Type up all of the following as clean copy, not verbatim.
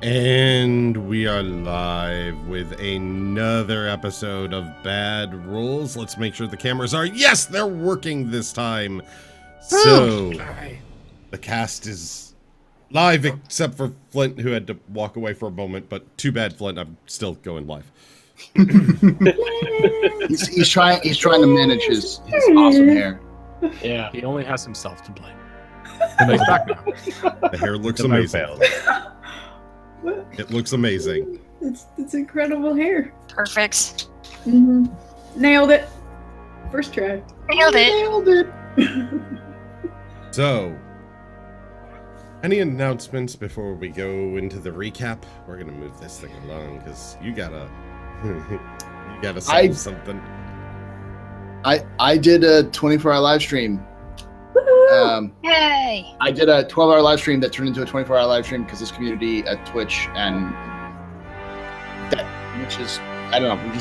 And we are live with another episode of Bad Rules. Let's make sure the cameras are... Yes, they're working this time. So, the cast is live except for Flint, who had to walk away for a moment. But too bad, Flint. I'm still going live. he's trying to manage his awesome hair. Yeah, he only has himself to blame. He's back now. The hair looks amazing. It looks amazing. It's incredible hair. Perfect. Mm-hmm. Nailed it. First try. Nailed it. Nailed it. So, any announcements before we go into the recap? We're gonna move this thing along because you gotta solve something. I did a 24-hour live stream. Yay! I did a 12-hour live stream that turned into a 24-hour live stream because this community at Twitch and that, which is, I don't know,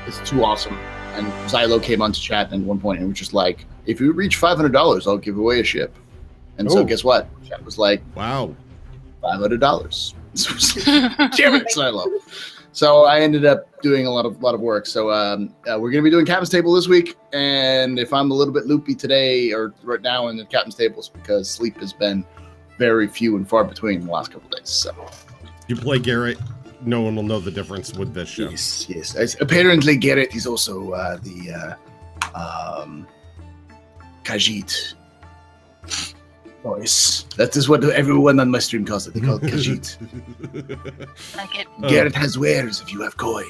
it's too awesome. And Xylo came onto chat at one point and was just like, if you reach $500, I'll give away a ship. And so guess what? Chat was like, wow, $500. Damn it, Xylo. So I ended up doing a lot of work. So we're going to be doing Captain's Table this week. And if I'm a little bit loopy today or right now in the Captain's Tables, because sleep has been very few and far between the last couple of days. So you play Garrett, no one will know the difference with this show. Yes. Apparently Garrett is also the Khajiit voice. That is what everyone on my stream calls it. They call it Khajiit. Like it. Garrett has wares if you have coin.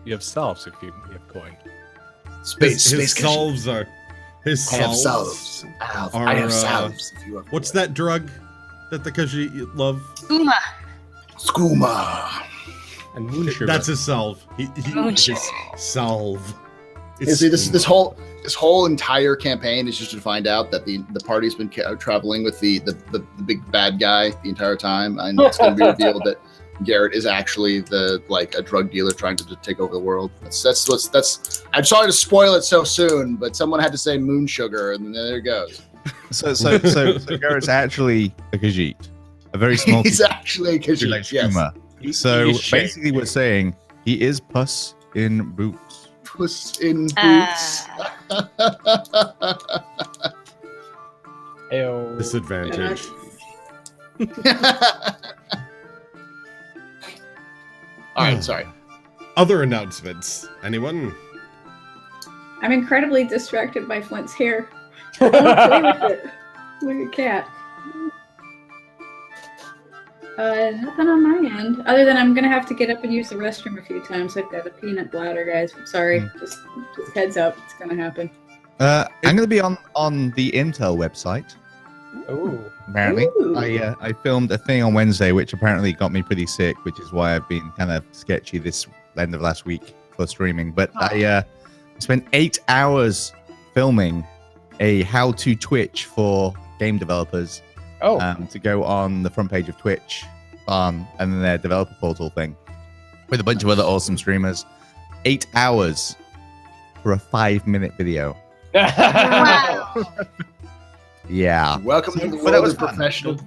You have salves if you have coin. Space salves are... His I have salves salves. I have salves if you have what's that drug that the Khajiit love? Skooma. And moon sugar. That's his salve. Moon His sugar. salve. You see, this whole entire campaign is just to find out that the party's been traveling with the big bad guy the entire time, and it's going to be revealed that Garrett is actually a drug dealer trying to take over the world. That's. I'm sorry to spoil it so soon, but someone had to say moon sugar, and there it goes. So Garrett's actually a Khajiit, a very small. He's actually a Khajiit. Like yes. So basically, we're saying he is Puss in Boots. Puss in Boots. Ayo. Disadvantage. All right, sorry. Other announcements. Anyone? I'm incredibly distracted by Flint's hair. I wanna play with it. Like a cat. Nothing on my end. Other than I'm gonna have to get up and use the restroom a few times. I've got a peanut bladder, guys. I'm sorry. Just heads up. It's gonna happen. I'm going to be on the Intel website. Ooh. Apparently, Ooh. I filmed a thing on Wednesday, which apparently got me pretty sick, which is why I've been kind of sketchy this end of last week for streaming. But I spent 8 hours filming a how-to Twitch for game developers. To go on the front page of Twitch, and then their developer portal thing, with a bunch of other awesome streamers. 8 hours for a 5-minute video. Wow. Yeah. Welcome to the world of professional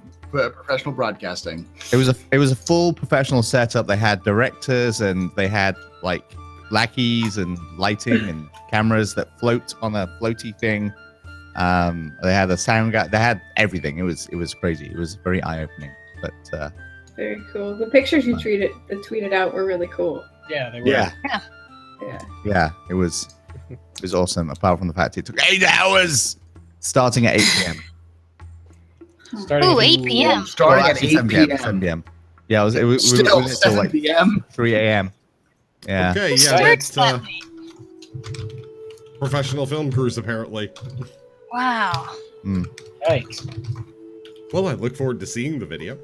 broadcasting. It was a full professional setup. They had directors and they had like lackeys and lighting and cameras that float on a floaty thing. They had a sound guy. They had everything. It was crazy. It was very eye-opening. But Very cool. The pictures you tweeted out were really cool. Yeah, they were. yeah, Yeah. it was awesome. Apart from the fact it took 8 hours, starting at 8 p.m. Ooh, 8 p.m. Starting at 8 7 p.m. 7 p.m. Yeah, we were Still there till 7 like p.m. 3 a.m. Yeah. Okay, yeah, Starts that's that way. professional film crews, apparently. Wow. Yikes. Well, I look forward to seeing the video.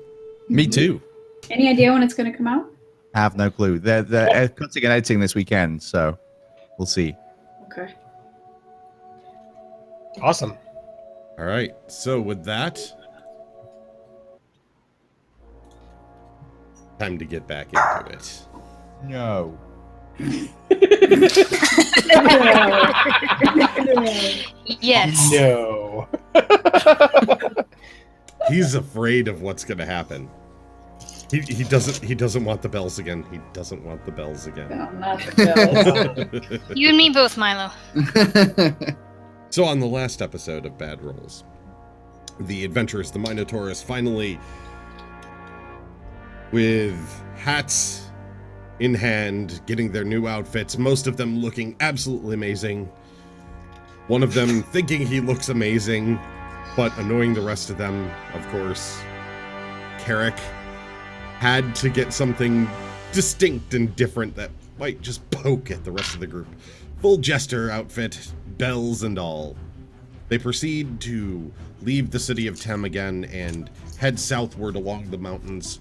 Me too. Any idea when it's gonna come out? I have no clue. They're cutting and editing this weekend, so we'll see. Okay. Awesome. All right, so with that, time to get back into it. No. Yes. No. He's afraid of what's going to happen. He doesn't want the bells again. He doesn't want the bells again. No, not the bells. You and me both, Milo. So on the last episode of Bad Rolls, the adventurers, the Minotaurs, finally, with hats in hand, getting their new outfits, most of them looking absolutely amazing. One of them thinking he looks amazing, but annoying the rest of them, of course. Carrick had to get something distinct and different that might just poke at the rest of the group. Full jester outfit, bells and all. They proceed to leave the city of Tem again and head southward along the mountains,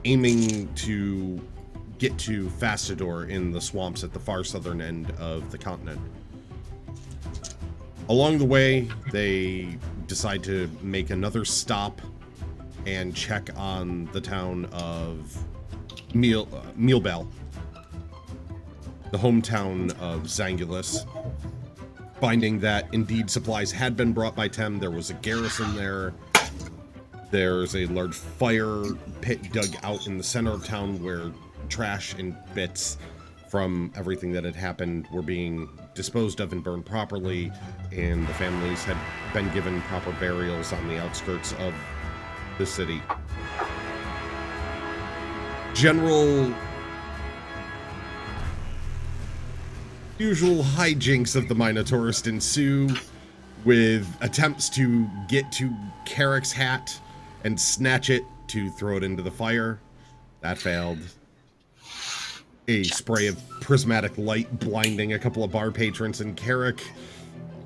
aiming to get to Fastador in the swamps at the far southern end of the continent. Along the way, they decide to make another stop and check on the town of Mealbell, the hometown of Zangulus, finding that indeed supplies had been brought by Tem. There was a garrison there. There's a large fire pit dug out in the center of town where trash and bits from everything that had happened were being disposed of and burned properly, and the families had been given proper burials on the outskirts of the city. General usual hijinks of the Minotaurist ensue, with attempts to get to Carrick's hat and snatch it to throw it into the fire. That failed. A spray of prismatic light blinding a couple of bar patrons, and Carrick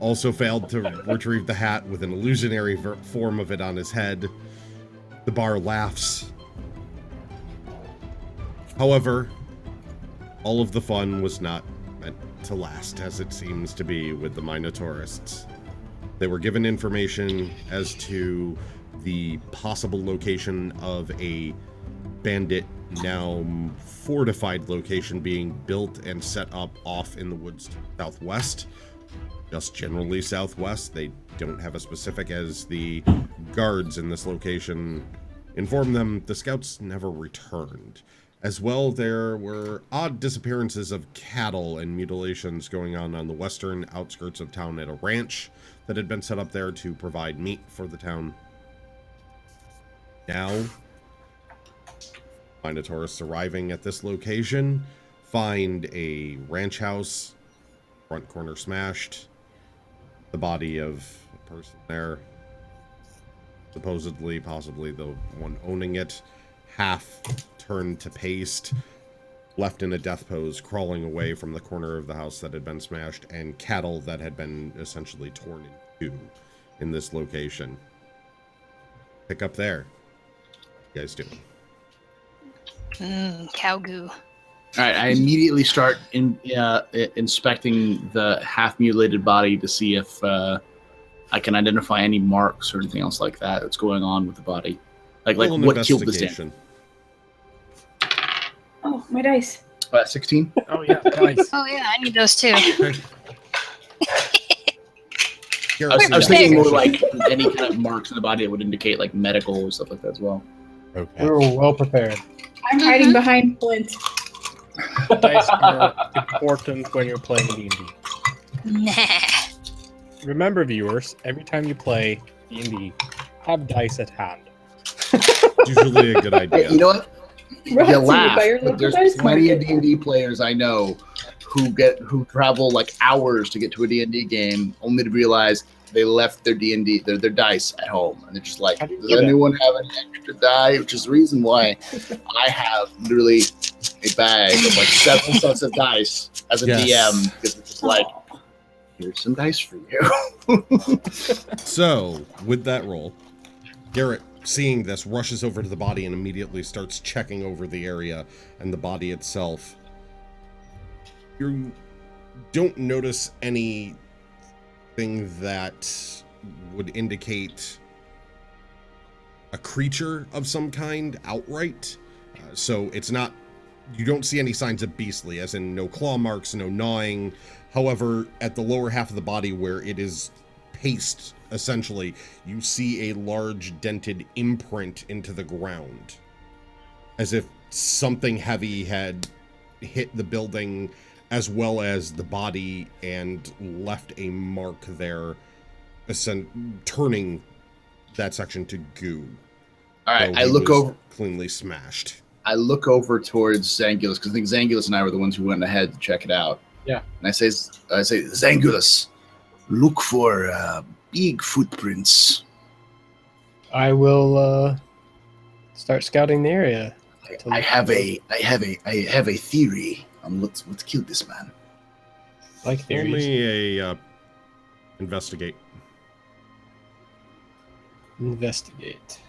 also failed to retrieve the hat with an illusionary form of it on his head. The bar laughs. However, all of the fun was not meant to last, as it seems to be with the Minotaurists. They were given information as to the possible location of a bandit, now fortified location being built and set up off in the woods southwest. Just generally southwest. They don't have a specific, as the guards in this location informed them the scouts never returned. As well, there were odd disappearances of cattle and mutilations going on the western outskirts of town at a ranch that had been set up there to provide meat for the town. Now, Minotaurists arriving at this location find a ranch house, front corner smashed, the body of a person there, supposedly, possibly the one owning it, half turned to paste, left in a death pose, crawling away from the corner of the house that had been smashed, and cattle that had been essentially torn in two in this location. Pick up there. What you guys doing? Cow goo. All right, I immediately start inspecting the half-mutilated body to see if I can identify any marks or anything else like that that's going on with the body. Like what killed this damn? Oh, my dice. 16? Oh, yeah, nice. Oh yeah, I need those too. Here, I was Where's thinking Bear? more like any kind of marks in the body that would indicate like medical or stuff like that as well. Okay. We were well prepared. I'm hiding behind Flint. Dice are important when you're playing D&D. Nah. Remember, viewers, every time you play D&D, have dice at hand. usually a good idea. You know what? Brought to You you laugh, by your but local there's dice plenty of market. D&D players I know who travel like hours to get to a D&D game, only to realize they left their D&D their dice at home, and they're just like, How do you does do that? anyone have any extra die? Which is the reason why I have literally a bag of like 7 sets of dice as a Yes. DM, because it's just like, here's some dice for you. So, with that roll, Garrett, seeing this, rushes over to the body and immediately starts checking over the area and the body itself. You don't notice anything that would indicate a creature of some kind outright. So it's not, you don't see any signs of beastly, as in no claw marks, no gnawing. However, at the lower half of the body where it is paced essentially, you see a large dented imprint into the ground, as if something heavy had hit the building as well as the body and left a mark there, turning that section to goo. All right, though I he look was over. cleanly smashed. I look over towards Zangulus because I think Zangulus and I were the ones who went ahead to check it out. Yeah. And I say, Zangulus, look for big footprints. I will start scouting the area. I have a theory on what killed this man. Like Roll theories. me a investigate. Investigate.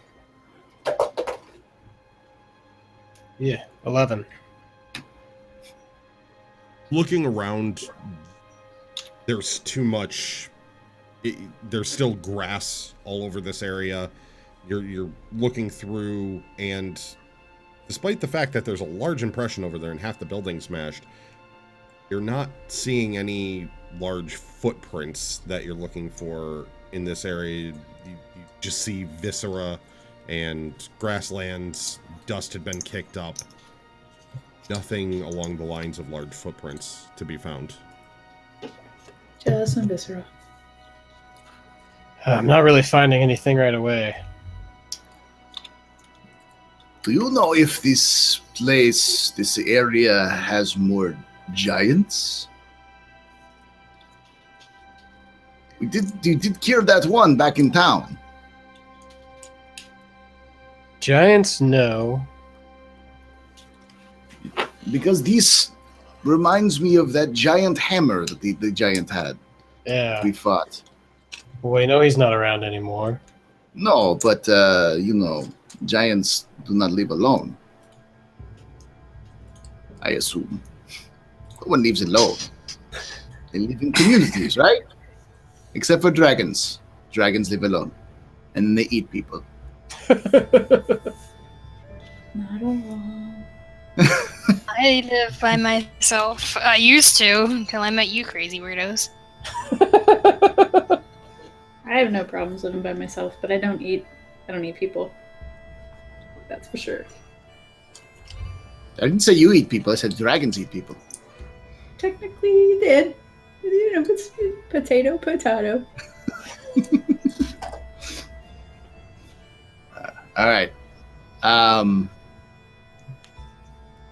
Yeah, 11. Looking around, there's too much. There's still grass all over this area. You're looking through, and despite the fact that there's a large impression over there and half the building smashed, you're not seeing any large footprints that you're looking for in this area. You just see viscera and grasslands. Dust had been kicked up. Nothing along the lines of large footprints to be found. Just some viscera. I'm not really finding anything right away. Do you know if this place, this area, has more giants? You did kill that one back in town. Giants, no. Because this reminds me of that giant hammer that the giant had. Yeah. We fought. Well, we know he's not around anymore. No, but giants do not live alone. I assume. No one lives alone. They live in communities, right? Except for dragons. Dragons live alone. And they eat people. Not alone. I live by myself. I used to until I met you crazy weirdos. I have no problems living by myself, but I don't eat people. That's for sure. I didn't say you eat people. I said dragons eat people. Technically, you did. You know, it's potato. All right.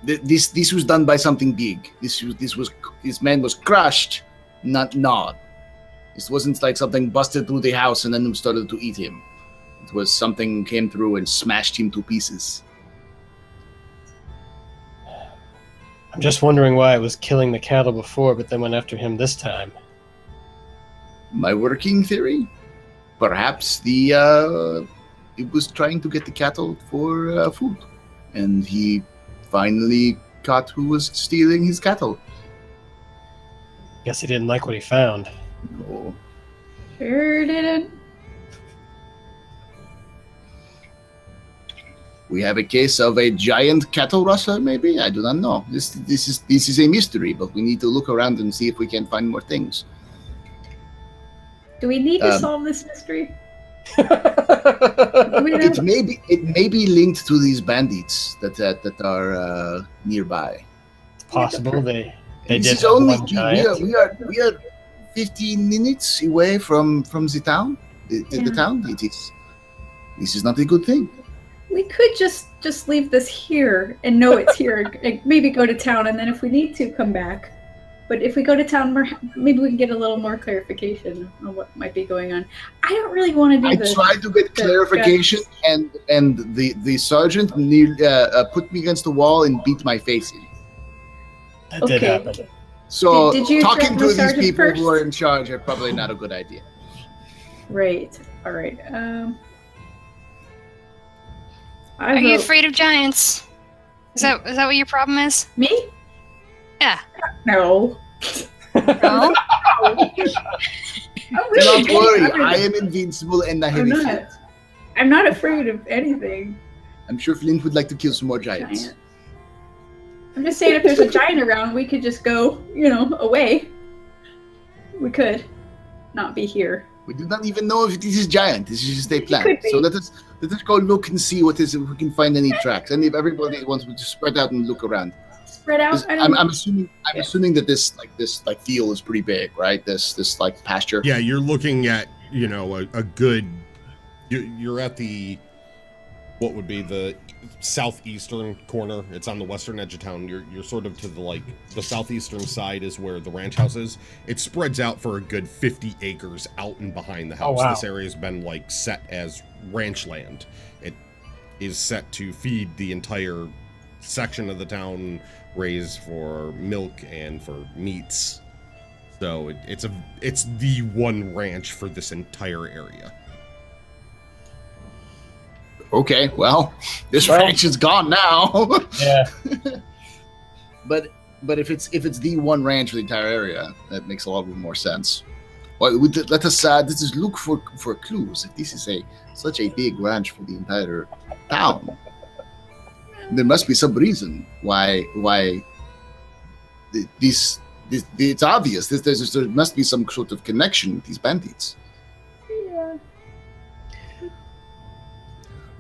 This was done by something big. This man was crushed, not gnawed. This wasn't like something busted through the house and then started to eat him. It was something came through and smashed him to pieces. I'm just wondering why it was killing the cattle before, but then went after him this time. My working theory? Perhaps it was trying to get the cattle for food, and he finally caught who was stealing his cattle. Guess he didn't like what he found. No. Sure didn't. We have a case of a giant cattle rustler, maybe? I do not know. This is a mystery, but we need to look around and see if we can find more things. Do we need to solve this mystery? It may be linked to these bandits that are nearby. It's possible they This did is have only one giant. we are 15 minutes away from the town. The town. This is not a good thing. We could just leave this here and know it's here. And maybe go to town, and then if we need to, come back. But if we go to town, maybe we can get a little more clarification on what might be going on. I don't really want to do this. I tried to get clarification, and the sergeant put me against the wall and beat my face in. That did happen. So Did you talking threaten to the these sergeant people first? who are in charge are probably not a good idea. Right. All right. Are you afraid of giants? Is that what your problem is? Me? Yeah. No. No? I'm Do really not worry, kidding. I am invincible and I have I'm a not. field. I'm not afraid of anything. I'm sure Flint would like to kill some more giants. Giant. I'm just saying, if there's a giant around, we could just go, away. We could not be here. We do not even know if this is giant. This is just a plan. Could be. So let us go look and see if we can find any tracks. And if everybody wants to just spread out and look around. Spread out. 'Cause I'm assuming that this field is pretty big, right? This like pasture. Yeah, you're looking at, a good. You're at the, what would be the southeastern corner. It's on the western edge of town. You're sort of to the southeastern side is where the ranch house is. It spreads out for a good 50 acres out and behind the house. wow. This area has been set as ranch land. It is set to feed the entire section of the town, raise for milk and for meats. So it's the one ranch for this entire area. Okay, well, this ranch is gone now. Yeah. But if it's the one ranch for the entire area, that makes a lot more sense. Well, let us just look for clues. If this is such a big ranch for the entire town, there must be some reason why this it's obvious. There must be some sort of connection with these bandits. Yeah.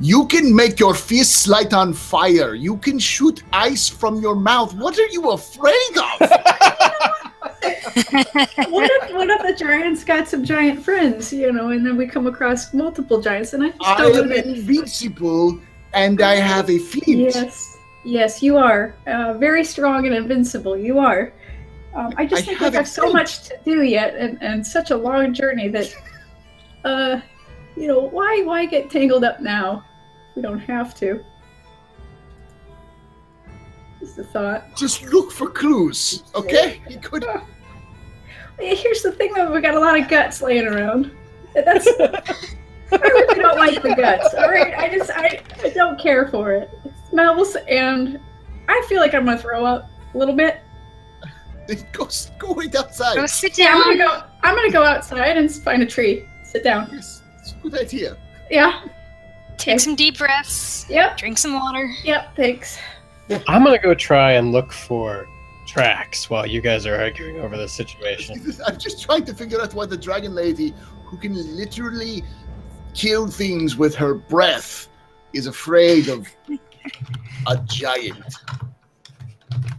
You can make your fists light on fire. You can shoot ice from your mouth. What are you afraid of? What if the giants got some giant friends, and then we come across multiple giants, and I I still am invincible, and I have a fleet. Yes, you are very strong and invincible. You are. I just think we have so much to do yet, and such a long journey that, why get tangled up now? We don't have to. Just a thought. Just look for clues, okay? You could. Here's the thing, though. We got a lot of guts laying around. I really don't like the guts. All right, I don't care for it. It smells, and I feel like I'm gonna throw up a little bit. Go wait outside. Go sit Yeah, down. I'm gonna go outside and find a tree. Sit down. Yes, it's a good idea. Yeah. Take some deep breaths. Yep. Drink some water. Yep. Thanks. I'm gonna go try and look for tracks while you guys are arguing over this situation. I'm just trying to figure out why the dragon lady, who can literally kill things with her breath, is afraid of a giant.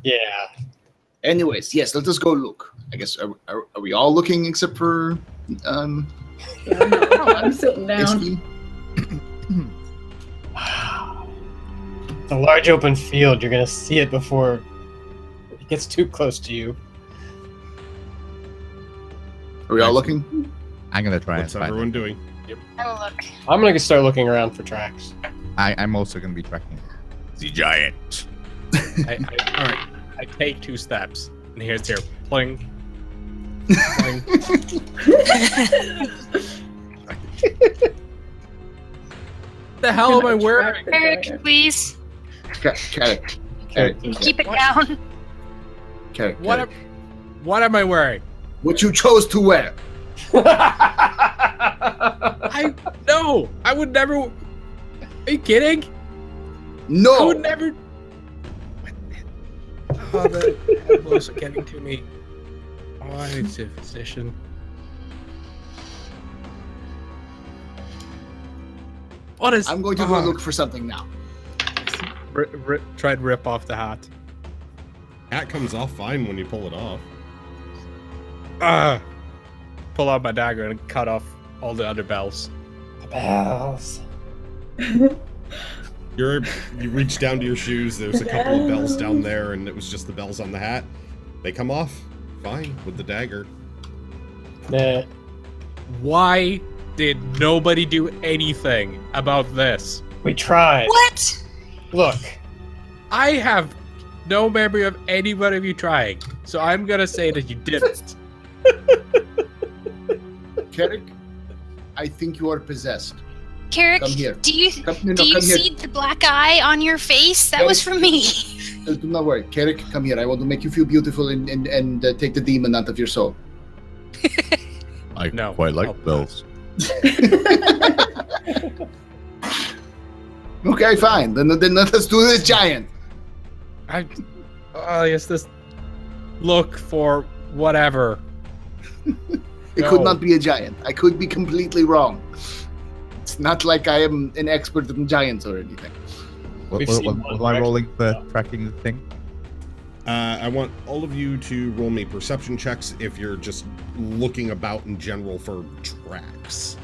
Yeah. Anyways, yes, let us go look. I guess are we all looking except for Yeah, I'm sitting down. Esteem? It's a large open field. You're gonna see it before it gets too close to you. Are we all looking? I'm gonna try What's and find everyone it. doing? I will look. I'm gonna start looking around for tracks. I'm also gonna be tracking the giant. All right. I take 2 steps, and here's here. Pling. Pling. The hell am I wearing? Eric, please. Carrot. Keep it down. Carrot. What am I wearing? What you chose to wear. I would never. Are you kidding? I No. would never. Oh, the elbows are getting to me. Oh, I need to physician. What is? I'm going to go look for something now. Try and rip off the hat. Hat comes off fine when you pull it off. Pull out my dagger and cut off all the other bells. Bells. You reach down to your shoes. There's a couple of bells down there, and it was just the bells on the hat. They come off fine with the dagger. Nah. Why did nobody do anything about this? We tried. What? Look. I have no memory of anybody of you trying, so I'm gonna say that you didn't. Carrick, I think you are possessed. Carrick, Come here. do you Come here. see the black eye on your face? That was from me. Do not worry. Carrick, come here. I want to make you feel beautiful and take the demon out of your soul. I No. quite like Oh. bells. Okay, fine. Then let us do this giant. Yes, this look for whatever. It could not be a giant. I could be completely wrong. It's not like I am an expert in giants or anything. What We've seen am one I rolling for direction. tracking the thing? I want all of you to roll me perception checks if you're just looking about in general for tracks.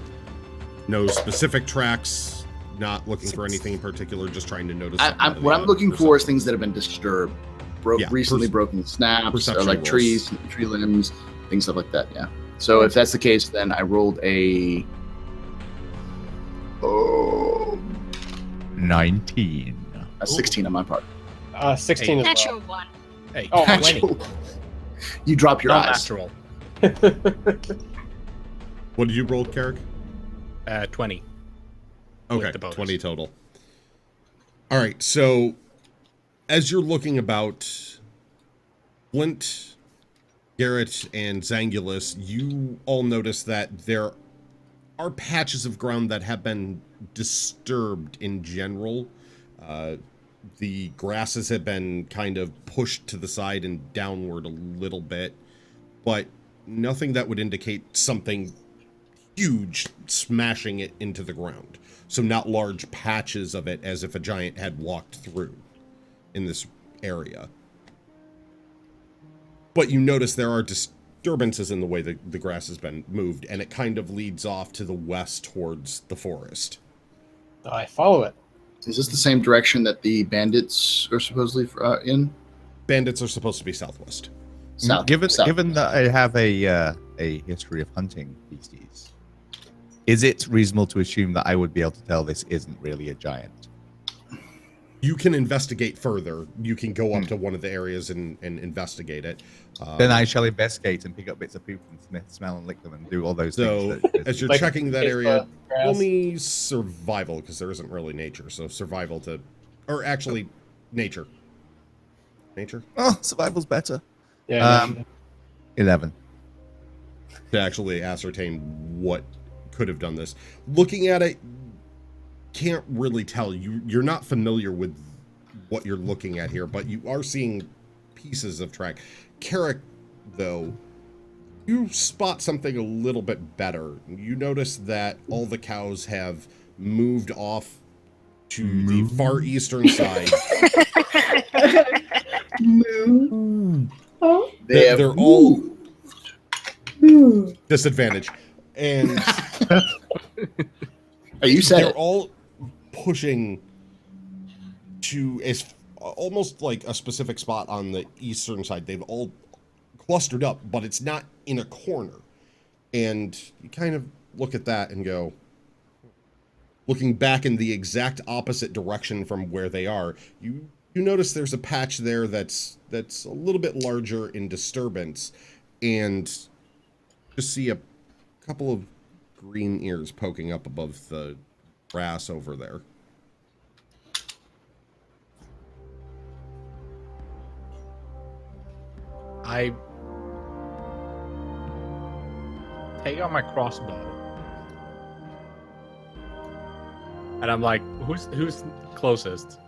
No specific tracks, not looking for anything in particular, just trying to notice. What I'm looking for is things that have been disturbed, recently broken snaps, or perception like rolls. trees, tree limbs, things stuff like that. Yeah. So if that's the case, then I rolled a 19. 16 on my part. 16 as Natural well. one. Hey, Oh, 20. You drop your Not eyes. natural. What did you roll, Carrick? 20. Okay, With the bonus. 20 total. All right, so as you're looking about, Flint, Garrett, and Zangulus, you all notice that there are patches of ground that have been disturbed in general. The grasses have been kind of pushed to the side and downward a little bit, but nothing that would indicate something huge smashing it into the ground. So not large patches of it as if a giant had walked through in this area. But you notice there are disturbances in the way the grass has been moved, and it kind of leads off to the west towards the forest. I follow it. Is this the same direction that the bandits are supposedly in? Bandits are supposed to be southwest. South. Given south. that I have a history of hunting beasties, is it reasonable to assume that I would be able to tell this isn't really a giant? You can investigate further. You can go up to one of the areas and investigate it. Then I shall investigate and pick up bits of poop and smell and lick them and do all those So, things. as you're Like, checking that taste area, the grass. roll me survival, because there isn't really nature. So survival to... Or actually, nature. Nature? Oh, survival's better. Yeah. 11. To actually ascertain what could have done this. Looking at it, can't really tell. You're not familiar with what you're looking at here, but you are seeing pieces of track. Carrick, though, you spot something a little bit better. You notice that all the cows have moved off to the far eastern side. Moo. Oh. They're all disadvantage. And You said they're it. all pushing to almost like a specific spot on the eastern side. They've all clustered up, but it's not in a corner. And you kind of look at that and go, looking back in the exact opposite direction from where they are, you notice there's a patch there that's a little bit larger in disturbance, and just see a couple of green ears poking up above the grass over there. I take out my crossbow, and I'm like, "Who's closest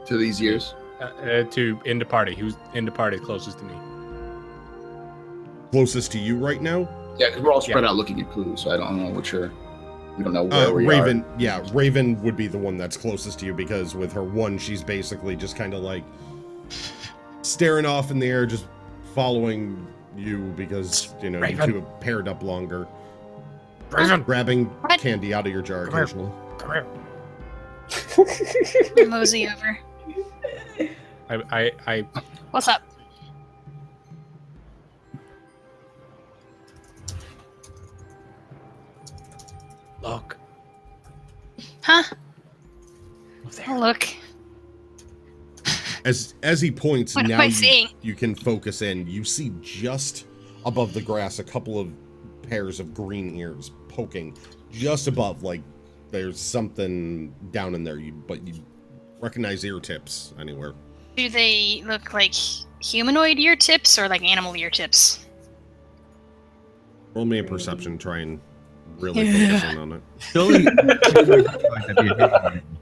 To these years. to in the party? Who's in the party closest to me?" Closest to you right now? Yeah, because we're all spread out looking at clues, so I don't know what you're. We don't know where we Raven, are. yeah, Raven would be the one that's closest to you, because with her one, she's basically just kind of like staring off in the air, just following you because, you know, Raven. you two have paired up longer. Raven, Grabbing What? candy out of your jar Come here. occasionally. come here. Mosey over. I What's up? look. Huh? Over there. Oh, look. As he points, What am now I seeing? you can focus in. You see just above the grass a couple of pairs of green ears poking just above, like there's something down in there, but you recognize ear tips anywhere. Do they look like humanoid ear tips or like animal ear tips? Roll me a perception, try and really focus in on it. Surely,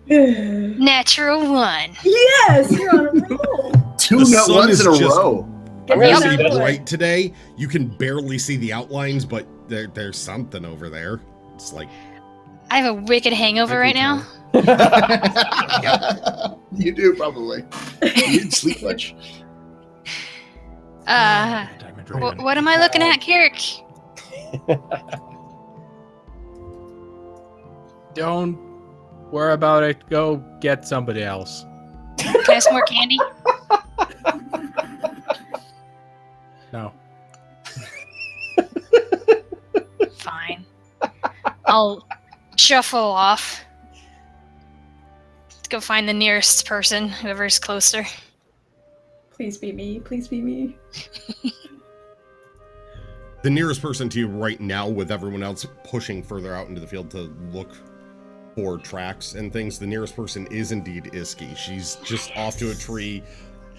Natural one. Yes, you're on a roll. Two The nut sun ones is in a just row. Get gonna them see out of Really the way. bright today. You can barely see the outlines, but there's something over there. It's like I have a wicked hangover right now. You do probably. You didn't sleep much. What am I looking at, Kirik? Don't worry about it. Go get somebody else. Can I have some more candy? No. Fine. I'll shuffle off. Let's go find the nearest person, whoever's closer. Please be me. Please be me. the nearest person to you right now, with everyone else pushing further out into the field to look for tracks and things. The nearest person is indeed Iski. She's just off to a tree,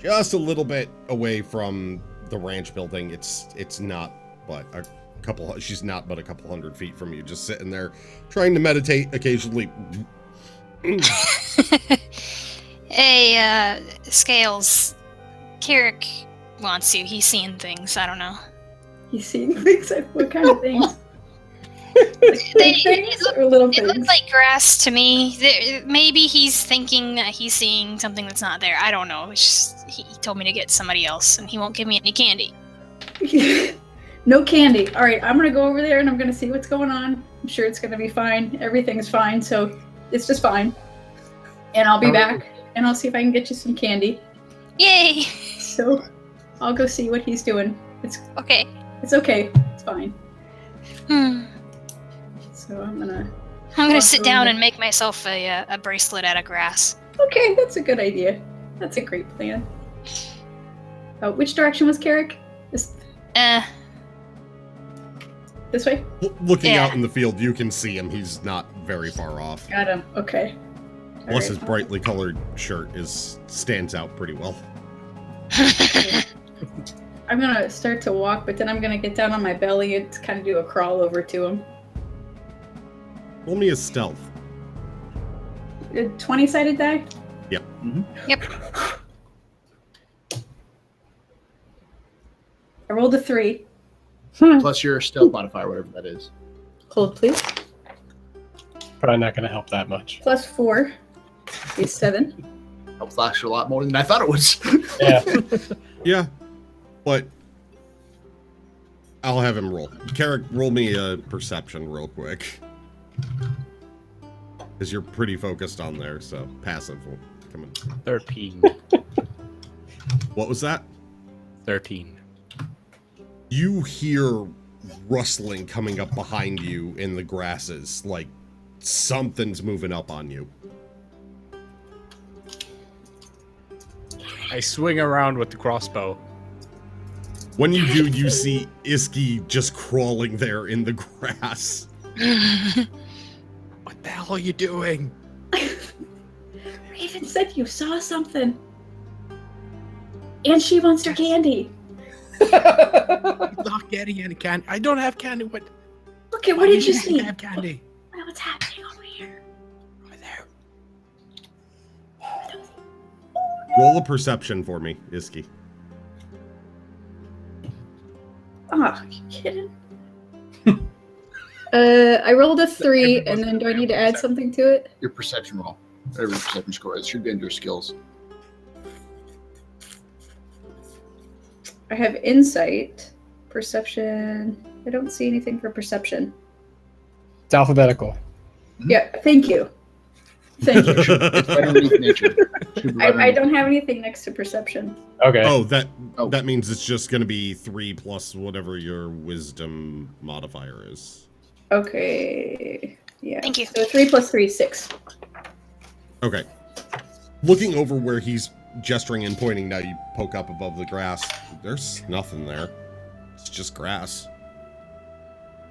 just a little bit away from the ranch building. It's not but a couple. She's not but a couple hundred feet from you, just sitting there, trying to meditate occasionally. Hey, Scales. Kirik wants you. He's seeing things. I don't know. He's seeing things. What kind of things? They- Big things or little It things? looks like grass to me. Maybe he's thinking that he's seeing something that's not there. I don't know. It's just, he told me to get somebody else, and he won't give me any candy. No candy. All right, I'm gonna go over there and I'm gonna see what's going on. I'm sure it's gonna be fine. Everything's fine, so it's just fine. And I'll be back and I'll see if I can get you some candy. Yay! So I'll go see what he's doing. It's Okay. okay. It's fine. Hmm. So I'm gonna. I'm gonna Walk sit down over. and make myself a bracelet out of grass. Okay, that's a good idea. That's a great plan. Which direction was Carrick? This way? Looking Yeah. out in the field, you can see him. He's not very far off. Got him. Okay. Plus, Alright. his brightly colored shirt stands out pretty well. I'm gonna start to walk, but then I'm gonna get down on my belly and kind of do a crawl over to him. Roll me a stealth. 20-sided die? Yep. Yep. I rolled a 3. Plus your stealth modifier, whatever that is. Hold, please. Probably not going to help that much. Plus 4 is 7. Helps last you a lot more than I thought it was. Yeah. Yeah, but I'll have him roll. Carrick, roll me a perception real quick. Because you're pretty focused on there, so passive will come in. 13. What was that? 13. You hear rustling coming up behind you in the grasses, like something's moving up on you. I swing around with the crossbow. When you do, you see Iski just crawling there in the grass. What the hell are you doing? Raven said you saw something. And she wants her candy. I'm not getting any candy. I don't have candy. What? Okay, what did you I see? have candy. What's happening over here? Over there. Roll a perception for me, Iski. Oh, are you kidding? I rolled a 3, and then do I need to add something to it? Your perception roll. Whatever your perception score is. Should be under your skills. I have insight, perception. I don't see anything for perception. It's alphabetical. Yeah, thank you. Thank you. It's right underneath nature. Should be right I underneath. don't have anything next to perception. Okay. Oh, that Oh. that means it's just going to be 3 plus whatever your wisdom modifier is. Okay. Yeah. Thank you. So 3 plus 3 is 6. Okay. Looking over where he's gesturing and pointing, now you poke up above the grass. There's nothing there. It's just grass.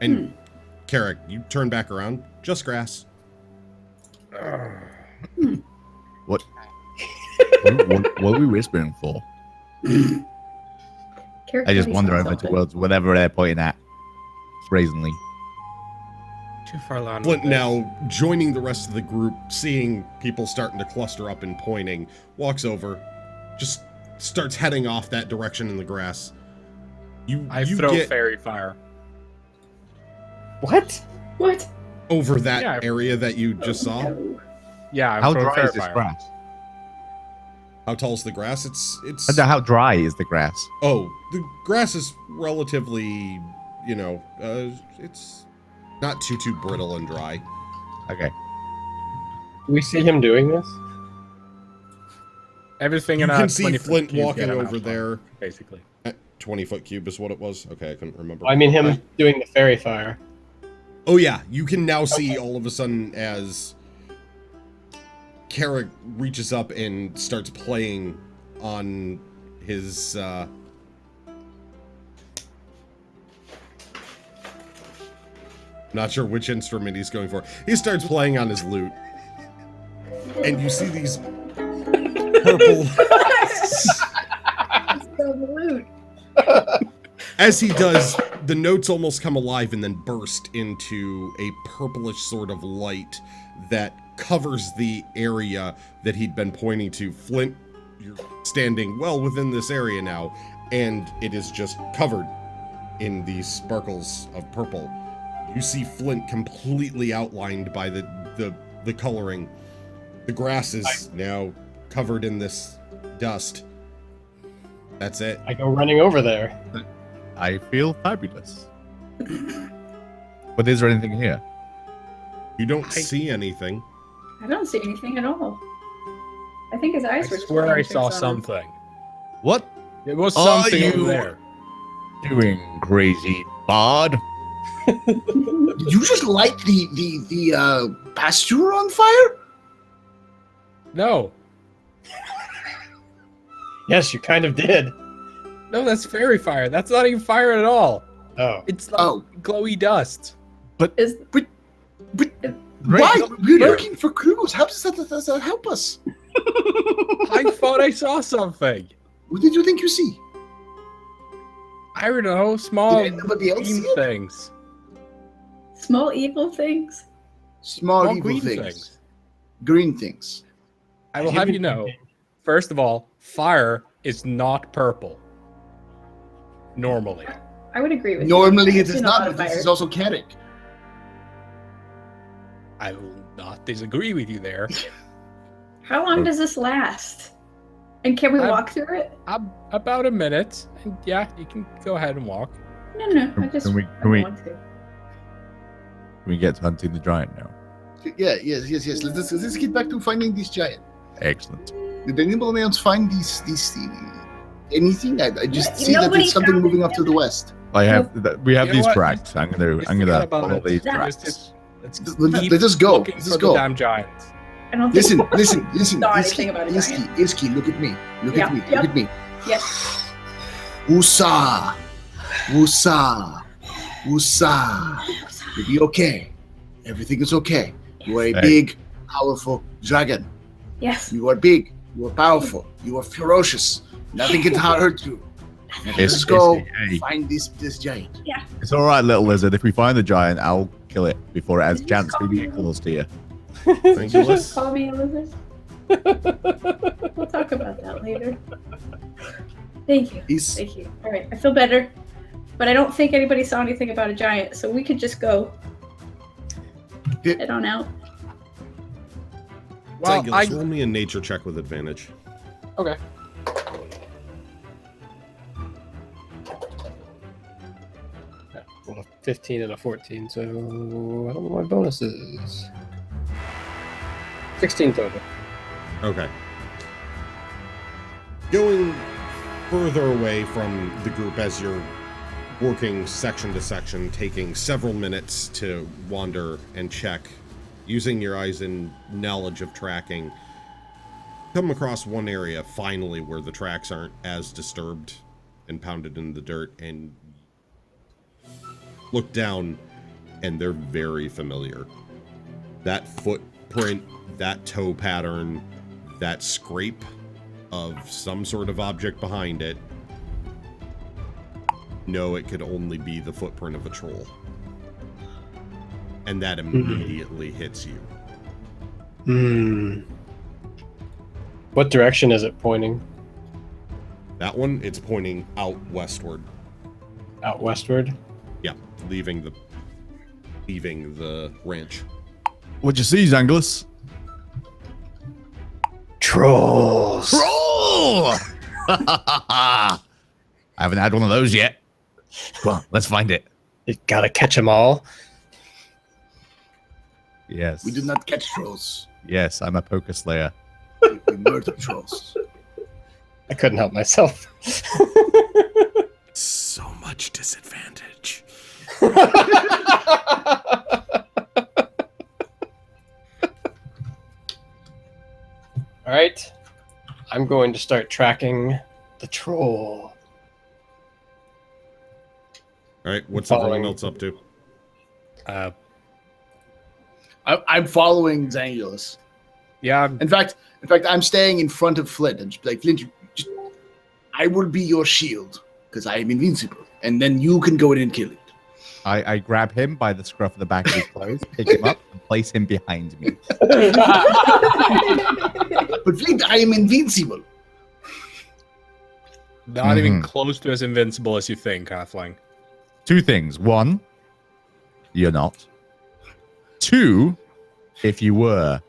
And Carrick, you turn back around. Just grass. What are we whispering for? Carrick I just thought he wander saw over something. towards whatever they're pointing at. Brazenly. Too far along. Flint now joining the rest of the group, seeing people starting to cluster up and pointing, walks over, just starts heading off that direction in the grass. I you throw get fairy fire. What? What? over that Yeah. area that you just saw. No. Yeah, I'm How throwing dry fairy is this fire. grass? How tall's the grass? It's How dry is the grass? Oh, the grass is relatively, it's not too brittle and dry. Okay. Do we see him doing this? Everything You in a can see 20-foot Flint cube, walking get him over out, there. basically. 20-foot cube is what it was? Okay, I couldn't remember. I mean him doing the fairy fire. Oh yeah, you can now see all of a sudden as Carrick reaches up and starts playing on his not sure which instrument he's going for. He starts playing on his lute. And you see these purple Loot. as he does, the notes almost come alive and then burst into a purplish sort of light that covers the area that he'd been pointing to. Flint, you're standing well within this area now, and it is just covered in these sparkles of purple. You see Flint completely outlined by the coloring. The grass is now covered in this dust. That's it. I go running over there. I feel fabulous. But is there anything here? You don't see anything. I don't see anything at all. I think his eyes I were. swear I fixed saw on him. something. What It was Are something you- over there. doing, crazy bard? Did you just light the pasture on fire? No. Yes, you kind of did. No, that's fairy fire. That's not even fire at all. Oh. It's like Oh. glowy dust. Is Why? We're Where- looking for clues. How does that help us? I thought I saw something. What did you think you see? I don't know, small Did anybody else green see it? things. small evil things? Small Small evil green things. things. Green things. I will have you know, first of all, fire is not purple. Normally. I would agree with Normally you. it is I've seen a not, lot of but this fire. is also Carrick. I will not disagree with you there. How long does this last? And can we walk through it? About a minute. And yeah, you can go ahead and walk. No, I just Can we- I can we- want to. We get to hunting the giant now. Yeah, yes. Let's get back to finding this giant. Excellent. Did anybody else find these anything? I just see that Nobody there's something found moving it. up to the west. We have You know these what? tracks. I'm gonna forgot about follow it. these That- tracks. Let's Let us go. looking Let us for go. the damn giants. I don't think Listen. Saw anything about a giant. Iski, look at me. Look Yeah, at me. yep. Look at me. Yes. Woosah. You'll be okay. Everything is okay. You are a Hey. big, powerful dragon. Yes. You are big. You are powerful. You are ferocious. Nothing can hurt you. Now, let's go Hey, find this giant. it's all right, little lizard. If we find the giant, I'll kill it before it has a Just chance to call be me. close to you. Thank you, Just Liz. call me Elizabeth. We'll talk about that later. Thank you. He's Thank you. All right, I feel better. But I don't think anybody saw anything about a giant, so we could just go. Yeah. Head on out. Well, Zangulus, roll me a nature check with advantage. Okay. Well, a 15 and a 14, so I don't know what my bonus is. 16 total. Okay. Going further away from the group as you're working section to section, taking several minutes to wander and check, using your eyes and knowledge of tracking, come across one area finally where the tracks aren't as disturbed and pounded in the dirt, and look down and they're very familiar. That footprint, that toe pattern, that scrape of some sort of object behind it. No, it could only be the footprint of a troll. And that immediately hits you. Hmm. What direction is it pointing? That one, it's pointing out westward. Out westward. Yeah, leaving the ranch. What'd you see, Zanglis? Trolls. Troll! I haven't had one of those yet. Come on, let's find it. You gotta catch them all. Yes. We do not catch trolls. Yes, I'm a poker slayer. We murder trolls. I couldn't help myself. So much disadvantage. All right. I'm going to start tracking the troll. All right, what's Following. everyone else up to? I'm following Zangulus. Yeah, In fact, I'm staying in front of Flint. And just like Flint, I will be your shield because I am invincible, and then you can go in and kill it. I grab him by the scruff of the back of his clothes, pick him up, and place him behind me. But Flint, I am invincible. not even close to as invincible as you think, Halfling. Two things. One, you're not. Two, if you were,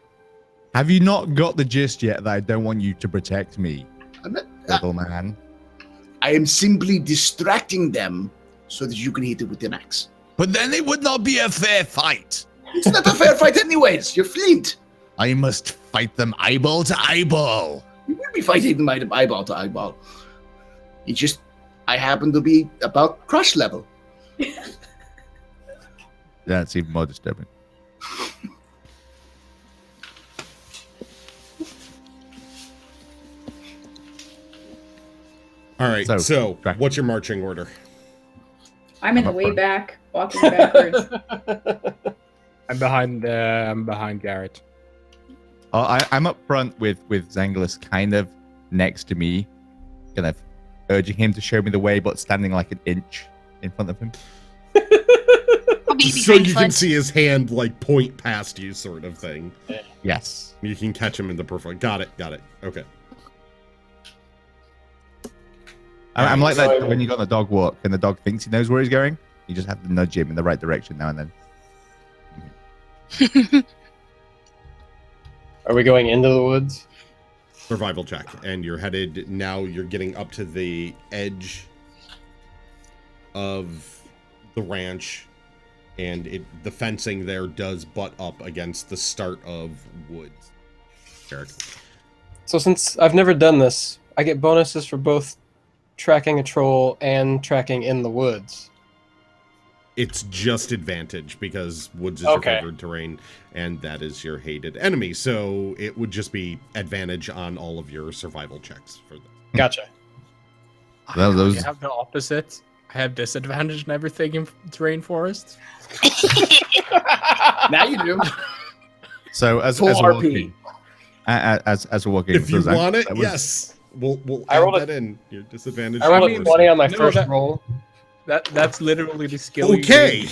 have you not got the gist yet that I don't want you to protect me, I'm not, little man? I am simply distracting them so that you can hit it with an axe. But then it would not be a fair fight. It's not a fair fight anyways. You're Flint. I must fight them eyeball to eyeball. You will be fighting them eyeball to eyeball. It's just, I happen to be about crush level. That's even more disturbing. All right, So, so track. what's your marching order? I'm in the up way front. back, walking backwards. I'm behind Garrett. I'm up front with Zanglis kind of next to me, kind of urging him to show me the way, but standing like an inch in front of him. I'll be So behind you can Flint. see his hand like point past you, sort of thing. Yes. You can catch him in the perfect. Got it. Okay. I'm like that So- when you go on a dog walk and the dog thinks he knows where he's going. You just have to nudge him in the right direction now and then. Are we going into the woods? Survival check, and you're headed now. You're getting up to the edge of the ranch, and the fencing there does butt up against the start of woods. Eric. So since I've never done this, I get bonuses for both tracking a troll and tracking in the woods. It's just advantage because woods is Okay. your favored terrain, and that is your hated enemy. So it would just be advantage on all of your survival checks for that. Gotcha. Well, those I have the opposite. I have disadvantage and everything in terrain forest. Now you do. so as Full we're RP. walking, as we're walking, If you so Zang- want it, that was- yes. We'll I add rolled that in. Your disadvantage. I rolled a bonus. 20 on my No, first that- roll. That's literally the skill. you Okay.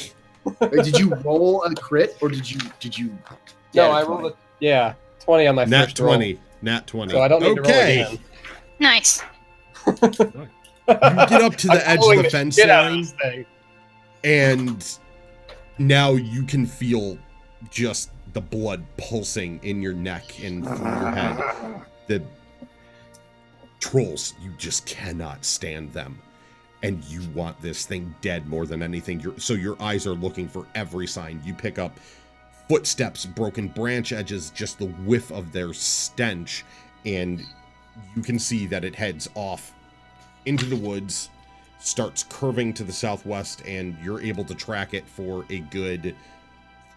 need. Wait, did you roll a crit or did you? No, Yeah, I rolled a 20 on my Nat first roll. 20. Nat 20. So I don't need to roll okay. again. Nice. You get up to the I'm edge pulling of the fence shit out of line, this thing. and now you can feel just the blood pulsing in your neck and through your head. The trolls, you just cannot stand them. And you want this thing dead more than anything. So your eyes are looking for every sign. You pick up footsteps, broken branch edges, just the whiff of their stench. And you can see that it heads off into the woods, starts curving to the southwest, and you're able to track it for a good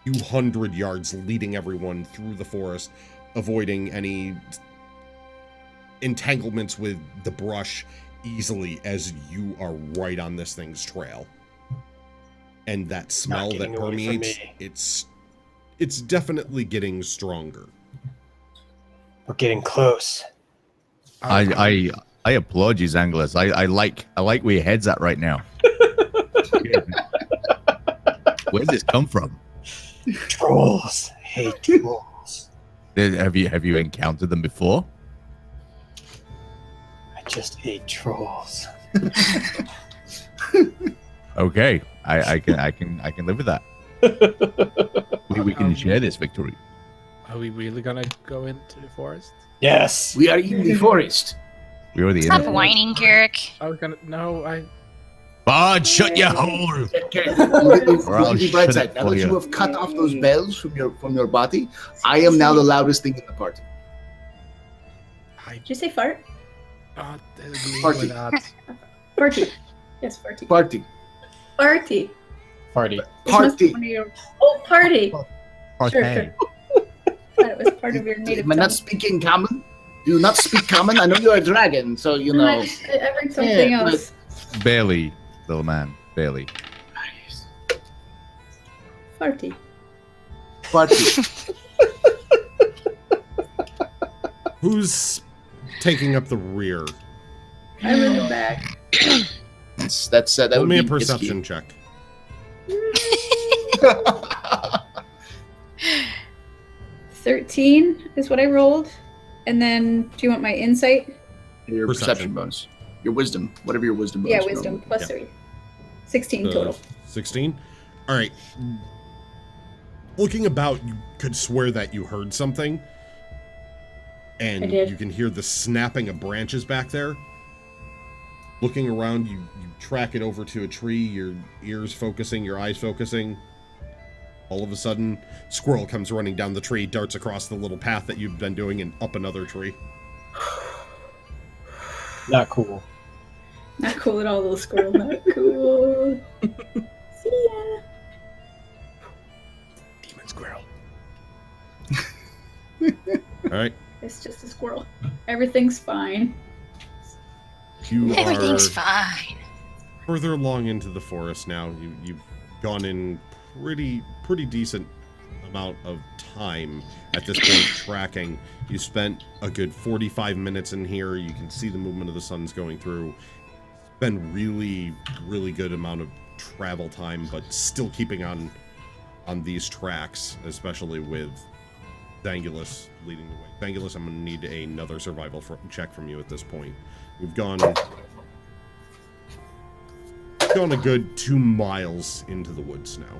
few hundred yards, leading everyone through the forest, avoiding any entanglements with the brush easily as you are right on this thing's trail. And that smell that getting away from permeates, me. it's definitely getting stronger. We're getting close. I applaud you, Zanglis. I like where your head's at right now. Where's this come from? Trolls. Hate trolls. Have you encountered them before? I just hate trolls. Okay, I can live with that. We can share this victory. Are we really gonna go into the forest? Yes. We are in the forest. We already in Stop it. whining, Garrick. I was gonna. No, I. Bard, shut your hole. Okay, look Or I'll at the bright shut side. it Now for that you. you have cut off those bells from your body, I am now the loudest thing in the party. Did you say fart? Not Party. with that. Farty. Yes, farty. Party. Farty. Party. This must be Party. one of your- Oh, party. Okay. Thought it was part of your native Am I not tongue. speaking common? Do you not speak common? I know you're a dragon, so you No, know. I heard something Yeah, but- else. Barely, little man. Barely. Farty. Party. Who's taking up the rear? I'm in the back. That Roll would me a be perception check. 13 is what I rolled. And then, do you want my insight? Your Perception. perception bonus. Your wisdom. Whatever your wisdom bonus. Yeah, is wisdom normally. plus Yeah. 3. 16 total. 16? All right. Looking about, you could swear that you heard something. And I did. you can hear the snapping of branches back there. Looking around, you track it over to a tree, your ears focusing, your eyes focusing. All of a sudden, squirrel comes running down the tree, darts across the little path that you've been doing, and up another tree. Not cool. Not cool at all, little squirrel. Not cool. See ya. Demon squirrel. All right. It's just a squirrel. Everything's fine. You Everything's are fine. further along into the forest now. You've gone in pretty decent amount of time at this point tracking. You spent a good 45 minutes in here. You can see the movement of the sun's going through. It's been really good amount of travel time, but still keeping on these tracks, especially with Zangulus leading the way. Zangulus, I'm going to need another survival check from you at this point. We've gone a good 2 miles into the woods now.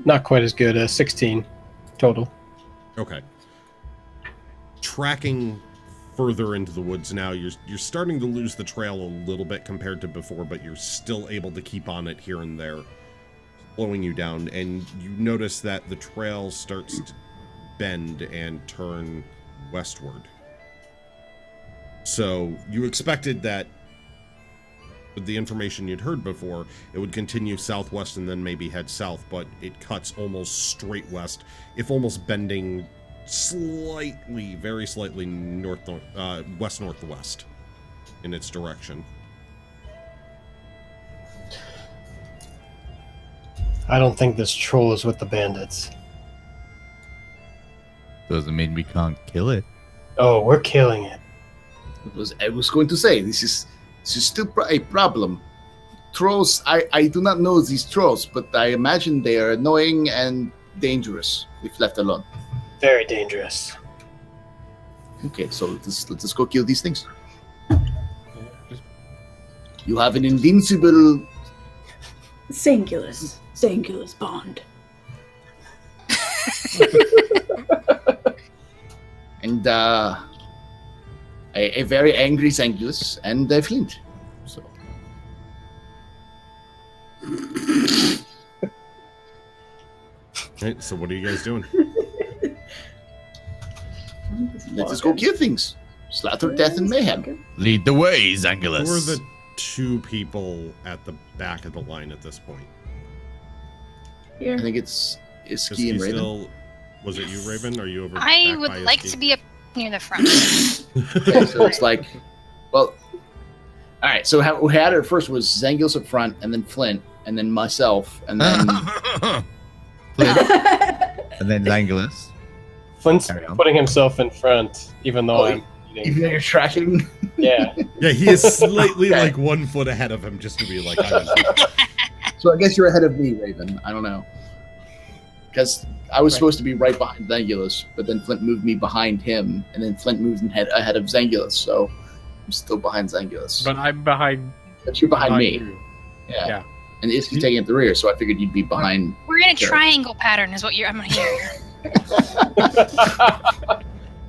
Not quite as good. 16 total. Okay. Tracking further into the woods now, you're starting to lose the trail a little bit compared to before, but you're still able to keep on it here and there, slowing you down. And you notice that the trail starts to bend and turn westward. So you expected that with the information you'd heard before, it would continue southwest and then maybe head south, but it cuts almost straight west, if almost bending slightly, very slightly west-northwest in its direction. I don't think this troll is with the bandits. Doesn't mean we can't kill it. Oh, we're killing it. I was going to say this is still a problem. Trolls. I do not know these trolls, but I imagine they are annoying and dangerous if left alone. Very dangerous. Okay, so let's go kill these things. You have an invincible. Zangulus bond. And a very angry Zangulus and a Flint. So Right, so what are you guys doing? let's go kill things. Slaughter, death, and mayhem. Lead the way, Who Zangulus. are the 2 people at the back of the line at this point? Here. I think it's Is Iski and Raven. still, was it you, Raven? Are you over? I back would by like Iski? to be up near the front. Okay, so it's like, well, all right. So who had it first was Zangulus up front, and then Flint, and then myself, and then And then Zangulus. Flint's Carry on. putting himself in front, even though Oh, I'm even eating. though you're tracking. Yeah. Yeah, he is slightly Okay. like 1 foot ahead of him, just to be like, So I guess you're ahead of me, Raven. I don't know. Because I was supposed to be right behind Zangulus, but then Flint moved me behind him, and then Flint moved ahead of Zangulus. So I'm still behind Zangulus. But I'm behind. But you're behind me. you. Yeah. Yeah. And Iski's taking at the rear, so I figured you'd be behind. We're in a Sure. triangle pattern, is what I'm hearing.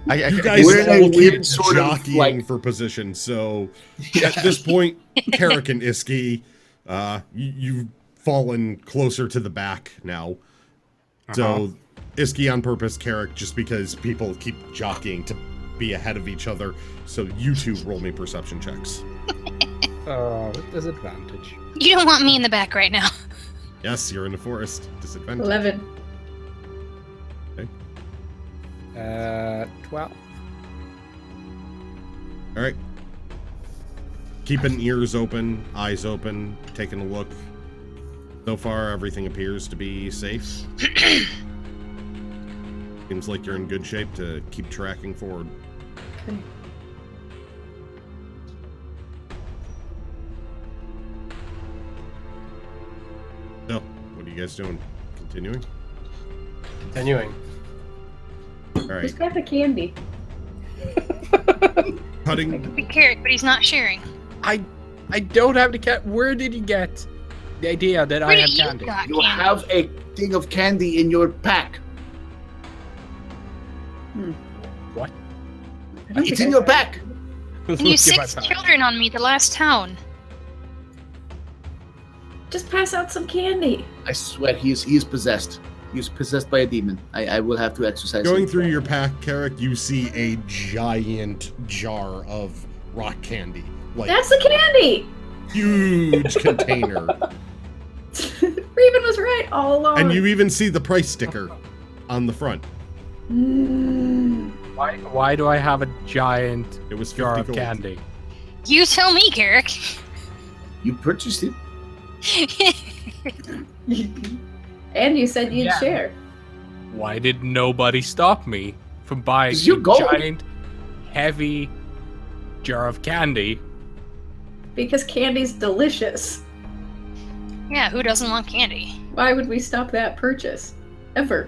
You guys We're in a all keep weird sort of, jockeying like- for position. So at this point, Carrick and Iski, you've fallen closer to the back now. So Iski on purpose, Carrick just because people keep jockeying to be ahead of each other. So you two roll me perception checks. Oh, with disadvantage. You don't want me in the back right now. Yes, you're in the forest. Disadvantage. 11. 12. All right. Keeping ears open, eyes open, taking a look. So far, everything appears to be safe. Seems like you're in good shape to keep tracking forward. Okay. So, what are you guys doing? Continuing? Continuing. All Who's right. got the candy? Cutting. Be Carrick, but he's not sharing. I don't have the cat. Where did you get the idea that I Where have did you candy? got You candy? have a thing of candy in your pack. What? I don't It's think in I your got pack. And you Look at my six pack. children on me the last town. Just pass out some candy. I swear he is possessed. He's possessed by a demon. I will have to exercise Going him. through your pack, Carrick, you see a giant jar of rock candy. Like, That's the candy! huge container. Raven was right all along. And you even see the price sticker on the front. Mm. Why do I have a giant It was 50 jar of gold. candy? You tell me, Carrick. You purchased it. And you said you'd Yeah. share. Why did nobody stop me from buying 'Cause you're a gold. giant, heavy jar of candy? Because candy's delicious. Yeah, who doesn't want candy? Why would we stop that purchase? Ever.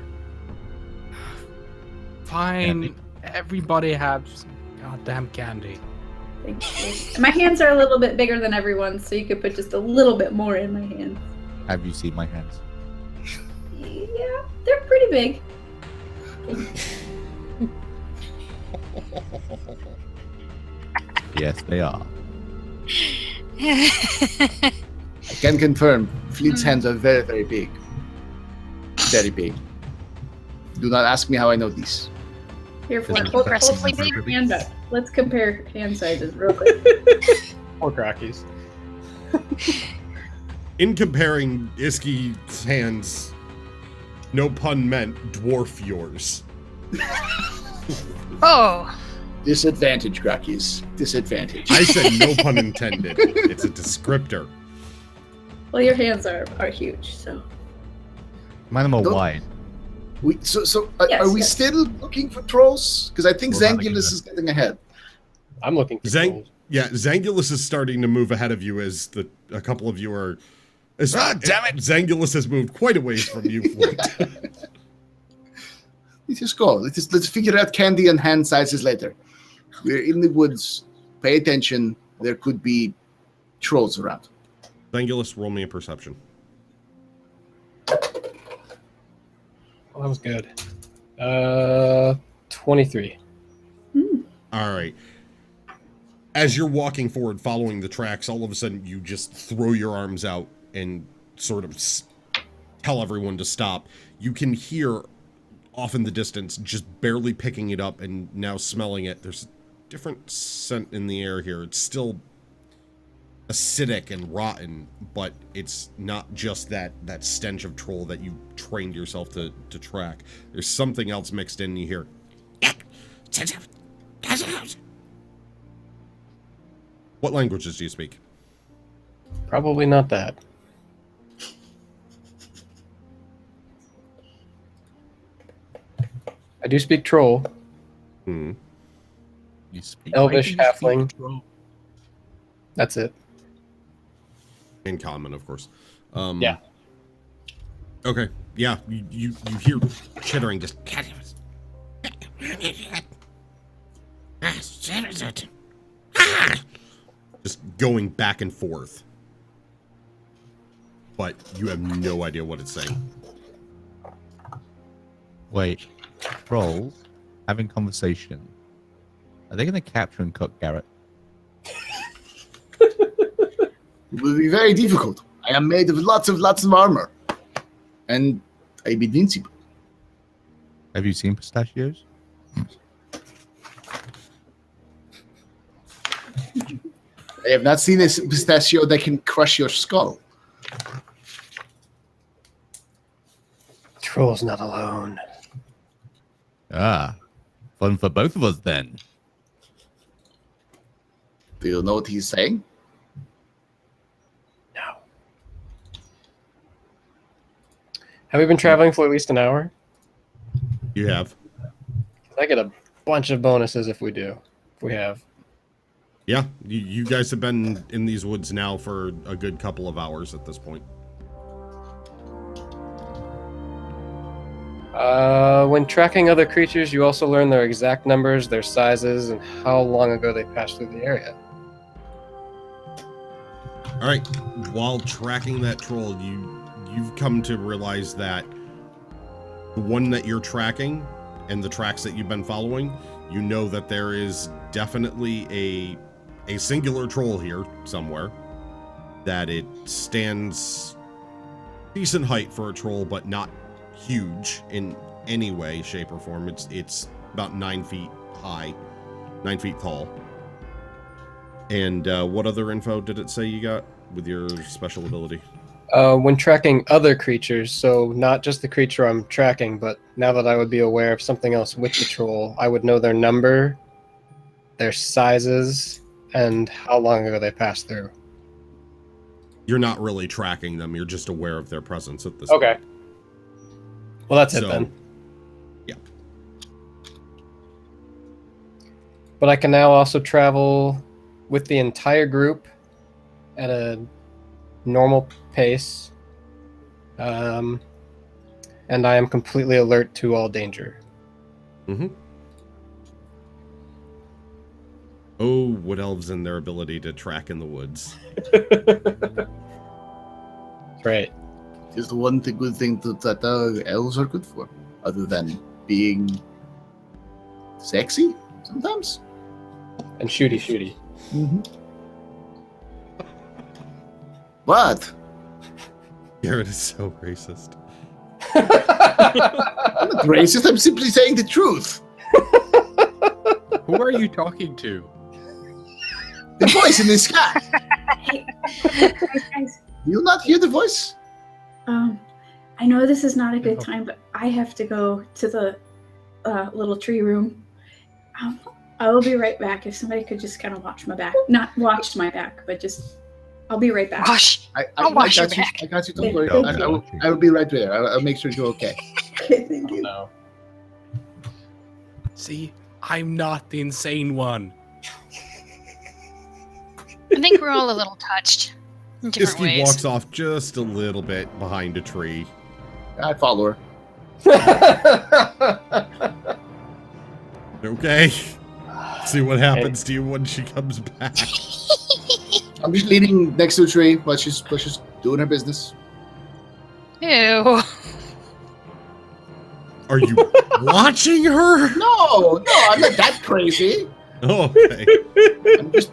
Fine, everybody has goddamn candy. Thank you. My hands are a little bit bigger than everyone's, so you could put just a little bit more in my hands. Have you seen my hands? Yeah, they're pretty big. Yes, they are. I can confirm. Fleet's hands are very, very big. Very big. Do not ask me how I know this. Here, Flo, Like hold impressively hold your big? hand up. Let's compare hand sizes real quick. Poor Grakees. In comparing Iski's hands, no pun meant, dwarf yours. Oh, Disadvantage, Grakees. Disadvantage. I said no pun intended. It's a descriptor. Well, your hands are huge, so. Mine are more Don't- wide. Yes, Are we yes. still looking for trolls? Because I think We're not looking Zangulus for is getting ahead. I'm looking for Zang- trolls. Yeah, Zangulus is starting to move ahead of you as a couple of you are. Damn it! Zangulus has moved quite a ways from you, Flint. Let's just go. Let's figure out candy and hand sizes later. We're in the woods. Pay attention. There could be trolls around. Zangulus, roll me a perception. Well, that was good. 23. All right. As you're walking forward, following the tracks, all of a sudden you just throw your arms out and sort of tell everyone to stop. You can hear off in the distance, just barely picking it up and now smelling it. There's a different scent in the air here. It's still acidic and rotten, but it's not just that stench of troll that you trained yourself to track. There's something else mixed in. You hear. What languages do you speak? Probably not that. I do speak troll, Hmm. You speak. Elvish, Why do you speak halfling. troll? That's it. In common, of course. Yeah. Okay. Yeah. You hear chittering just. going back and forth. But you have no idea what it's saying. Wait, trolls having conversation. Are they going to capture and cook Garrett? It will be very difficult. I am made of lots of armor. And I'm invincible. Have you seen pistachios? I have not seen a pistachio that can crush your skull. Troll's not alone. Ah, fun for both of us then. Do you know what he's saying? No. Have we been traveling for at least an hour? You have. I get a bunch of bonuses if we do. If we have. Yeah, you guys have been in these woods now for a good couple of hours at this point. When tracking other creatures, you also learn their exact numbers, their sizes, and how long ago they passed through the area. All right, while tracking that troll, you've come to realize that the one that you're tracking and the tracks that you've been following, you know that there is definitely a singular troll here somewhere, that it stands decent height for a troll, but not huge in any way, shape, or form. It's about 9 feet high, 9 feet tall. And what other info did it say you got with your special ability? When tracking other creatures, so not just the creature I'm tracking, but now that I would be aware of something else with the troll, I would know their number, their sizes, and how long ago they passed through. You're not really tracking them, you're just aware of their presence at this Okay. point. Well, that's it So, then. yeah. But I can now also travel with the entire group at a normal pace. And I am completely alert to all danger. Mm-hmm. Oh, wood elves and their ability to track in the woods. That's right. Just one good thing that elves are good for, other than being sexy sometimes. And shooty. Mm-hmm. What? Garrett is so racist. I'm not racist. I'm simply saying the truth. Who are you talking to? The voice in the sky. Hey, guys. Do you not hear the voice? I know this is not a good time, but I have to go to the little tree room. I will be right back. If somebody could just kind of watch my back. Not watch my back, but just... I'll be right back. Gosh. I watch your got you. back. I got you. Don't worry. Thank I will be right there. I'll make sure you're okay. Okay, thank you. No. See, I'm not the insane one. I think we're all a little touched in different Iski ways. walks off just a little bit behind a tree. I follow her. Okay. See what happens to you when she comes back. I'm just leaning next to a tree while she's doing her business. Ew. Are you watching her? No, I'm not that crazy. Oh, okay. I'm just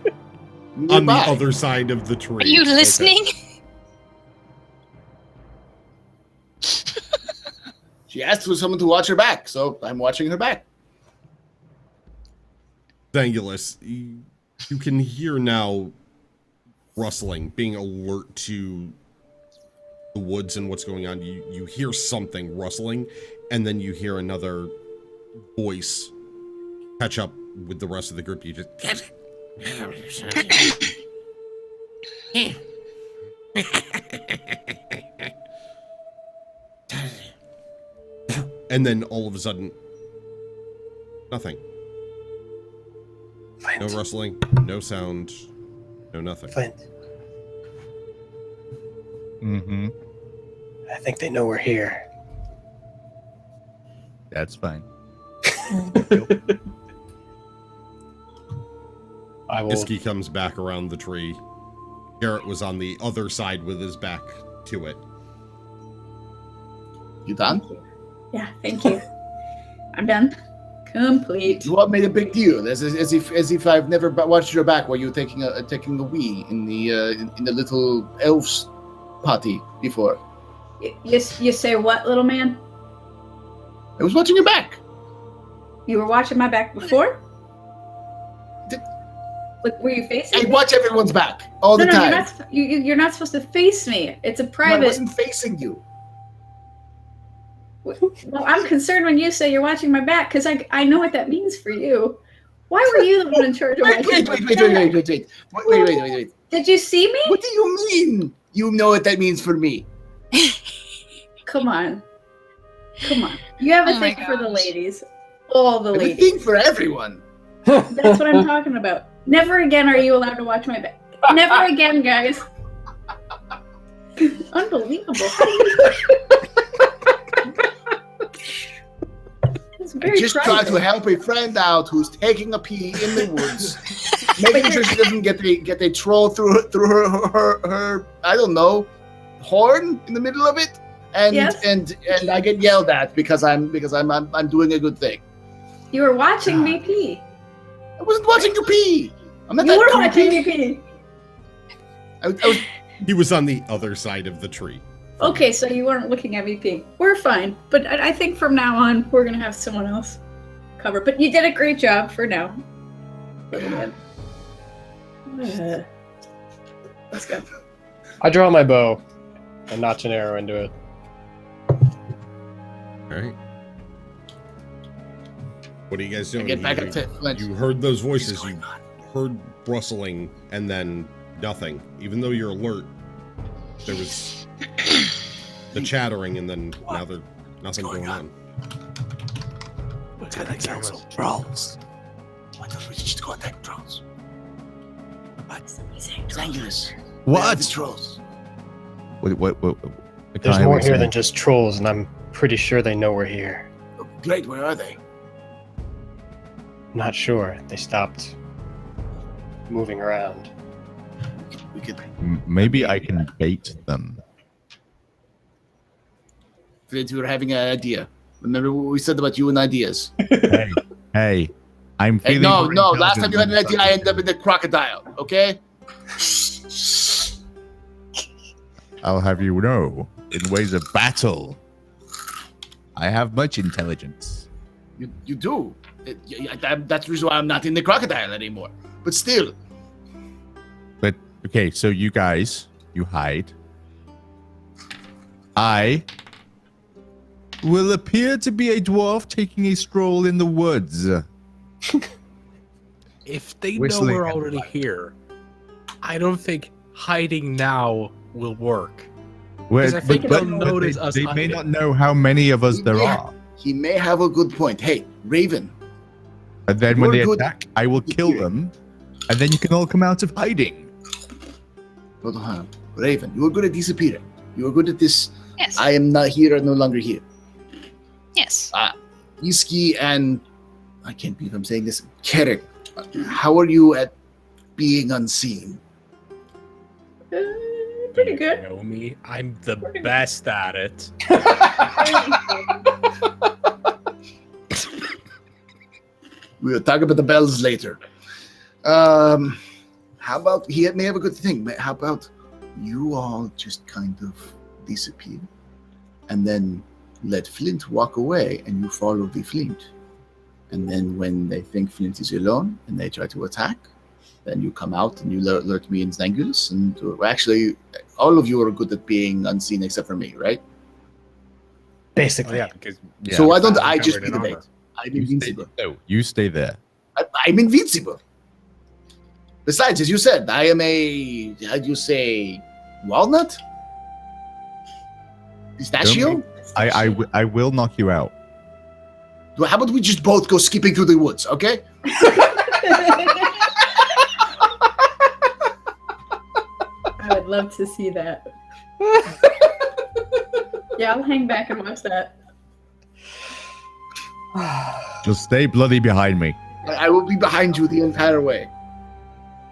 On the nearby. other side of the tree. Are you Okay. listening? She asked for someone to watch her back, so I'm watching her back. Zangulus, you can hear now rustling, being alert to the woods and what's going on. You hear something rustling, and then you hear another voice catch up with the rest of the group. You just... And then all of a sudden, nothing. No rustling, no sound, no nothing. Flint, Mm-hmm. I think they know we're here. That's fine. I will. Iski comes back around the tree, Garrett was on the other side with his back to it. You done? Yeah, thank you. I'm done. Complete. You all made a big deal, as if I've never watched your back while you were taking a wee in the little elf's party before. You say what, little man? I was watching your back. You were watching my back before? Like, were you facing I me? watch everyone's back all the time. You're not supposed to face me. It's a No, I private. wasn't facing you. Well, I'm concerned when you say you're watching my back because I know what that means for you. Why were you the one in charge of watching my back? Wait. Did you see me? What do you mean? You know what that means for me? Come on. You have a Oh my thing for the gosh. ladies. All the ladies. Everything for everyone. That's what I'm talking about. Never again are you allowed to watch my back. Never again, guys. Unbelievable. It's very Just try private. to help a friend out who's taking a pee in the woods, making sure she doesn't get a troll through her I don't know, horn in the middle of it, and Yes. and I get yelled at because I'm doing a good thing. You were watching me pee. I wasn't watching you pee. I'm not You that were watching me creepy. pee. I was He was on the other side of the tree. Okay, so you weren't looking at me pee. We're fine. But I think from now on, we're going to have someone else cover. But you did a great job for now. Let's go. I draw my bow and notch an arrow into it. All right. What are you guys doing? get back up to Flint. You heard those voices. What's You going on? heard rustling and then nothing. Even though you're alert, there was the chattering and then now there's nothing going on. What's going on? Trolls. Why don't we just go attack trolls? What? Zangular. What? The trolls. What? There's more here than just trolls, and I'm pretty sure they know we're here. Oh, great, where are they? Not sure. They stopped moving around. We could. Maybe I can bait them. Flint, we were having an idea. Remember what we said about you and ideas? Hey, I'm Hey, feeling. no. more Last time you had an intelligent idea, I ended up in the crocodile. Okay? I'll have you know, in ways of battle, I have much intelligence. You do. That's the reason why I'm not in the crocodile anymore. But still, But okay, so you guys, you hide. I will appear to be a dwarf taking a stroll in the woods. If they know Whistling we're and already like- here, I don't think hiding now will work. Well, I think they'll notice us they may hiding. not know how many of us there Yeah. are. he may have a good point. Hey, Raven. And then when they You're good. attack, I will kill them, and then you can all come out of hiding. Hold on. Raven, you are good at disappearing. You are good at this. Yes. I am not here and no longer here. Yes. Iski and I can't believe I'm saying this. Kerek, how are you at being unseen? Pretty You good. know me. I'm the best at it. We'll talk about the bells later. How about he may have a good thing. How about you all just kind of disappear and then let Flint walk away and you follow the Flint. And then when they think Flint is alone and they try to attack, then you come out and you alert me and Zangulus. And actually, all of you are good at being unseen except for me, right? Basically. Yeah, because So why don't I I'm just covered be in the armor. bait? I'm You stay, invincible. no, you stay there. I'm invincible. Besides, as you said, I am a, how do you say, walnut? Pistachio? I will knock you out. How about we just both go skipping through the woods, okay? I would love to see that. Yeah, I'll hang back and watch that. Just stay bloody behind me. I will be behind you the entire way.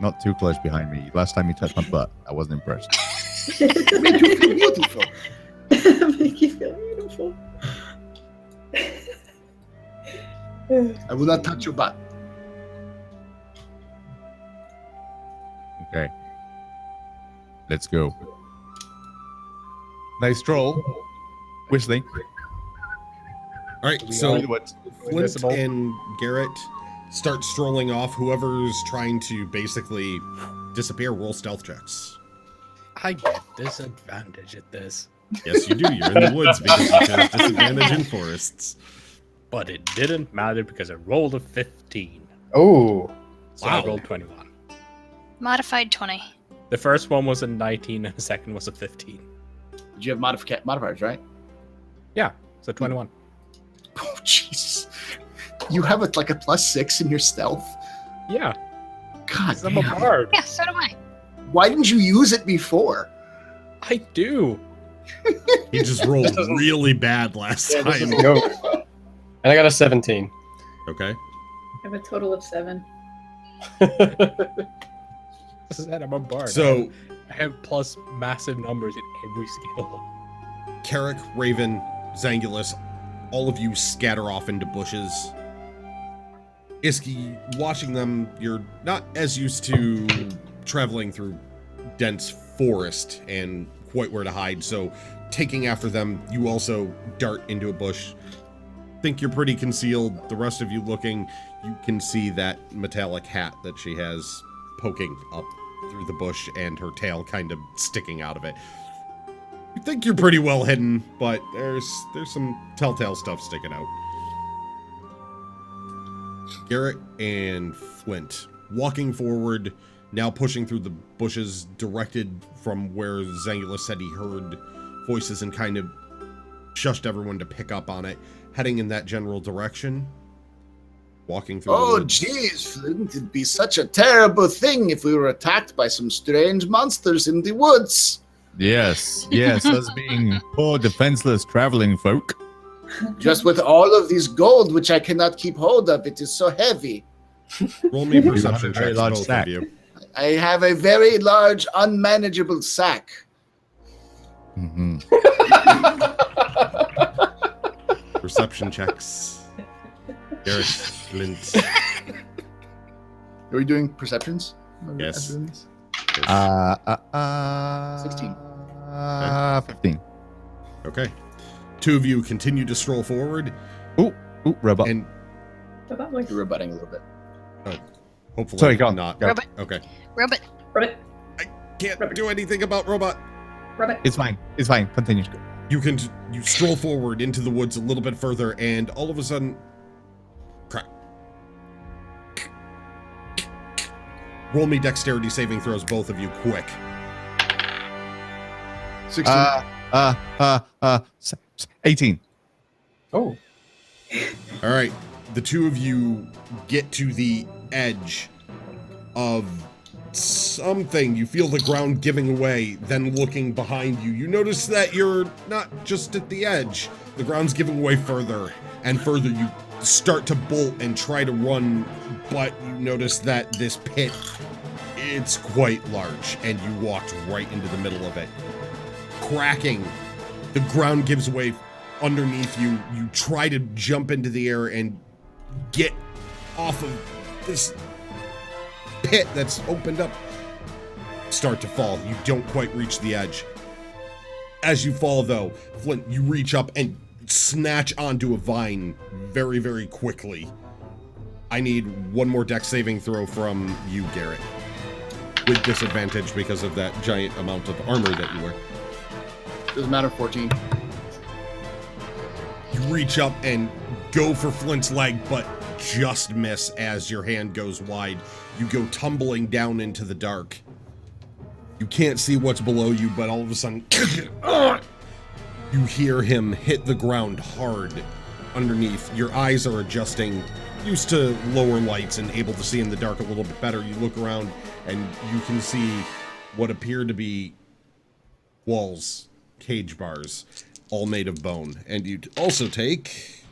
Not too close behind me. Last time you touched my butt, I wasn't impressed. Make you feel beautiful. Make you feel beautiful. I will not touch your butt. Okay. Let's go. Nice stroll. Whistling. All right, We so are What? Flint invisible. and Garrett start strolling off. Whoever's trying to basically disappear, roll stealth checks. I get disadvantage at this, Yes, you do. You're in the woods because you chose disadvantage in forests. but it didn't matter because I rolled a 15. Oh, So I Wow. rolled 21. Modified 20. The first one was a 19 and the second was a 15. Did you have modifiers, right? Yeah, so 21. Oh, Jesus. You have like a +6 in your stealth? Yeah, God 'cause I'm a damn. bard. Yeah, so do I. Why didn't you use it before? I do. He just rolled really bad last Yeah, this time. is- no. And I got a 17. Okay. I have a total of 7. This is it, I'm a bard. So, I have plus massive numbers in every skill. Carrick, Raven, Zangulus, all of you scatter off into bushes. Iski, watching them, you're not as used to traveling through dense forest and quite where to hide, so taking after them, you also dart into a bush. Think you're pretty concealed. The rest of you looking, you can see that metallic hat that she has poking up through the bush and her tail kind of sticking out of it. You think you're pretty well hidden, but there's some telltale stuff sticking out. Garrett and Flint walking forward, now pushing through the bushes, directed from where Zangulus said he heard voices and kind of shushed everyone to pick up on it, heading in that general direction. Walking through the Oh, woods. jeez, Flint, it'd be such a terrible thing if we were attacked by some strange monsters in the woods. Yes, yes, us being poor defenseless traveling folk. Just with all of this gold, which I cannot keep hold of, it is so heavy. Roll me You perception have a very checks, large both sack. of you. I have a very large, unmanageable sack. Hmm. Perception checks. Garrett, Flint. Are we doing perceptions? Yes. 16. 15. Okay. Two of you continue to stroll forward, Ooh, robot. and About voice. You're rebutting a little bit. hopefully Sorry, go on. not. Go. Robot. Okay. Robot. Rabbit. Can't do anything about robot. Rabbit. It's fine. It's fine. Continue. You stroll forward into the woods a little bit further, and all of a sudden, crack. Roll me dexterity saving throws, both of you, quick. 16. 18. Oh, All right, the two of you get to the edge of something. You feel the ground giving away, then looking behind you, you notice that you're not just at the edge. The ground's giving away further and further. You start to bolt and try to run, but you notice that this pit, it's quite large, and you walked right into the middle of it. Cracking, the ground gives way underneath you. You try to jump into the air and get off of this pit that's opened up. Start to fall. You don't quite reach the edge. As you fall, though, Flint, you reach up and snatch onto a vine very, very quickly. I need one more dex saving throw from you, Garrett, with disadvantage because of that giant amount of armor that you wear. Doesn't matter, 14. You reach up and go for Flint's leg, but just miss as your hand goes wide. You go tumbling down into the dark. You can't see what's below you, but all of a sudden, you hear him hit the ground hard underneath. Your eyes are adjusting, used to lower lights and able to see in the dark a little bit better. You look around and you can see what appear to be walls, cage bars, all made of bone. And you also take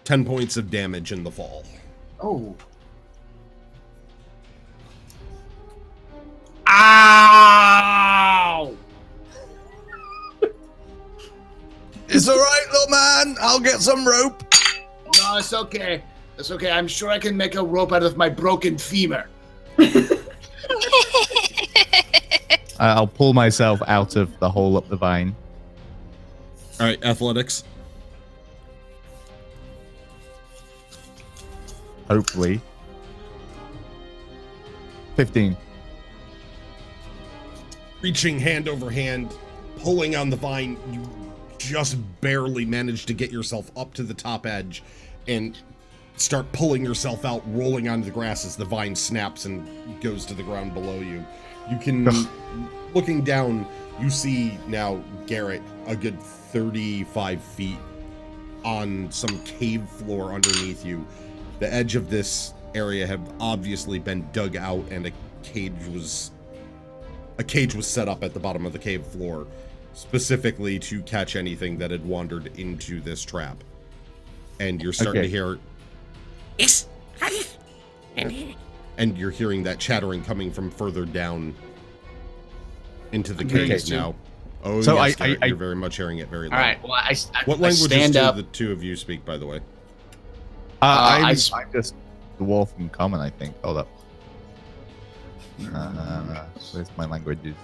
10 points of damage in the fall. Oh. I'll get some rope. No, it's okay. It's okay. I'm sure I can make a rope out of my broken femur. I'll pull myself out of the hole up the vine. All right, athletics. Hopefully. 15. Reaching hand over hand, pulling on the vine, you just barely manage to get yourself up to the top edge and start pulling yourself out, rolling onto the grass as the vine snaps and goes to the ground below you. You can, looking down, you see now Garrett a good 35 feet on some cave floor underneath you. The edge of this area had obviously been dug out, and a cage was set up at the bottom of the cave floor, specifically to catch anything that had wandered into this trap. And you're starting to hear, and you're hearing that chattering coming from further down into the cave now. Oh, so yes, you're very much hearing it very loud. All right. Well, What languages do the two of you speak, by the way? I'm just the wolf and common, I think. Hold up. Where's my languages?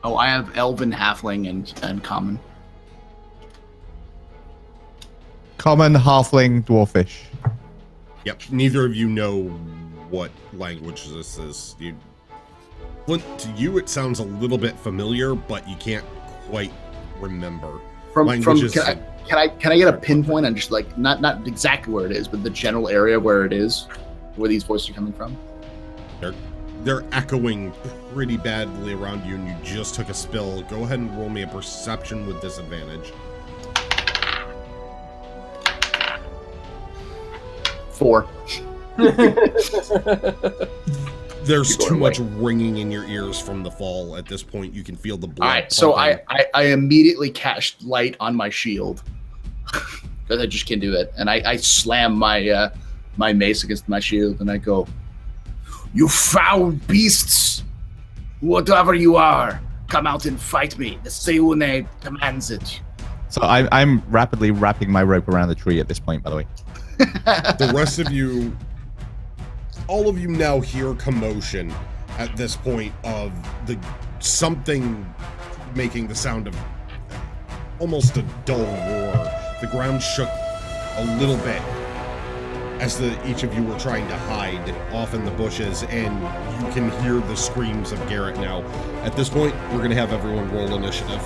Oh, I have Elven, Halfling, and Common. Common, halfling, dwarfish. Yep. Neither of you know what language this is. Flint, to you, it sounds a little bit familiar, but you can't quite remember. Can I get a pinpoint on just like not exactly where it is, but the general area where it is, where these voices are coming from? They're echoing pretty badly around you, and you just took a spill. Go ahead and roll me a perception with disadvantage. 4. There's too much ringing in your ears from the fall. At this point, you can feel the blood. All right, so I immediately cast light on my shield because I just can't do it, and I slam my my mace against my shield, and I go, "You foul beasts! Whatever you are, come out and fight me. The Seune commands it." So I'm rapidly wrapping my rope around the tree at this point, by the way. The rest of you, all of you now hear commotion at this point of something making the sound of almost a dull roar. The ground shook a little bit as each of you were trying to hide off in the bushes, and you can hear the screams of Garrett now. At this point, we're going to have everyone roll initiative.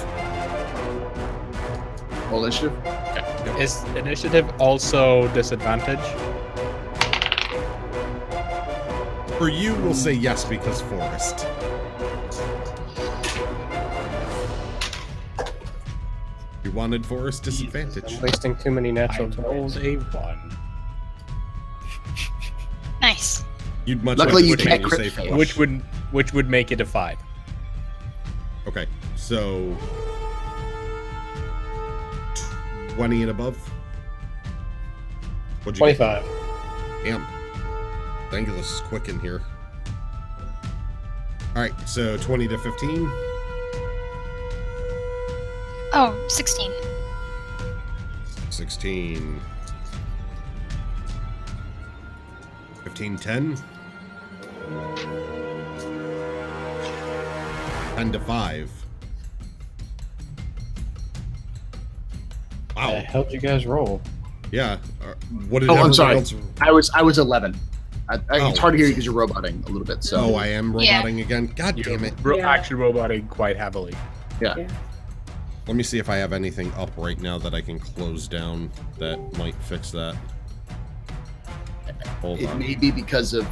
Roll initiative? Okay. Is initiative also disadvantage? For you, we'll say yes because forest. You wanted forest disadvantage. I'm wasting too many natural I rolled a 1. Nice. You'd much Luckily, you like to can't change your crit save fail. Which would make it a 5. Okay, so 20 and above. What'd you 25. get? Damn. Dangulus is quick in here. All right, so 20 to 15. Oh, 16. 16. 15, 10. 10 to 5. Wow. The hell did you guys roll? Yeah. What did Oh, I'm everybody sorry. else? I was 11. It's hard to hear you because you're roboting a little bit. So Oh, I am Yeah. roboting again. God damn it. Yeah. Actually roboting quite heavily. yeah. Let me see if I have anything up right now that I can close down that might fix that. Hold It on. may be because of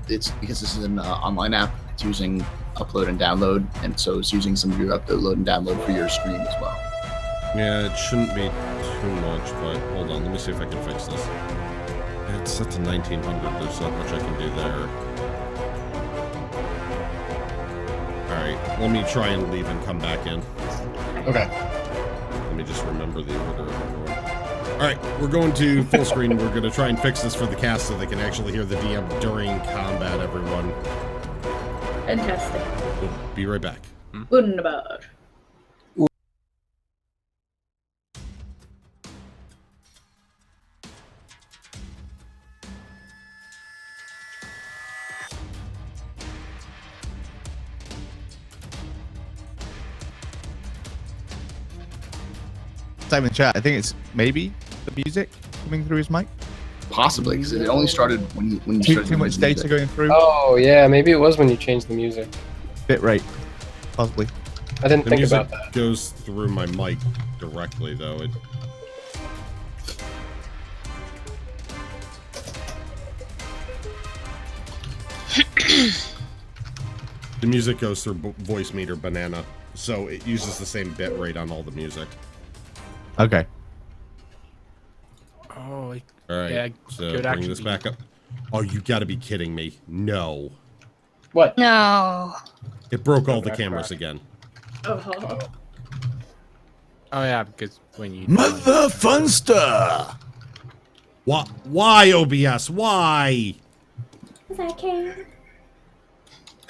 it's because this is an online app. It's using upload and download, and so it's using some of your upload and download for your stream as well. Yeah, it shouldn't be too much, but hold on. Let me see if I can fix this. Yeah, it's set to 1900. There's not much I can do there. Alright, let me try and leave and come back in. Okay. Let me just remember the order of everyone. Alright, we're going to full screen. We're going to try and fix this for the cast so they can actually hear the DM during combat, everyone. Fantastic. We'll be right back. Wunderbar. Time in chat. I think it's maybe the music coming through his mic. Possibly, because it only started when you Too started doing much the data music. going through. Oh yeah, maybe it was when you changed the music. Bit rate, possibly. I didn't The think music about that. goes through my mic directly, though. The music goes through voice meter banana, so it uses the same bit rate on all the music. Okay. Oh, All right, Yeah, so could bring actually this be- back up. Oh, you gotta be kidding me. No. What? No. It broke all the back, cameras back. again. Oh. oh yeah, because when you Mother Funster! Why, OBS? Why? I can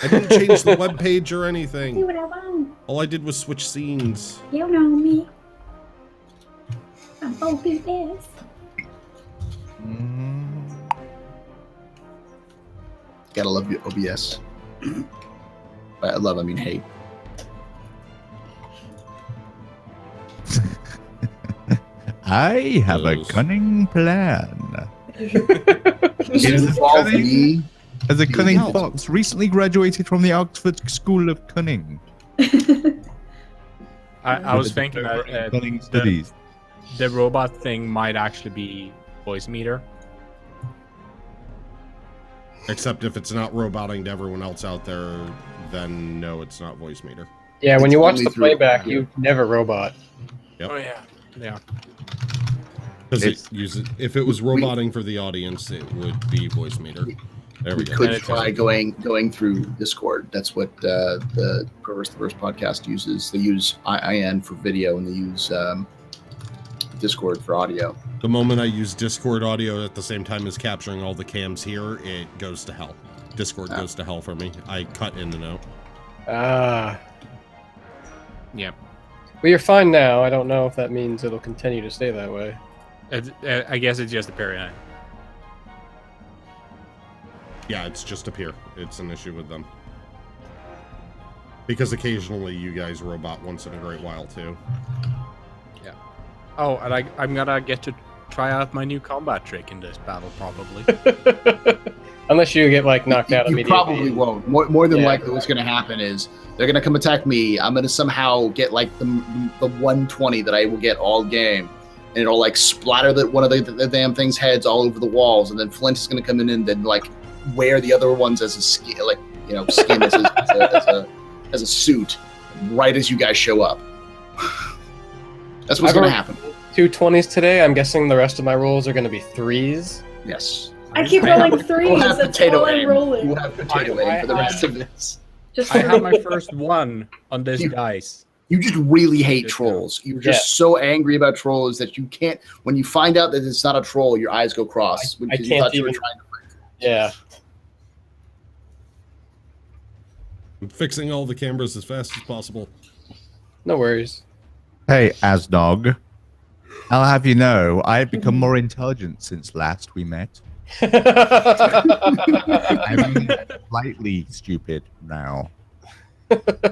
I didn't change the web page or do anything. what I want. All I did was switch scenes. You know me. I'm OBS. Gotta love you, OBS. By love, I mean hate. I have a Those. cunning plan. It is involved cunning. me. As a cunning No. fox, recently graduated from the Oxford School of Cunning. I was thinking that Cunning studies. the robot thing might actually be voice meter. Except if it's not roboting to everyone else out there, then no, it's not voice meter. Yeah, when It's you watch only the through- playback, you never robot. Yep. Oh yeah, yeah. Because it It's- uses, if it was roboting for the audience, it would be voice meter. There we We go. could And it try going through Discord. That's what the Perverse the Verse podcast uses. They use IIN for video and they use Discord for audio. The moment I use Discord audio at the same time as capturing all the cams here, it goes to hell. Discord goes to hell for me. I cut in and out. Ah. Yep. Well, you're fine now. I don't know if that means it'll continue to stay that way. I guess it's just a period. Yeah, it's just up here. It's an issue with them. Because occasionally you guys robot once in a great while too. Oh, and I'm gonna get to try out my new combat trick in this battle, probably. Unless you get like knocked out You immediately. probably won't. More than Yeah. likely, what's going to happen is they're going to come attack me. I'm going to somehow get like the 120 that I will get all game, and it'll like splatter one of the damn thing's heads all over the walls, and then Flint is going to come in and then like wear the other ones as a skin, like skin as a suit, right as you guys show up. That's what's I've going to already- happen. 2 20s today. I'm guessing the rest of my rolls are going to be 3s. Yes. I keep I have- rolling We'll threes. have That's potato all I'm aim. rolling. We'll have potato I aim for the have- rest of this. Just I have my first one on this You- dice. You just really hate Just trolls. You're just so angry about trolls that you can't. When you find out that it's not a troll, your eyes go cross. I Because you can't thought you were even- trying to. Yeah. I'm fixing all the cameras as fast as possible. No worries. Hey, Asnog. I'll have you know, I've become more intelligent since last we met. I'm slightly stupid now. Every time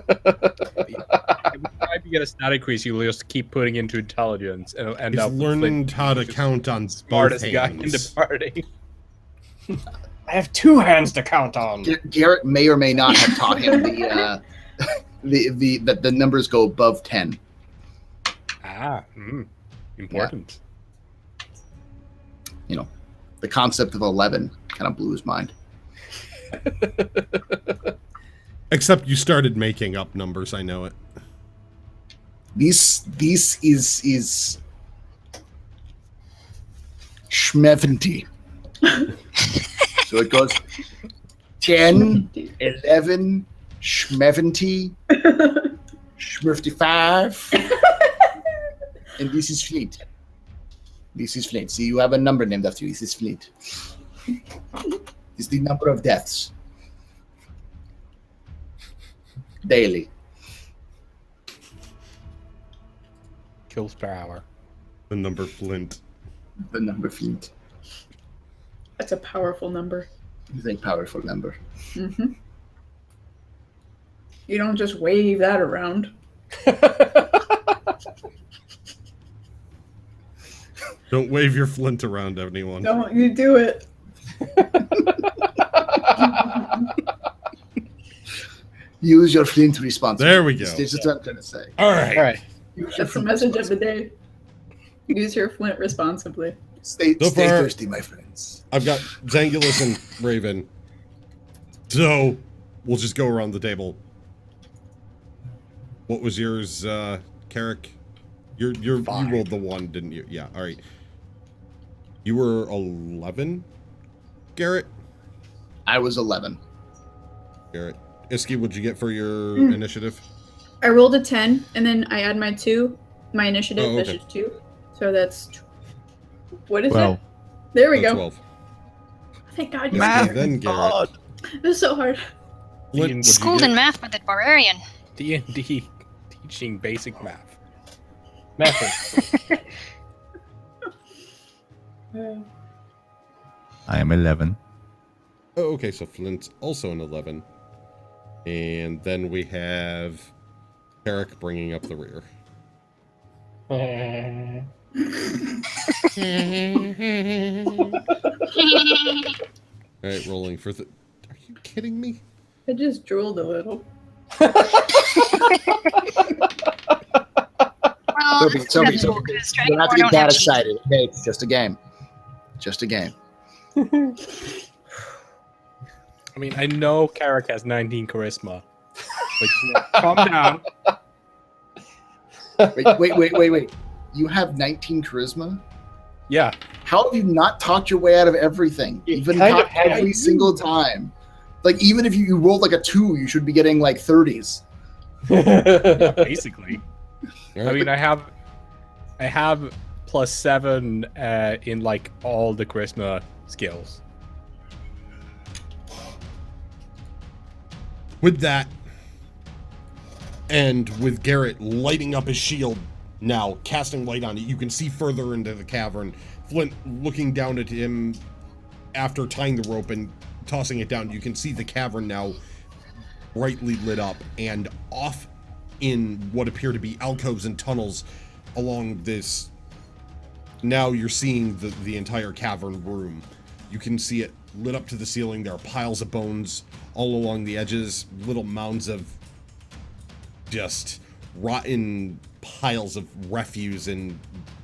you get a stat increase, you'll just keep putting into intelligence and it'll end He's up with learning Flint how to being count on the both smartest guy in the hands. party. I have 2 hands to count on. Garrett may or may not have taught him that the numbers go above 10. Important. The concept of 11 kind of blew his mind. Except you started making up numbers, I know it. This is schmeventy. So it goes 10, 11, schmeventy, schmifty-5, and this is Fleet. This is Fleet. See, you have a number named after you. This is Fleet. This is the number of deaths daily. kills per hour. The number Flint. The number Flint. That's a powerful number. You think powerful number. Mm-hmm. You don't just wave that around. Don't wave your Flint around, anyone. Don't you do it. Use your Flint responsibly. There we go. That's what I'm trying to say. All right. All right. That's the message of the day. Use your Flint responsibly. Stay So far- thirsty, my friends. I've got Zangulus and Raven. So we'll just go around the table. What was yours, Carrick? You rolled the 1, didn't you? Yeah, all right. You were 11, Garrett? I was 11. Garrett. Iski, what'd you get for your initiative? I rolled a 10, and then I add my 2, my initiative, Oh, which okay. is 2. So that's... What is Well, it? There we Oh, go. 12. Thank God you're Math. here. Then Garrett. It was so hard. Flint, what'd you Schooled get? in math by the barbarian. D&D teaching basic math. Method. I am 11. Oh, okay, so Flint's also an 11. And then we have Carrick bringing up the rear. All right, rolling for the... Are you kidding me? I just drooled a little. Well, Sophie, that's Sophie, good, Sophie, because you don't have to Dragonborn get that cheat. excited. Okay, it's just a game. Just a game. I mean, I know Carrick has 19 charisma. But calm down. Wait. You have 19 charisma? Yeah. How have you not talked your way out of everything? You You've been kind of talked every have. single time. Like, even if you rolled like a 2, you should be getting like 30s. Basically. All I right. mean, I have +7 in like all the charisma skills. With that, and with Garrett lighting up his shield now, casting light on it, you can see further into the cavern. Flint looking down at him after tying the rope and tossing it down. You can see the cavern now brightly lit up, and off in what appear to be alcoves and tunnels along this. Now you're seeing the entire cavern room. You can see it lit up to the ceiling. There are piles of bones all along the edges, little mounds of just rotten piles of refuse and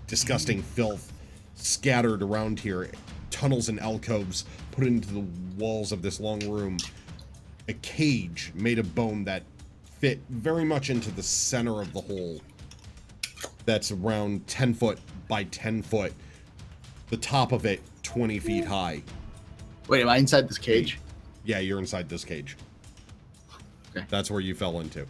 disgusting filth scattered around here. Tunnels and alcoves put into the walls of this long room. A cage made of bone that fit very much into the center of the hole. That's around 10 foot by 10 foot. The top of it 20 feet high. Wait, am I inside this cage? Yeah, you're inside this cage. Okay. That's where you fell into.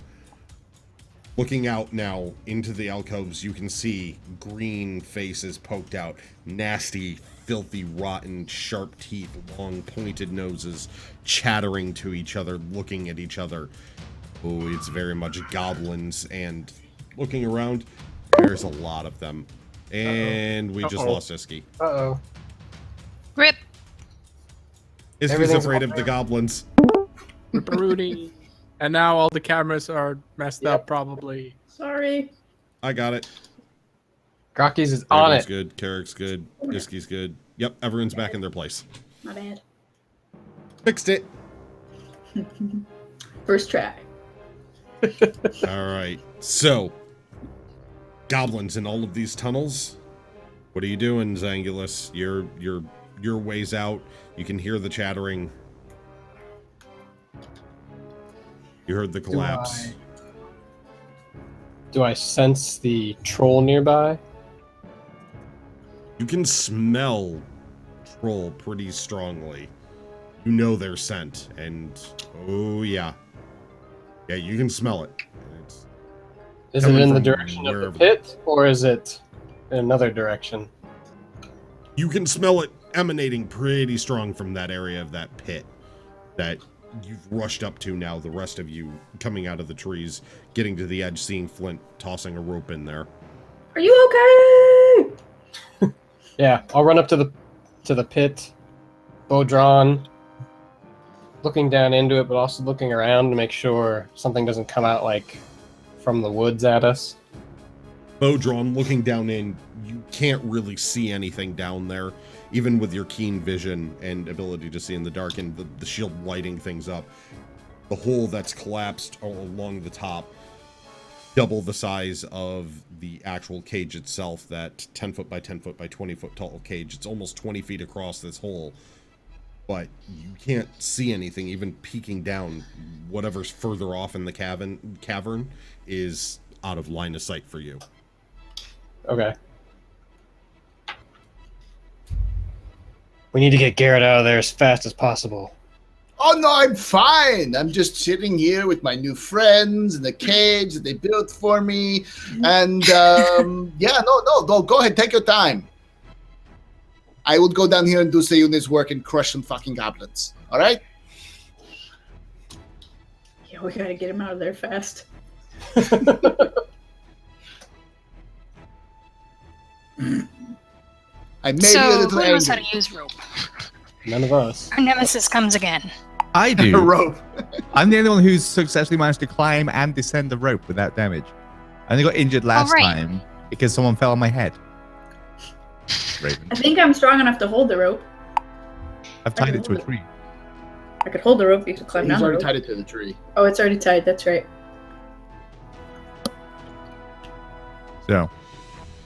Looking out now into the alcoves, you can see green faces poked out, nasty, filthy, rotten, sharp teeth, long, pointed noses, chattering to each other, looking at each other. Oh, it's very much goblins, and looking around, there's a lot of them. And we just Uh-oh. lost Iski. Uh-oh. Rip. Iski's Everything's afraid of all the right. goblins. Ripperoonie. And now all the cameras are messed Yep. up, probably. Sorry. I got it. Grakees is on Raven's it. good, Carrick's good, Iski's good. Yep, everyone's back in their place. My bad. Fixed it. First try. All right. So, goblins in all of these tunnels. What are you doing, Zangulus? Your ways out. You can hear the chattering. You heard the collapse. Do I sense the troll nearby? You can smell troll pretty strongly. You know their scent, and oh yeah, you can smell it. It's Is it Coming in the from direction of the wherever. pit, or is it in another direction? You can smell it emanating pretty strong from that area of that pit that you've rushed up to now, the rest of you coming out of the trees, getting to the edge, seeing Flint tossing a rope in there. Are you okay? Yeah, I'll run up to the pit, bow drawn, looking down into it, but also looking around to make sure something doesn't come out like from the woods at us. Bow drawn, looking down in, you can't really see anything down there, even with your keen vision and ability to see in the dark and the shield lighting things up. The hole that's collapsed along the top, double the size of the actual cage itself, that 10 foot by 10 foot by 20 foot tall cage. It's almost 20 feet across this hole, but you can't see anything, even peeking down. Whatever's further off in the cavern is out of line of sight for you. Okay. We need to get Garrett out of there as fast as possible. Oh no, I'm fine. I'm just sitting here with my new friends in the cage that they built for me. And yeah, no, go ahead, take your time. I will go down here and do Sayune's work and crush some fucking goblins. All right? Yeah, we gotta get him out of there fast. I may be a So, little who knows how angry. to use rope? None of us. Our nemesis comes again. I A do. rope. I'm the only one who's successfully managed to climb and descend the rope without damage. I only got injured last right. time because someone fell on my head. Raven. I think I'm strong enough to hold the rope. I've tied it to a tree. I could hold the rope. You could climb He's down the already rope. tied it to the tree. Oh, it's already tied. That's right. So,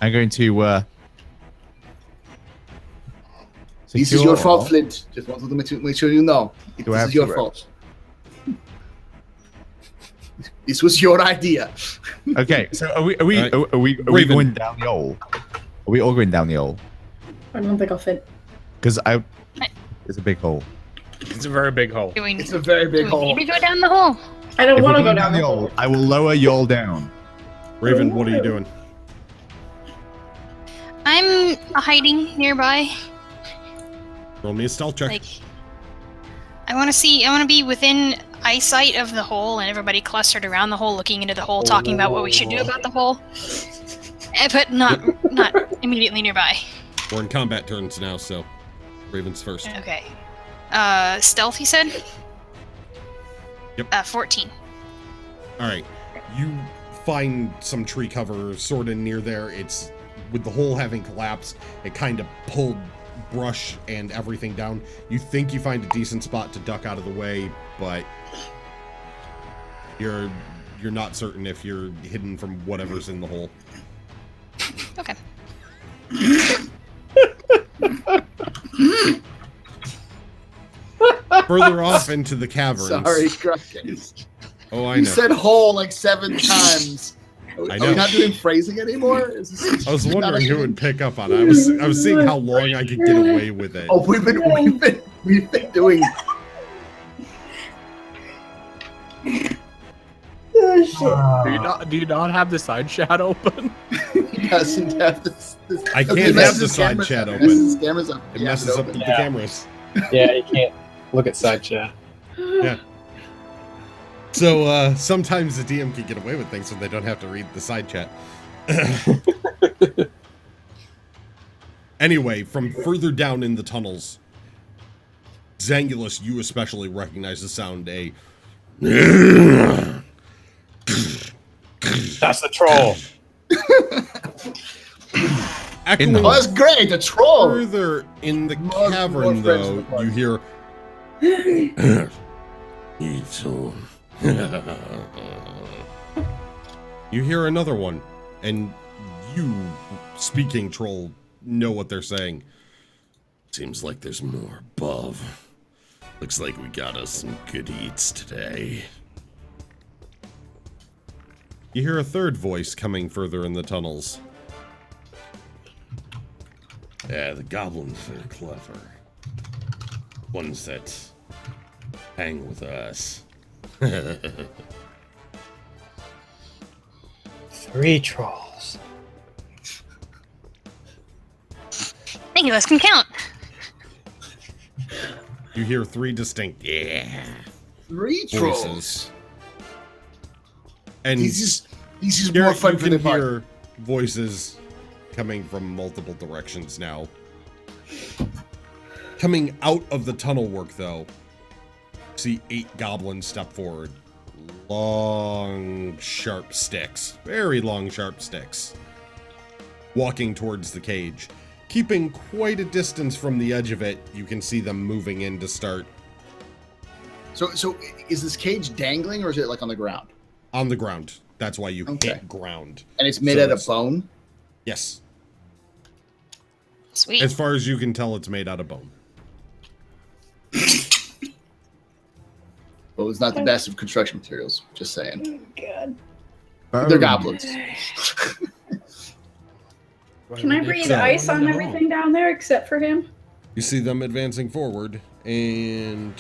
I'm going to This is your fault, Flint. Just wanted to make sure you know. Do I This have is your two fault. This was your idea. Okay, so are we Right. Raven. Going down the hole? Are we all going down the hole? I don't think I'll fit. Because it's a big hole. It's a very big hole. Do we, It's a very do big we hole. need to go down the hole? I don't If want we're to go going down the hole. I will lower y'all down. Raven, what are you doing? I'm hiding nearby. Roll me a stealth check. Like, I want to be within eyesight of the hole, and everybody clustered around the hole, looking into the hole, talking about what we should do about the hole. But not immediately nearby. We're in combat turns now, so Raven's first. Okay. Stealth, you said? Yep. 14. All right, you find some tree cover sort of near there. It's with the hole having collapsed, it kind of pulled brush and everything down. You think you find a decent spot to duck out of the way, but you're not certain if you're hidden from whatever's in the hole. Okay. Further off into the caverns. Sorry, Grakees. Oh, I You know. said hole like 7 times. Are I we know. not doing phrasing anymore? Is this, I was is this not wondering a who thing? would pick up on it. I was seeing how long I could get away with it. Oh, we've been doing. Do you not have the side chat open? He doesn't have this. I can't it have messes the his side cameras chat up. open. It messes his cameras up. It Yeah, messes it's up open. the Yeah. cameras. Yeah, you can't look at side chat. Yeah. So sometimes the DM can get away with things when they don't have to read the side chat. Anyway, from further down in the tunnels, Zangulus, you especially recognize the sound That's the troll. echoing Oh, that's great. A troll. further in the More cavern, friends though. in the party. You hear you hear another one, and you, speaking troll, know what they're saying. Seems like there's more above. Looks like we got us some good eats today. You hear a third voice coming further in the tunnels. Yeah, the goblins are clever. Ones that hang with us. 3 trolls. Thank you, let's can count. You hear 3 distinct 3 trolls. voices. And This is more Garrett, fun you for the can party. hear voices coming from multiple directions now. Coming out of the tunnel work, though, see 8 goblins step forward. Long, sharp sticks. Very long, sharp sticks. Walking towards the cage. Keeping quite a distance from the edge of it, you can see them moving in to start. So is this cage dangling or is it like on the ground? On the ground. That's why you Okay. hit ground. And it's made out of bone? Yes. Sweet. As far as you can tell, it's made out of bone. Well, it's not the best of construction materials. Just saying. God. They're goblins. Can I breathe So- ice on everything down there except for him? You see them advancing forward, and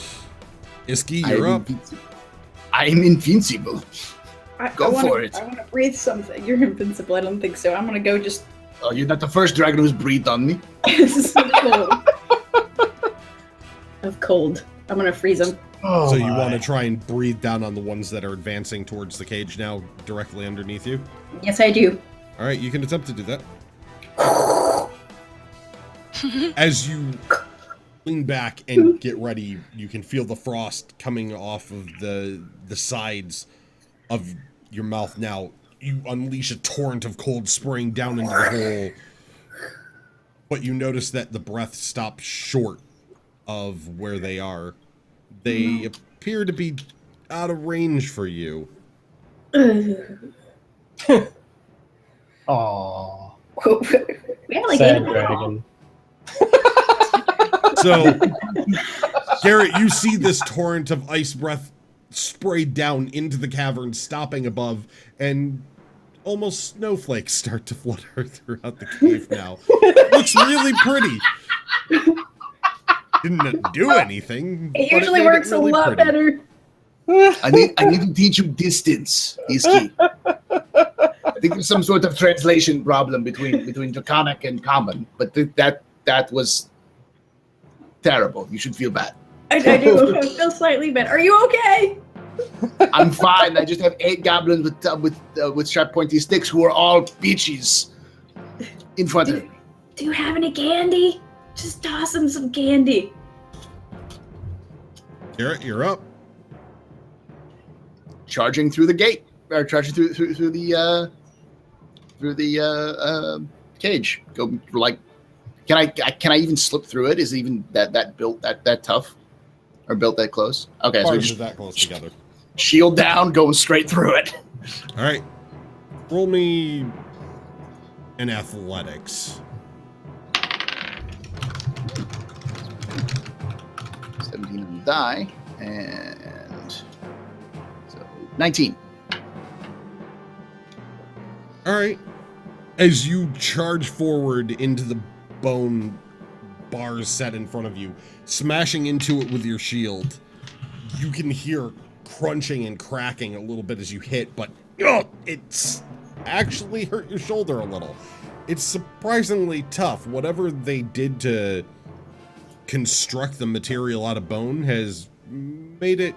Iski, you're up. I'm invincible. Go wanna, for it. I want to breathe something. You're invincible. I don't think so. I'm going to go just... Oh, you're not the first dragon who's breathed on me. This is so cold. Of cold. I'm going to freeze him. Oh, So you want to try and breathe down on the ones that are advancing towards the cage now, directly underneath you? Yes, I do. All right, you can attempt to do that. As you lean back and get ready, you can feel the frost coming off of the sides of your mouth now. You unleash a torrent of cold spraying down into the hole, but you notice that the breath stops short of where they are. They appear to be out of range for you. Aww. We have like Sad 8 dragon. So, Garrett, you see this torrent of ice breath sprayed down into the cavern, stopping above, and almost snowflakes start to flutter throughout the cave now. Looks really pretty. Didn't do anything. It but usually made works really a lot pretty. better. I need to teach you distance, Iski. I think there's some sort of translation problem between Draconic and Common, but that was terrible. You should feel bad. I do. I feel slightly better. Are you okay? I'm fine. I just have 8 goblins with sharp pointy sticks who are all bitches in front of me. Do you have any candy? Just toss him some candy. Garrett, you're up. Charging through the gate, or charging through the cage. Go like, can I even slip through it? Is it even that built that tough, or built that close? Okay, so we Farms are just that close together. shield down, going straight through it. All right. Roll me an athletics. 17 on the die, and so 19. All right. As you charge forward into the bone bars set in front of you, smashing into it with your shield, you can hear crunching and cracking a little bit as you hit, but it's actually hurt your shoulder a little. It's surprisingly tough. Whatever they did to construct the material out of bone has made it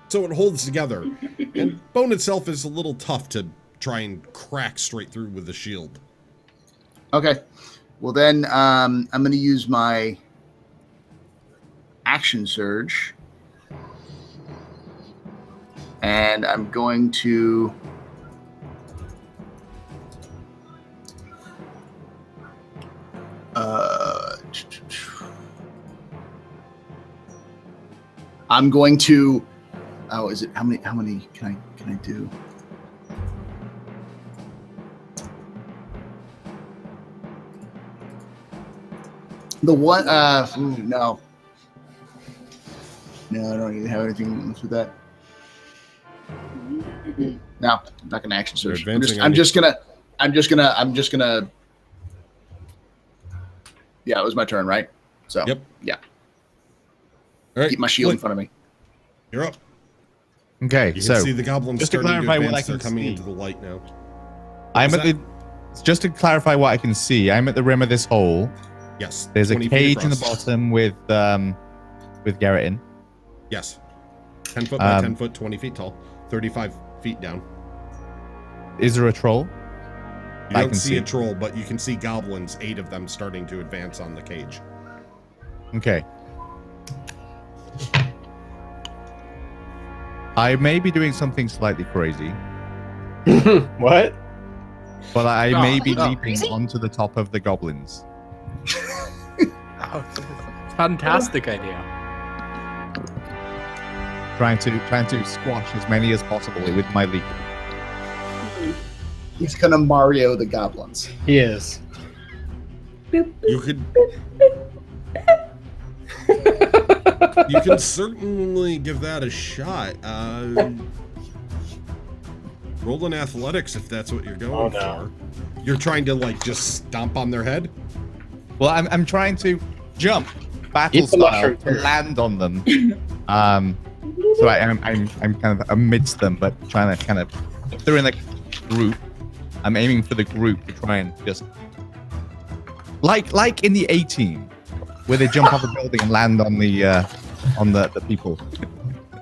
so it holds together. And bone itself is a little tough to try and crack straight through with the shield. Okay, well then I'm going to use my action surge, and I'm going to oh, is it how many can I do? The one no, I don't even have anything with that. No, I'm not gonna action search. You're I'm just gonna yeah, it was my turn, right? So Yep. yeah. All right. Keep my shield in Flick, front of me. You're up. Okay, You so can see the goblins just to starting to clarify what advance. I They're can coming see. into the light now. I'm was at the. Just to clarify what I can see, I'm at the rim of this hole. Yes. There's a 20 feet cage in the across. bottom with Garrett in. Yes. 10 foot by 10 foot, 20 feet tall, 35 feet down. Is there a troll? You don't see a troll, but you can see goblins, 8 of them starting to advance on the cage. Okay. I may be doing something slightly crazy, What? but I No, may be no. leaping Crazy? onto the top of the goblins. Oh, fantastic idea. Trying to squash as many as possible with my leap. He's gonna Mario the goblins. He is. Boop, You could. You can certainly give that a shot. Roll in athletics if that's what you're going for. You're trying to like just stomp on their head. Well, I'm trying to jump battle Eat the style mushroom to too. land on them. So I'm kind of amidst them, but trying to kind of, if they're in a group, I'm aiming for the group to try and just like in the A-Team, where they jump off a building and land on the people,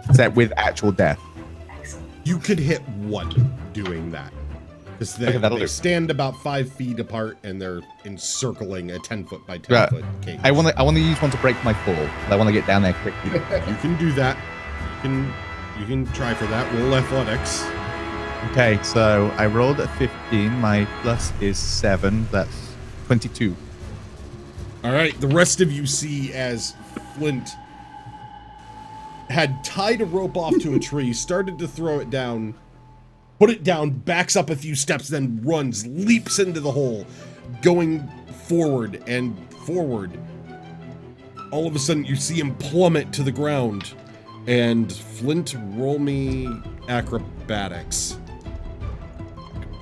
except with actual death. You could hit one doing that. Because Okay, that'll they do. stand about 5 feet apart and they're encircling a 10-foot by 10 Right. foot cage. I want to use one to break my fall. But I want to get down there quickly. You can do that. You can try for that. Roll athletics. Okay, so I rolled a 15. My plus is 7. That's 22. All right, the rest of you see as Flint had tied a rope off to a tree, started to throw it down, put it down, backs up a few steps, then runs, leaps into the hole, going forward and forward. All of a sudden, you see him plummet to the ground. And Flint, roll me acrobatics.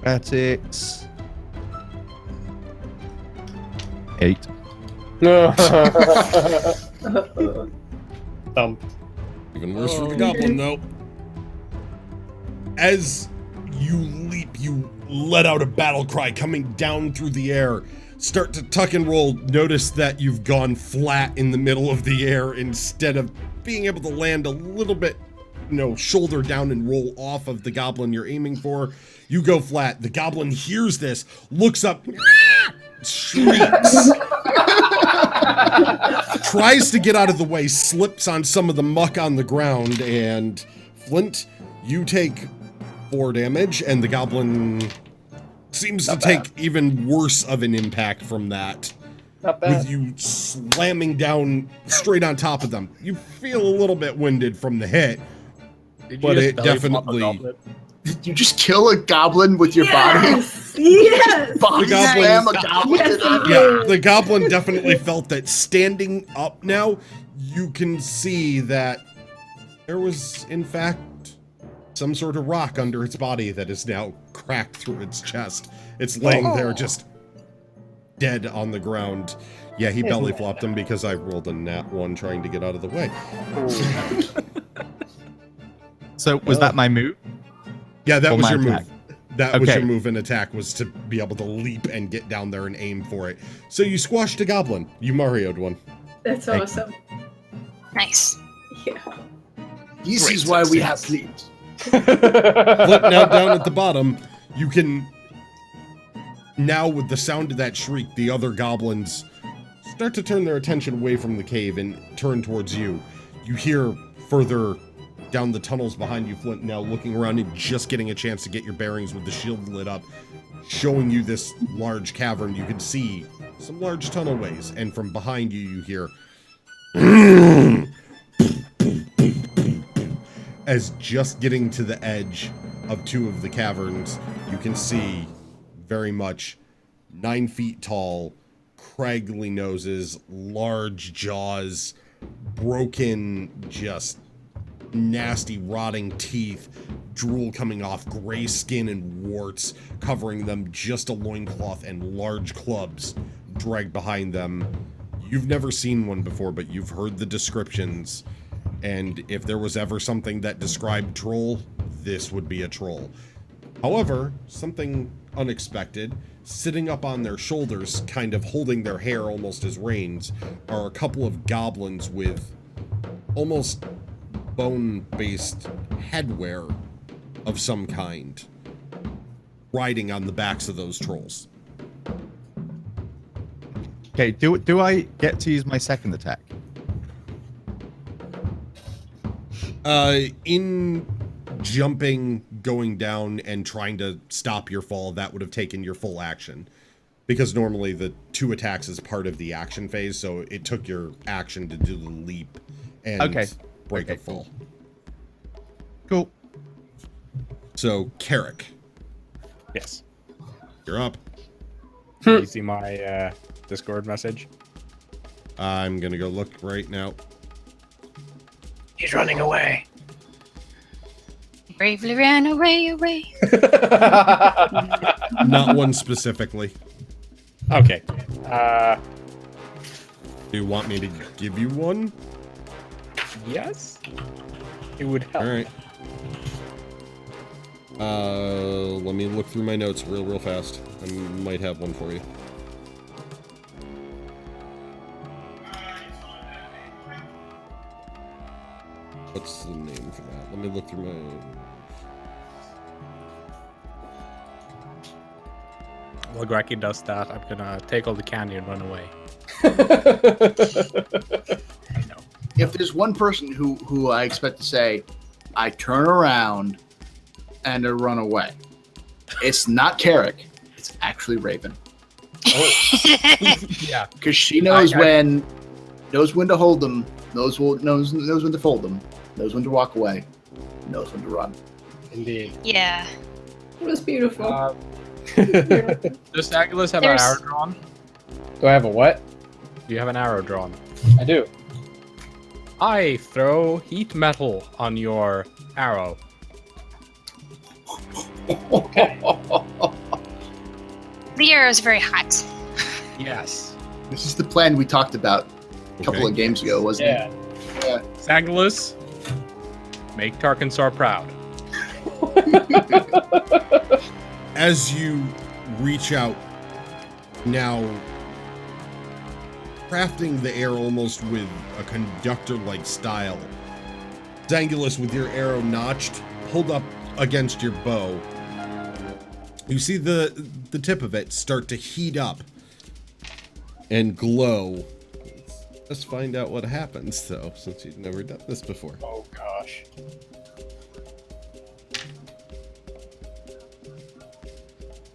Acrobatics. 8. Thump. Even worse for the goblin, though. As you leap, you let out a battle cry coming down through the air. Start to tuck and roll. Notice that you've gone flat in the middle of the air instead of being able to land a little bit, shoulder down and roll off of the goblin you're aiming for. You go flat. The goblin hears this, looks up, shrieks. Tries to get out of the way, slips on some of the muck on the ground, and Flint, you take 4 damage, and the goblin seems to take even worse of an impact from that. Not bad. With you slamming down straight on top of them. You feel a little bit winded from the hit, Did but just it belly flop a definitely... goblin? Did you just kill a goblin with your body? Yes! Yes! Body The goblin slam a is- goblin Yes, to death? Yeah, the goblin definitely felt that. Standing up now, you can see that there was, in fact, some sort of rock under its body that is now cracked through its chest. It's laying there just dead on the ground. Yeah, he belly flopped him because I rolled a nat 1 trying to get out of the way. So was that my move? Yeah, that Or was my your move. attack? That was Okay. your move and attack, was to be able to leap and get down there and aim for it. So you squashed a goblin. You Mario'd one. That's Thank awesome. Nice. Yeah. This Great is why we have success. fleet. Flip now down at the bottom. You can... Now, with the sound of that shriek, the other goblins start to turn their attention away from the cave and turn towards you. You hear further down the tunnels behind you, Flint, now looking around and just getting a chance to get your bearings with the shield lit up, showing you this large cavern. You can see some large tunnelways, and from behind you, you hear... As just getting to the edge of 2 of the caverns, you can see very much 9 feet tall, craggly noses, large jaws, broken, just nasty, rotting teeth, drool coming off, gray skin and warts covering them, just a loincloth and large clubs dragged behind them. You've never seen one before, but you've heard the descriptions. And if there was ever something that described troll, this would be a troll. However, something unexpected, sitting up on their shoulders, kind of holding their hair almost as reins, are a couple of goblins with almost bone-based headwear of some kind. riding on the backs of those trolls. Okay, do I get to use my second attack? In jumping, going down, and trying to stop your fall, that would have taken your full action. Because normally the 2 attacks is part of the action phase, so it took your action to do the leap and break a fall. Cool. So, Carrick, Yes. you're up. Do you see my Discord message? I'm gonna go look right now. He's running away. Bravely ran away. Not one specifically. Okay. Do you want me to give you one? Yes. It would help. All right. Let me look through my notes real fast. I might have one for you. What's the name for that? Let me look through my... While Grakee does that, I'm gonna take all the candy and run away. If there's one person who I expect to say, I turn around and I run away, it's not Carrick. It's actually Raven. Yeah. Because she knows when to hold them, knows when to fold them, knows when to walk away, knows when to run. Indeed. Yeah. It was beautiful. Does Agilus have an arrow drawn? Do I have a what? Do you have an arrow drawn? I do. I throw heat metal on your arrow. The arrow is very hot. Yes. This is the plan we talked about a couple of games ago, wasn't Yeah. it? Yeah. Agilus, make Tarkansar proud. As you reach out, now crafting the air almost with a conductor-like style, Zangulus, with your arrow notched, pulled up against your bow, you see the tip of it start to heat up and glow. Let's find out what happens, though, since you've never done this before. Oh gosh.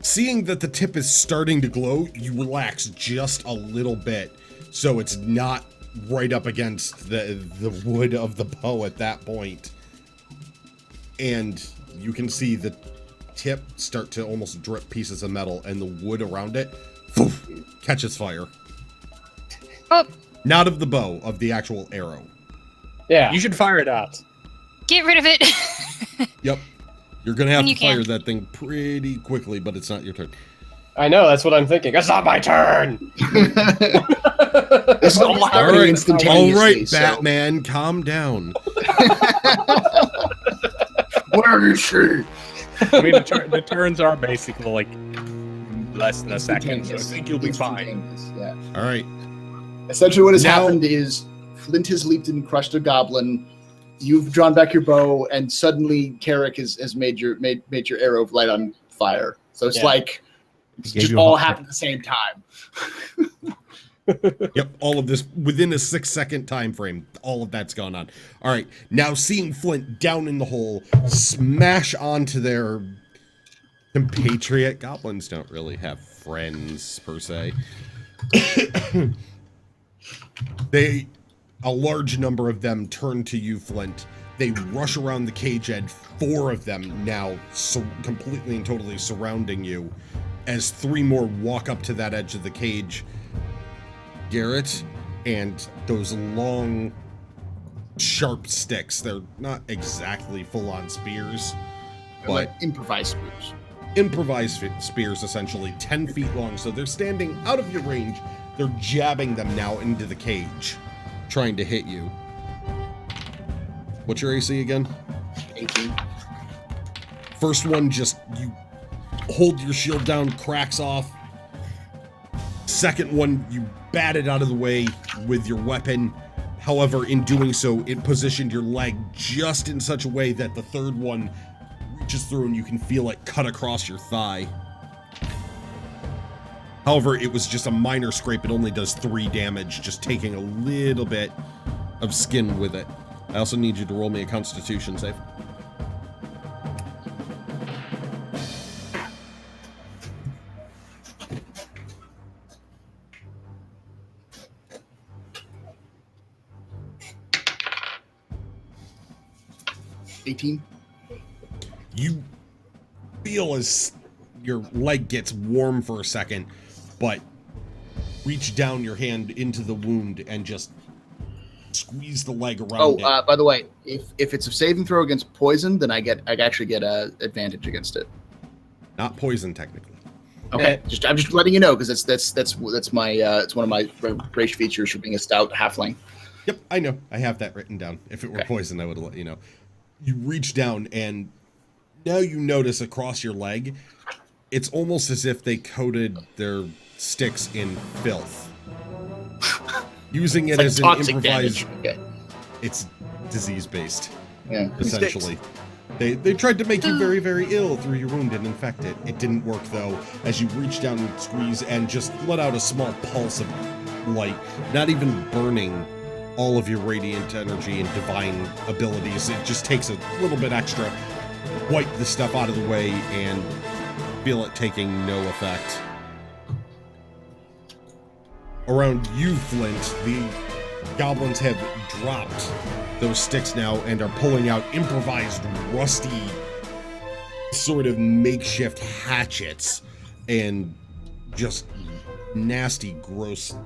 Seeing that the tip is starting to glow, you relax just a little bit, so it's not right up against the wood of the bow at that point. And you can see the tip start to almost drip pieces of metal, and the wood around it catches fire. Oh, Not of the bow, of the actual arrow. Yeah. You should fire it out. get rid of it. Yep. You're gonna have When to you can. fire that thing pretty quickly, but it's not your turn. I know, that's what I'm thinking. It's not my turn! This is all happening All instantaneously. right, so- Batman, calm down. Where is she? I mean, the turns are basically like less than a second, so I think you'll be fine. Instantaneous, yeah. All right. Essentially, what has Now- happened is Flint has leaped and crushed a goblin. You've drawn back your bow, and suddenly Carrick has made your arrow light on fire. So it's Yeah. like it's Gave just you a all hot happened at the same time. Yep, all of this within a 6-second time frame. All of that's gone on. All right, now seeing Flint down in the hole, smash onto their compatriot. Goblins don't really have friends per se. A large number of them turn to you, Flint. They rush around the cage edge. 4 of them now completely and totally surrounding you, as 3 more walk up to that edge of the cage. Garrett, and those long, sharp sticks. They're not exactly full-on spears, They're like but improvised spears. improvised spears, essentially, 10 feet long. So they're standing out of your range. They're jabbing them now into the cage, trying to hit you. What's your AC again? 18. First one, just you hold your shield down, cracks off. Second one, you bat it out of the way with your weapon. However, in doing so, it positioned your leg just in such a way that the third one reaches through and you can feel it cut across your thigh. However, it was just a minor scrape. It only does 3 damage, just taking a little bit of skin with it. I also need you to roll me a Constitution save. You feel as your leg gets warm for a second, but reach down your hand into the wound and just squeeze the leg around it. By the way, if it's a saving throw against poison, then I actually get a advantage against it. Not poison, technically. Okay, I'm just letting you know because that's my it's one of my race features for being a stout halfling. Yep, I know. I have that written down. If it were poison, I would have let you know. You reach down and now you notice across your leg, it's almost as if they coated their sticks in filth. Using it as an improvised... It's disease-based, essentially. They tried to make you very, very ill through your wound and infect it. It didn't work, though, as you reach down and squeeze and just let out a small pulse of light, not even burning all of your radiant energy and divine abilities. It just takes a little bit extra. Wipe the stuff out of the way and feel it taking no effect. Around you, Flint, the goblins have dropped those sticks now and are pulling out improvised, rusty, sort of makeshift hatchets and just nasty, gross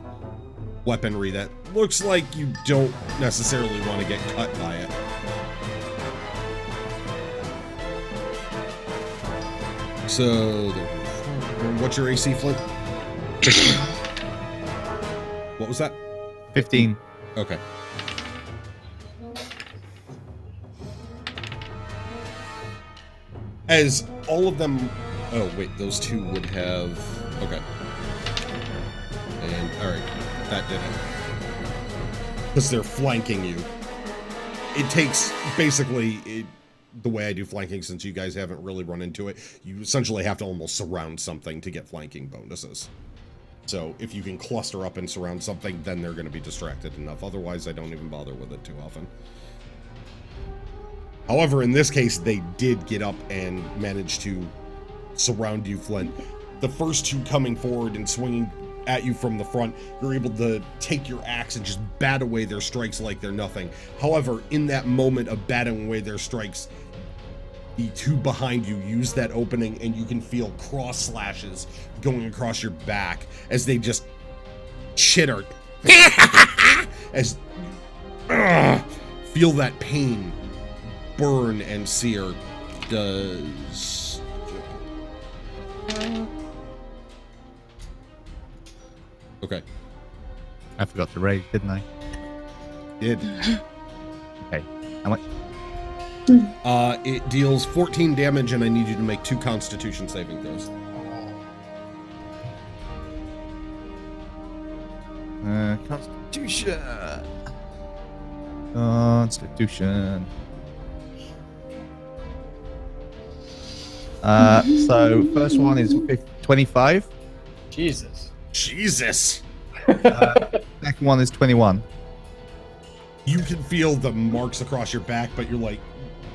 weaponry that looks like you don't necessarily want to get cut by it. So, what's your AC, Flint? What was that? 15. Okay. As all of them... Oh, wait, those 2 would have... Okay. And, alright, that didn't. Because they're flanking you. It takes, basically, the way I do flanking, since you guys haven't really run into it, you essentially have to almost surround something to get flanking bonuses. So if you can cluster up and surround something, then they're going to be distracted enough. Otherwise, I don't even bother with it too often. However, in this case, they did get up and manage to surround you, Flint. The first 2 coming forward and swinging at you from the front, you're able to take your axe and just bat away their strikes like they're nothing. However, in that moment of batting away their strikes, the 2 behind you use that opening and you can feel cross slashes going across your back as they just chitter. As feel that pain burn and sear. Does... Okay. I forgot to rage, didn't I? Did. Okay. How much? It deals 14 damage, and I need you to make 2 Constitution saving throws. Constitution. Constitution. So first one is 25. Jesus. Jesus! Second one is 21. You can feel the marks across your back, but you're like,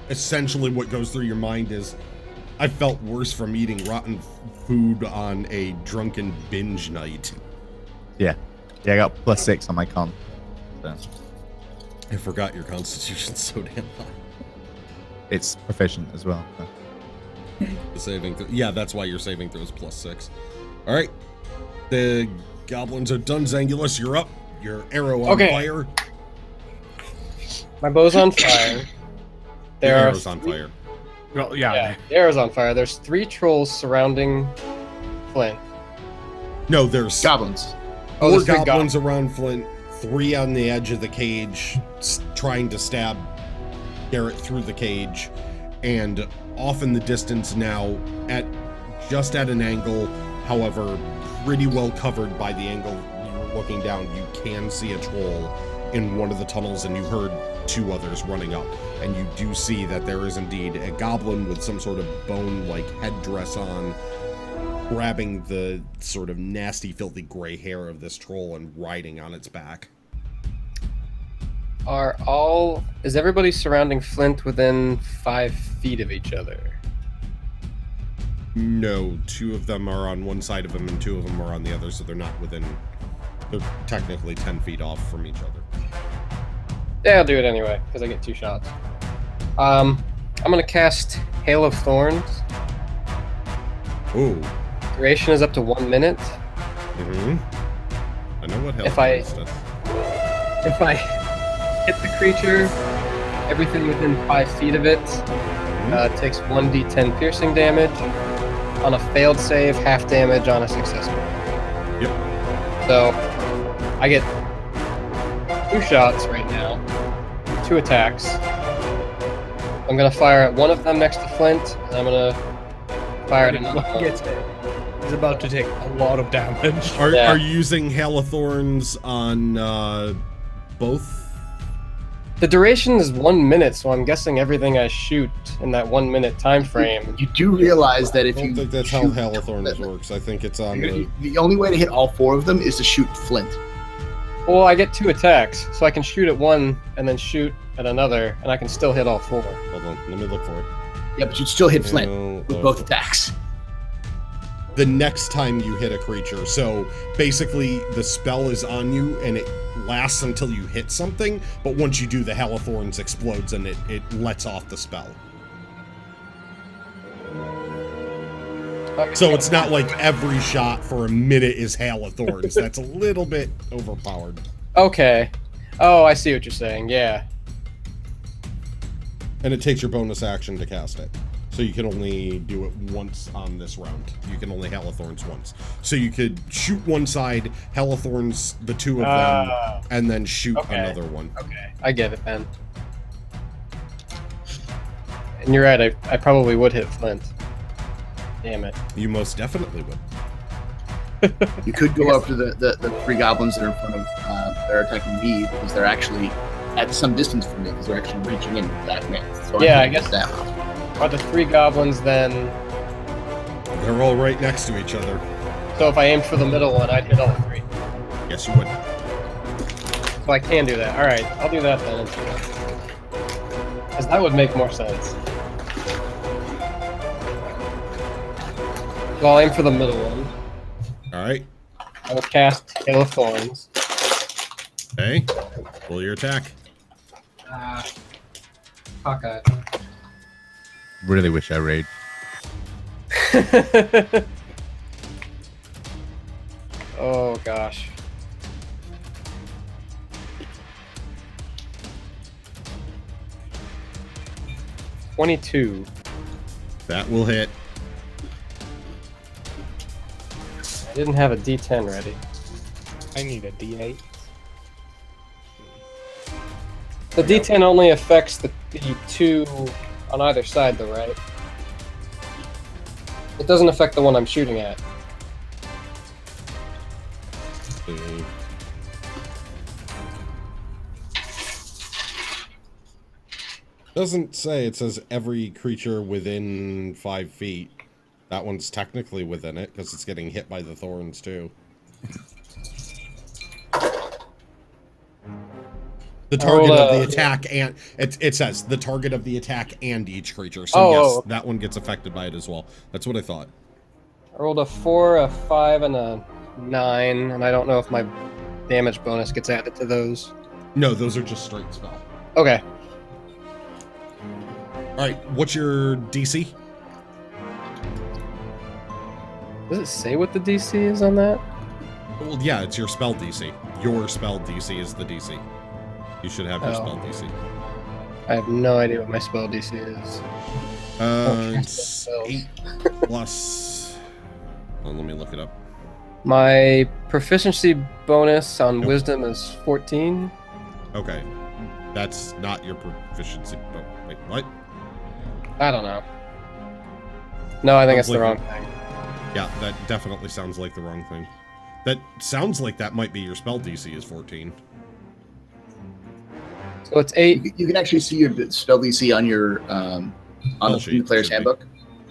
essentially what goes through your mind is, I felt worse from eating rotten food on a drunken binge night. Yeah. Yeah, I got +6 on my con. So. I forgot your Constitution's so damn high. It's proficient as well. So. The saving yeah, that's why your saving throw is +6. Alright. The goblins are done. Zangulus, you're up. Your arrow on fire. My bow's on fire. Your arrow's on fire. Well, yeah. The arrow's on fire. There's 3 trolls surrounding Flint. No, there's Goblins. 4 goblins around Flint, 3 on the edge of the cage, trying to stab Garrett through the cage, and off in the distance now, just at an angle, however, pretty well covered by the angle you're looking down, you can see a troll in one of the tunnels, and you heard two others running up. And you do see that there is indeed a goblin with some sort of bone-like headdress on, grabbing the sort of nasty, filthy gray hair of this troll and riding on its back. Is everybody surrounding Flint within 5 feet of each other? No, 2 of them are on one side of him and 2 of them are on the other, so they're not within... They're technically 10 feet off from each other. Yeah, I'll do it anyway, because I get 2 shots. I'm going to cast Hail of Thorns. Ooh. Duration is up to 1 minute. Mm-hmm. I know what Hail of If Thorns does. If I hit the creature, everything within 5 feet of it takes 1d10 piercing damage. On a failed save, half damage on a successful. Yep. So, I get 2 shots right now, 2 attacks. I'm gonna fire at one of them next to Flint, and I'm gonna fire at another one. Gets hit. He's about to take a lot of damage. Are you using Hail of Thorns on both? The duration is 1 minute, so I'm guessing everything I shoot in that 1 minute time frame. You do realize that if I you don't think that's how Hail of Thorns works. I think it's on the only way to hit all 4 of them is to shoot Flint. Well, I get 2 attacks, so I can shoot at one and then shoot at another, and I can still hit all 4. Hold on, let me look for it. Yeah, but you'd still hit Flint Hail with of- both attacks. The next time you hit a creature. So basically the spell is on you and it lasts until you hit something, but once you do, the Hail of Thorns explodes and it lets off the spell. So it's not like every shot for a minute is Hail of Thorns. That's a little bit overpowered. Okay. Oh, I see what you're saying, yeah. And it takes your bonus action to cast it. So you can only do it once on this round. You can only Hail of Thorns once. So you could shoot one side, Hail of Thorns, the 2 of them, and then shoot another one. Okay, I get it then. And you're right, I probably would hit Flint. Damn it. You most definitely would. You could go up to the 3 goblins that are in front of that are attacking me, because they're actually at some distance from me, because they're actually reaching in with that man. So Yeah, I can guess- get them. Are the 3 goblins then... They're all right next to each other. So if I aimed for the middle one, I'd hit all 3. Yes, you would. So I can do that. Alright, I'll do that then. Because that would make more sense. So I'll aim for the middle one. All right. I will cast Hail of Thorns. Okay. Roll your attack. Hawkeye. Really wish I raged. Oh gosh. $22. That will hit. I didn't have a D10 ready. I need a D8. The D10 only affects the 2 on either side though, right? It doesn't affect the one I'm shooting at. Doesn't say. It says every creature within 5 feet. That one's technically within it because it's getting hit by the thorns too. The target of the attack and it says the target of the attack and each creature. So yes, that one gets affected by it as well. That's what I thought. I rolled a 4, a 5, and a 9, and I don't know if my damage bonus gets added to those. No, those are just straight spell. Okay. Alright, what's your DC? Does it say what the DC is on that? Well, yeah, it's your spell DC. Your spell DC is the DC. You should have your spell DC. I have no idea what my spell DC is. It's 8 plus... Well, let me look it up. My proficiency bonus on wisdom is 14. Okay. That's not your proficiency. Oh, wait, what? I don't know. No, I think it's the wrong Sounds thing. Yeah, that definitely sounds like the wrong thing. That sounds like that might be your spell DC is 14. So it's 8. You can actually see your spell DC on your on the sheet, player's should be. handbook.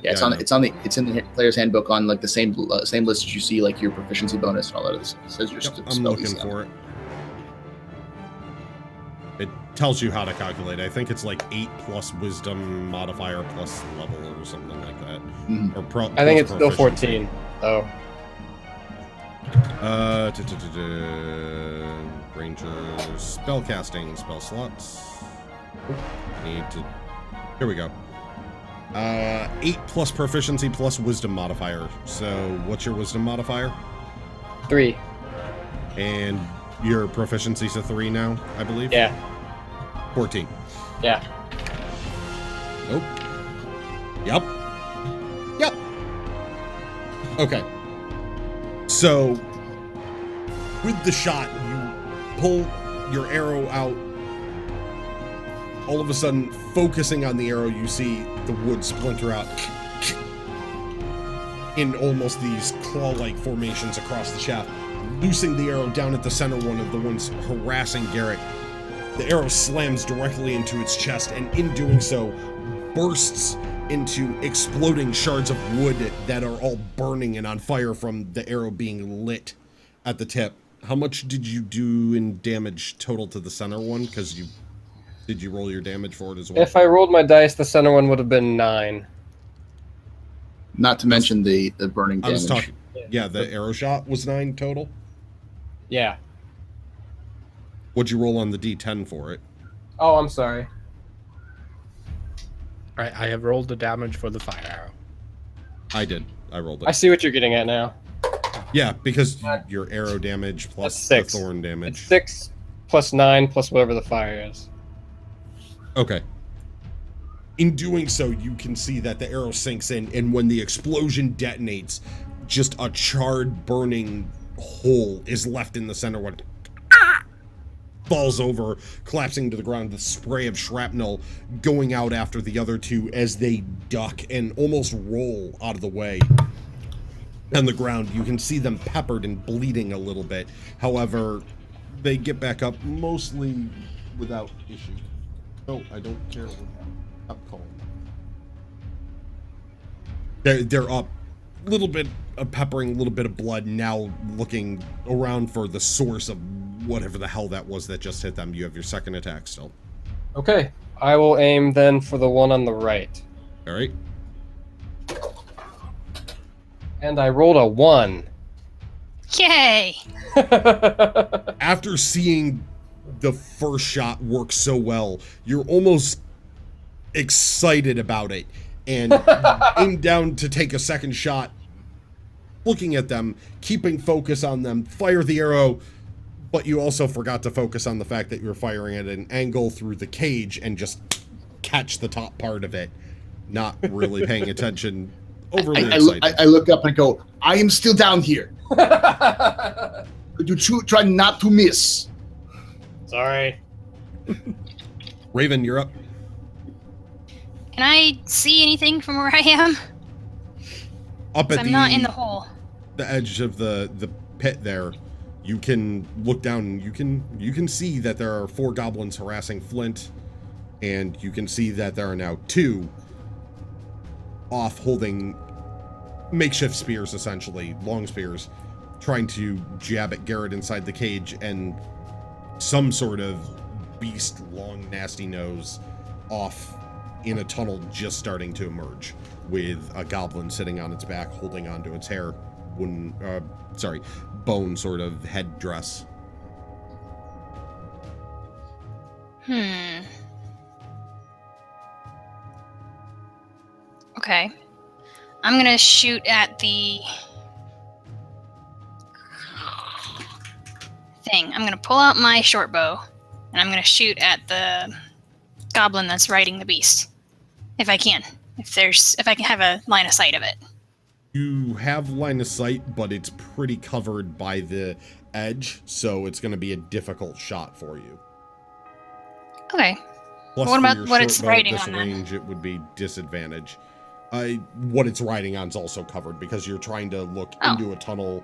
Yeah, it's Yeah, I on know. it's in the player's handbook on like the same list as you see like your proficiency bonus and all that other stuff. It says your Yep, spell I'm looking DC on for it. It tells you how to calculate. I think it's like 8 plus wisdom modifier plus level or something like that. Mhm. Or I think it's still proficiency. 14. Oh. Rangers, spell casting, spell slots. Need to. Here we go. 8 plus proficiency plus wisdom modifier. So, what's your wisdom modifier? 3. And your proficiency's a 3 now, I believe. Yeah. 14. Yeah. Nope. Yep. Yep. Okay. So, with the shot, you pull your arrow out. All of a sudden, focusing on the arrow, you see the wood splinter out in almost these claw-like formations across the shaft. Loosing the arrow down at the center one of the ones harassing Garrett. The arrow slams directly into its chest, and in doing so, bursts into exploding shards of wood that are all burning and on fire from the arrow being lit at the tip. How much did you do in damage total to the center one? Because did you roll your damage for it as well? If I rolled my dice, the center one would have been 9. Not to mention the burning I damage. was talking. Yeah, the arrow shot was 9 total. Yeah. What'd you roll on the D10 for it? Oh, I'm sorry. All right, I have rolled the damage for the fire arrow. I did. I rolled I it. see what you're getting at now. Yeah, because your arrow damage plus That's 6. the thorn It's damage. 6 plus 9 plus whatever the fire is. Okay. In doing so, you can see that the arrow sinks in, and when the explosion detonates, just a charred, burning hole is left in the center one. Falls over, collapsing to the ground, the spray of shrapnel going out after the other two as they duck and almost roll out of the way. On the ground, you can see them peppered and bleeding a little bit. However, they get back up mostly without issue. No, I don't care what up call. They're up. A little bit of peppering, a little bit of blood, now looking around for the source of whatever the hell that was that just hit them. You have your second attack still. Okay. I will aim then for the one on the right. All right. And I rolled a 1. Yay! After seeing the first shot work so well, you're almost excited about it. And aim down to take a second shot, looking at them, keeping focus on them, fire the arrow, but you also forgot to focus on the fact that you're firing at an angle through the cage and just catch the top part of it, not really paying attention, overly excited. I look up and go, I am still down here. Could you try not to miss? Sorry. Raven, you're up. Can I see anything from where I am? Up at I'm not in the hole. the edge of the pit there. You can look down and you can see that there are 4 goblins harassing Flint, and you can see that there are now 2 off holding makeshift spears, essentially long spears, trying to jab at Garrett inside the cage, and some sort of beast, long nasty nose off in a tunnel just starting to emerge, with a goblin sitting on its back holding onto its hair, bone sort of headdress. Okay. I'm gonna shoot at the thing. I'm gonna pull out my short bow, and I'm gonna shoot at the goblin that's riding the beast. If I can. If I can have a line of sight of it. You have line of sight, but it's pretty covered by the edge, so it's going to be a difficult shot for you. Okay. Plus, What for about your what short it's bow at riding this on then? range, it would be disadvantage. What it's riding on is also covered because you're trying to look into a tunnel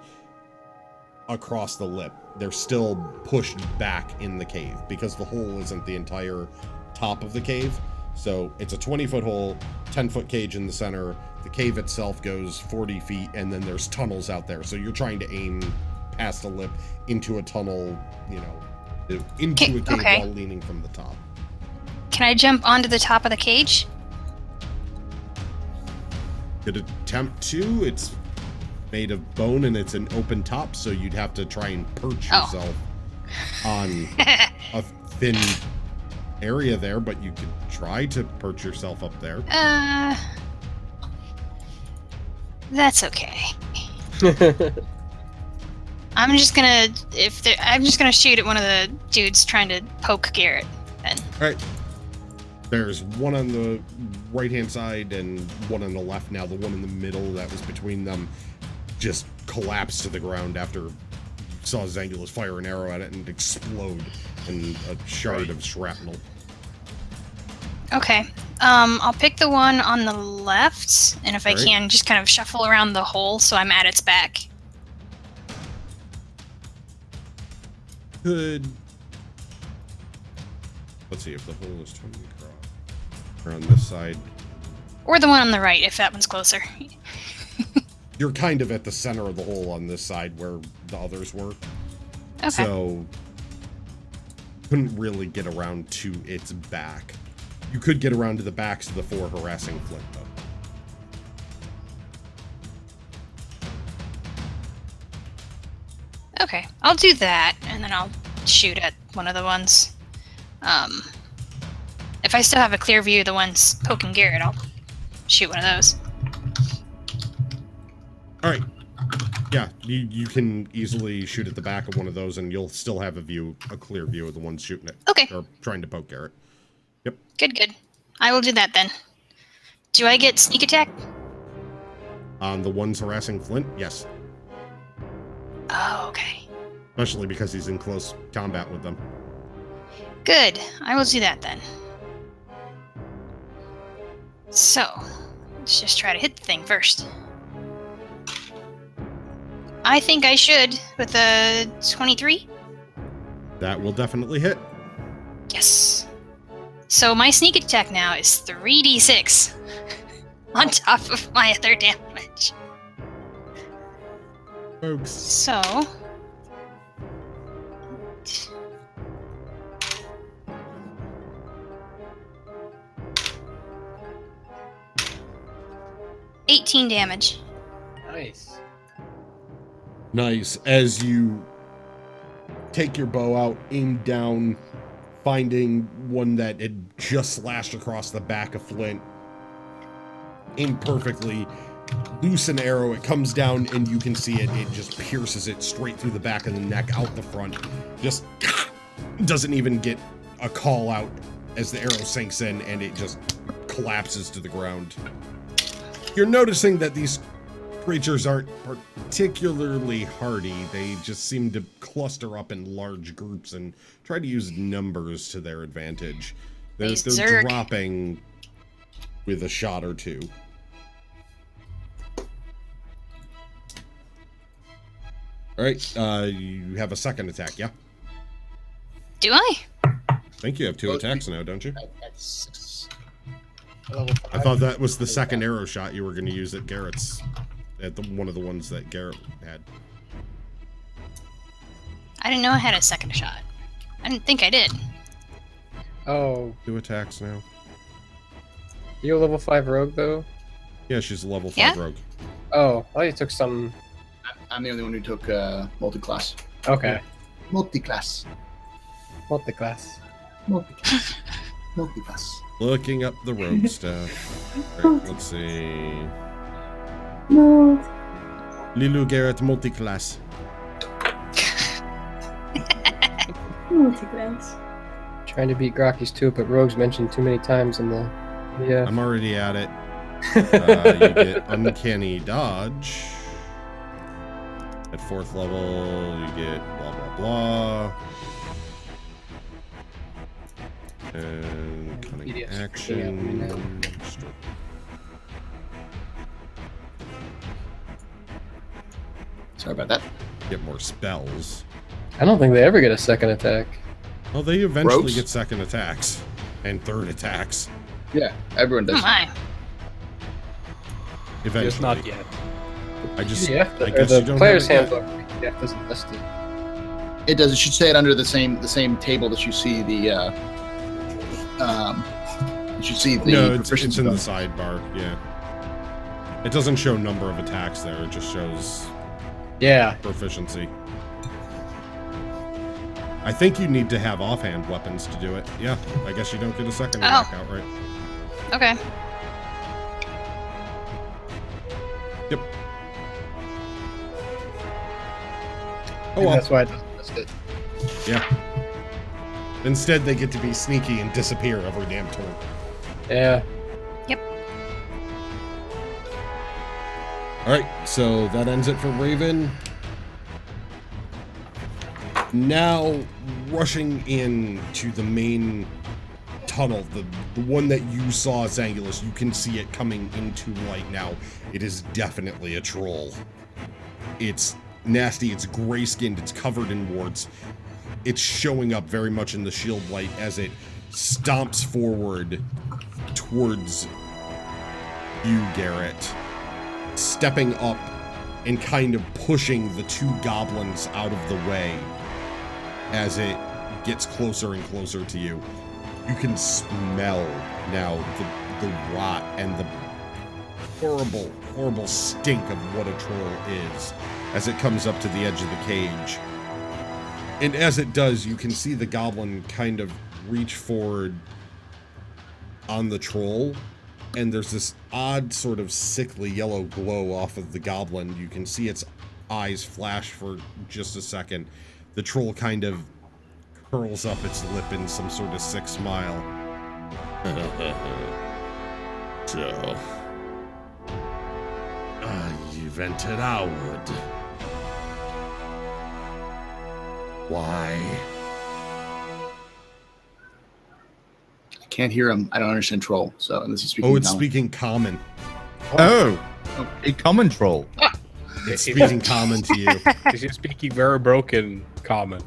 across the lip. They're still pushed back in the cave because the hole isn't the entire top of the cave. So it's a 20-foot hole, 10-foot cage in the center. The cave itself goes 40 feet, and then there's tunnels out there. So you're trying to aim past a lip into a tunnel, you know, into a cave while leaning from the top. Can I jump onto the top of the cage? Could attempt to. It's made of bone and it's an open top, so you'd have to try and perch yourself on a thin area there, but you could try to perch yourself up there. That's okay. I'm just gonna shoot at one of the dudes trying to poke Garrett then. Alright. There's one on the right-hand side and one on the left now. The one in the middle that was between them just collapsed to the ground after you saw Zangulus fire an arrow at it and explode in a shard of shrapnel. Okay. I'll pick the one on the left, and if I can, just kind of shuffle around the hole so I'm at its back. Could... Let's see if the hole is 20 across. Or on this side. Or the one on the right, if that one's closer. You're kind of at the center of the hole on this side where the others were. Okay. So, couldn't really get around to its back. You could get around to the backs of the 4 harassing Flint, though. Okay, I'll do that, and then I'll shoot at one of the ones. If I still have a clear view of the ones poking Garrett, I'll shoot one of those. Alright. Yeah, you can easily shoot at the back of one of those, and you'll still have a clear view of the ones shooting it. Okay. Or trying to poke Garrett. Yep. Good. I will do that then. Do I get sneak attack? On the ones harassing Flint, yes. Oh, okay. Especially because he's in close combat with them. Good. I will do that then. So, let's just try to hit the thing first. I think I should with a 23. That will definitely hit. Yes. So my sneak attack now is 3d6 on top of my other damage. Folks. So... $18 damage. Nice. Nice. As you take your bow out, aim down, finding one that had just slashed across the back of Flint. Aim perfectly. Loose an arrow. It comes down, and you can see it. It just pierces it straight through the back of the neck, out the front. Just doesn't even get a call out as the arrow sinks in, and it just collapses to the ground. You're noticing that these creatures aren't particularly hardy. They just seem to cluster up in large groups and try to use numbers to their advantage. They're dropping with a shot or two. All right, you have a second attack, yeah? Do I? I think you have 2 attacks now, don't you? That's 6. I thought that was the second arrow shot you were going to use at Garrett's, one of the ones that Garrett had. I didn't know I had a second shot. I didn't think I did. Oh, 2 attacks now. you a level 5 rogue though? Yeah, she's a level 5 rogue. Oh, I thought you took some. I'm the only one who took multi-class. Okay. Multi-class. Multi-class. Multi-class. Multi-class. Looking up the rogue stuff. Right, let's see. No. Lilu Garrett multiclass. Multi-class. Trying to beat Grakees too, but rogues mentioned too many times in the. Yeah. I'm already at it. You get uncanny dodge. At 4th level, you get blah blah blah. And cunning Yes. action. Sorry about that. get more spells. I don't think they ever get a second attack. Well, they eventually Ropes? get second attacks and third attacks. Yeah, everyone Oh does. my. Eventually. Just not yet. I just. You have to, I or guess the you don't player's have it yet. handbook. You have to list it. It does. It should say it under the same table that you see the. You should see the No, it's proficiency in the bonus. sidebar. Yeah. It doesn't show number of attacks there. It just shows Yeah. proficiency. I think you need to have offhand weapons to do it. Yeah, I guess you don't get a second attack outright. Okay. Yep. I Oh think well. that's why it doesn't list it. Yeah. Instead, they get to be sneaky and disappear every damn turn. Yeah. All right, so that ends it for Raven. Now, rushing into the main tunnel, the one that you saw, Zangulus, you can see it coming into light now. It is definitely a troll. It's nasty, it's gray-skinned, it's covered in warts. It's showing up very much in the shield light as it stomps forward towards you, Garrett, stepping up and kind of pushing the two goblins out of the way as it gets closer and closer to you. You can smell now the rot and the horrible, horrible stink of what a troll is as it comes up to the edge of the cage. And as it does, you can see the goblin kind of reach forward on the troll, and there's this odd sort of sickly yellow glow off of the goblin. You can see its eyes flash for just a second. The troll kind of curls up its lip in some sort of sick smile. So, you've entered our wood. Why? I can't hear him. I don't understand troll. So unless he's speaking. Oh, it's common. speaking common. Oh, a common troll. It's speaking common to you. She's speaking very broken common.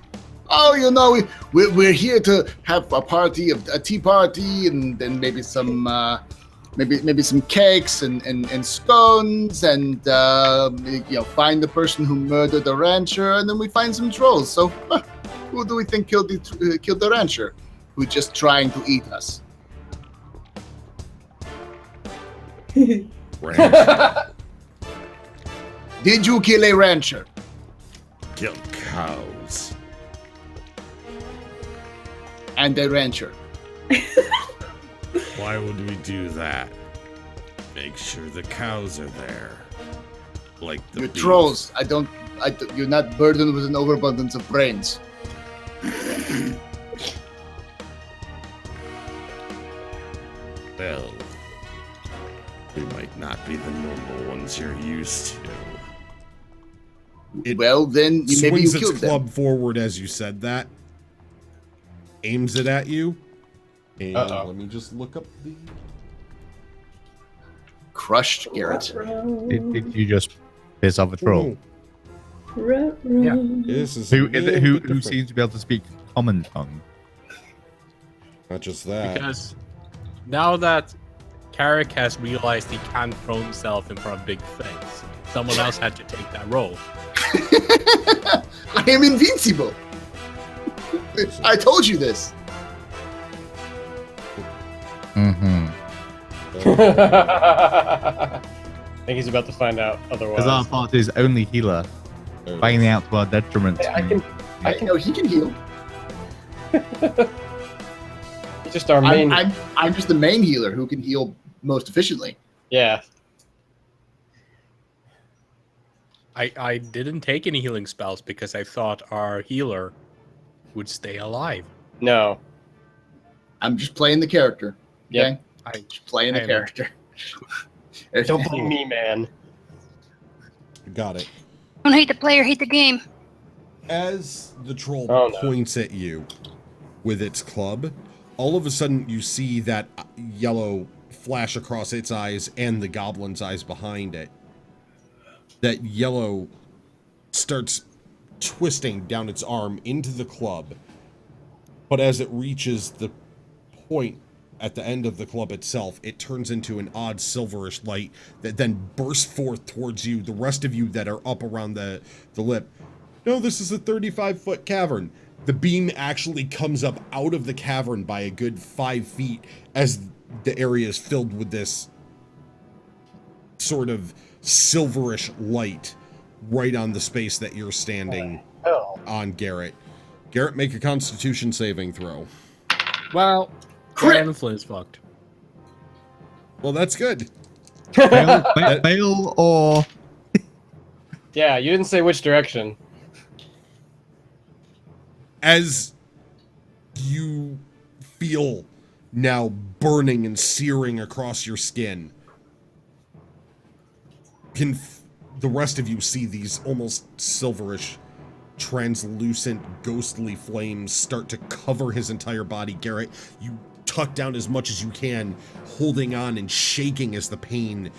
Oh, you know, we're here to have a party, a tea party, and then maybe some maybe some cakes and scones, and find the person who murdered the rancher, and then we find some trolls. So, who do we think killed the rancher? Who's just trying to eat us? Ranch. Did you kill a rancher? Kill cows. And a rancher. Why would we do that? Make sure the cows are there. Like the You're beef. trolls. You're not burdened with an overabundance of brains. Well, we might not be the normal ones you're used to. It Well, then maybe you swings its killed them. club forward as you said that, aims it at you, and Uh-oh. let me just look up the... Crushed Garrett. Did you just piss off a troll? Yeah. This is Who a little bit different. seems to be able to speak common tongue? Not just that. Because now that Carrick has realized he can't throw himself in front of big things, someone else had to take that role. I am invincible. I told you this. Mm-hmm. I think he's about to find out otherwise. Because our party is only healer, There it fighting is. out to our detriment. I can. I know he can heal. He's just our main. I'm just the main healer who can heal most efficiently. Yeah. I didn't take any healing spells because I thought our healer would stay alive. No. I'm just playing the character. Okay? Yep. Just playing the I know. character. Don't blame me, man. Got it. Don't hate the player, hate the game. As the troll Oh, no. points at you with its club, all of a sudden you see that yellow flash across its eyes and the goblin's eyes behind it. That yellow starts twisting down its arm into the club. But as it reaches the point at the end of the club itself, it turns into an odd silverish light that then bursts forth towards you, the rest of you that are up around the lip. No, this is a 35-foot cavern. The beam actually comes up out of the cavern by a good 5 feet as the area is filled with this sort of silverish light right on the space that you're standing on, Garrett. Garrett, make a Constitution saving throw. Well, Crit! Flint's fucked. Well, that's good. Fail or Yeah, you didn't say which direction. As you feel now burning and searing across your skin, the rest of you see these almost silverish, translucent, ghostly flames start to cover his entire body. Garrett, you tuck down as much as you can, holding on and shaking as the pain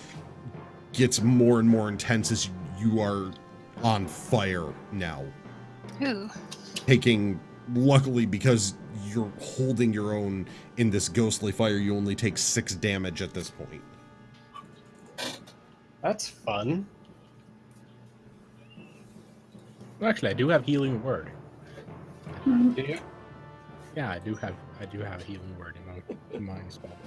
gets more and more intense as you are on fire now. Ooh. Taking, luckily, because you're holding your own in this ghostly fire, you only take 6 damage at this point. That's fun. Well, actually, I do have healing word. Do you? Yeah, I do have a healing word in my spell book.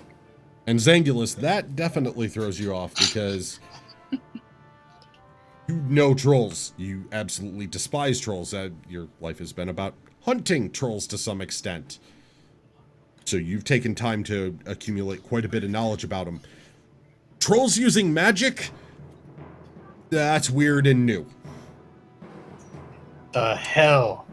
And Zangulus, that definitely throws you off because you know trolls. You absolutely despise trolls. Your life has been about hunting trolls to some extent. So you've taken time to accumulate quite a bit of knowledge about them. Trolls using magic? That's weird and new. The hell?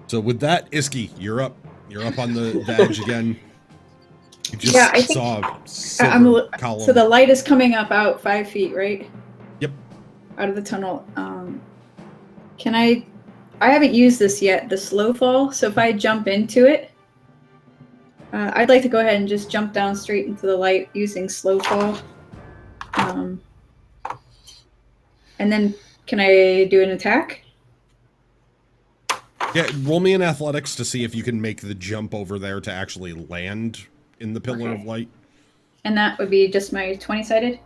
So with that, Iski, you're up. You're up on the edge again. You just Yeah, I think saw a I'm silver column. So the light is coming up out 5 feet, right? Yep. Out of the tunnel. Can I haven't used this yet, the slow fall. So if I jump into it, I'd like to go ahead and just jump down straight into the light using slow fall. And then can I do an attack? Yeah, roll me an athletics to see if you can make the jump over there to actually land in the pillar of light. And that would be just my 20-sided?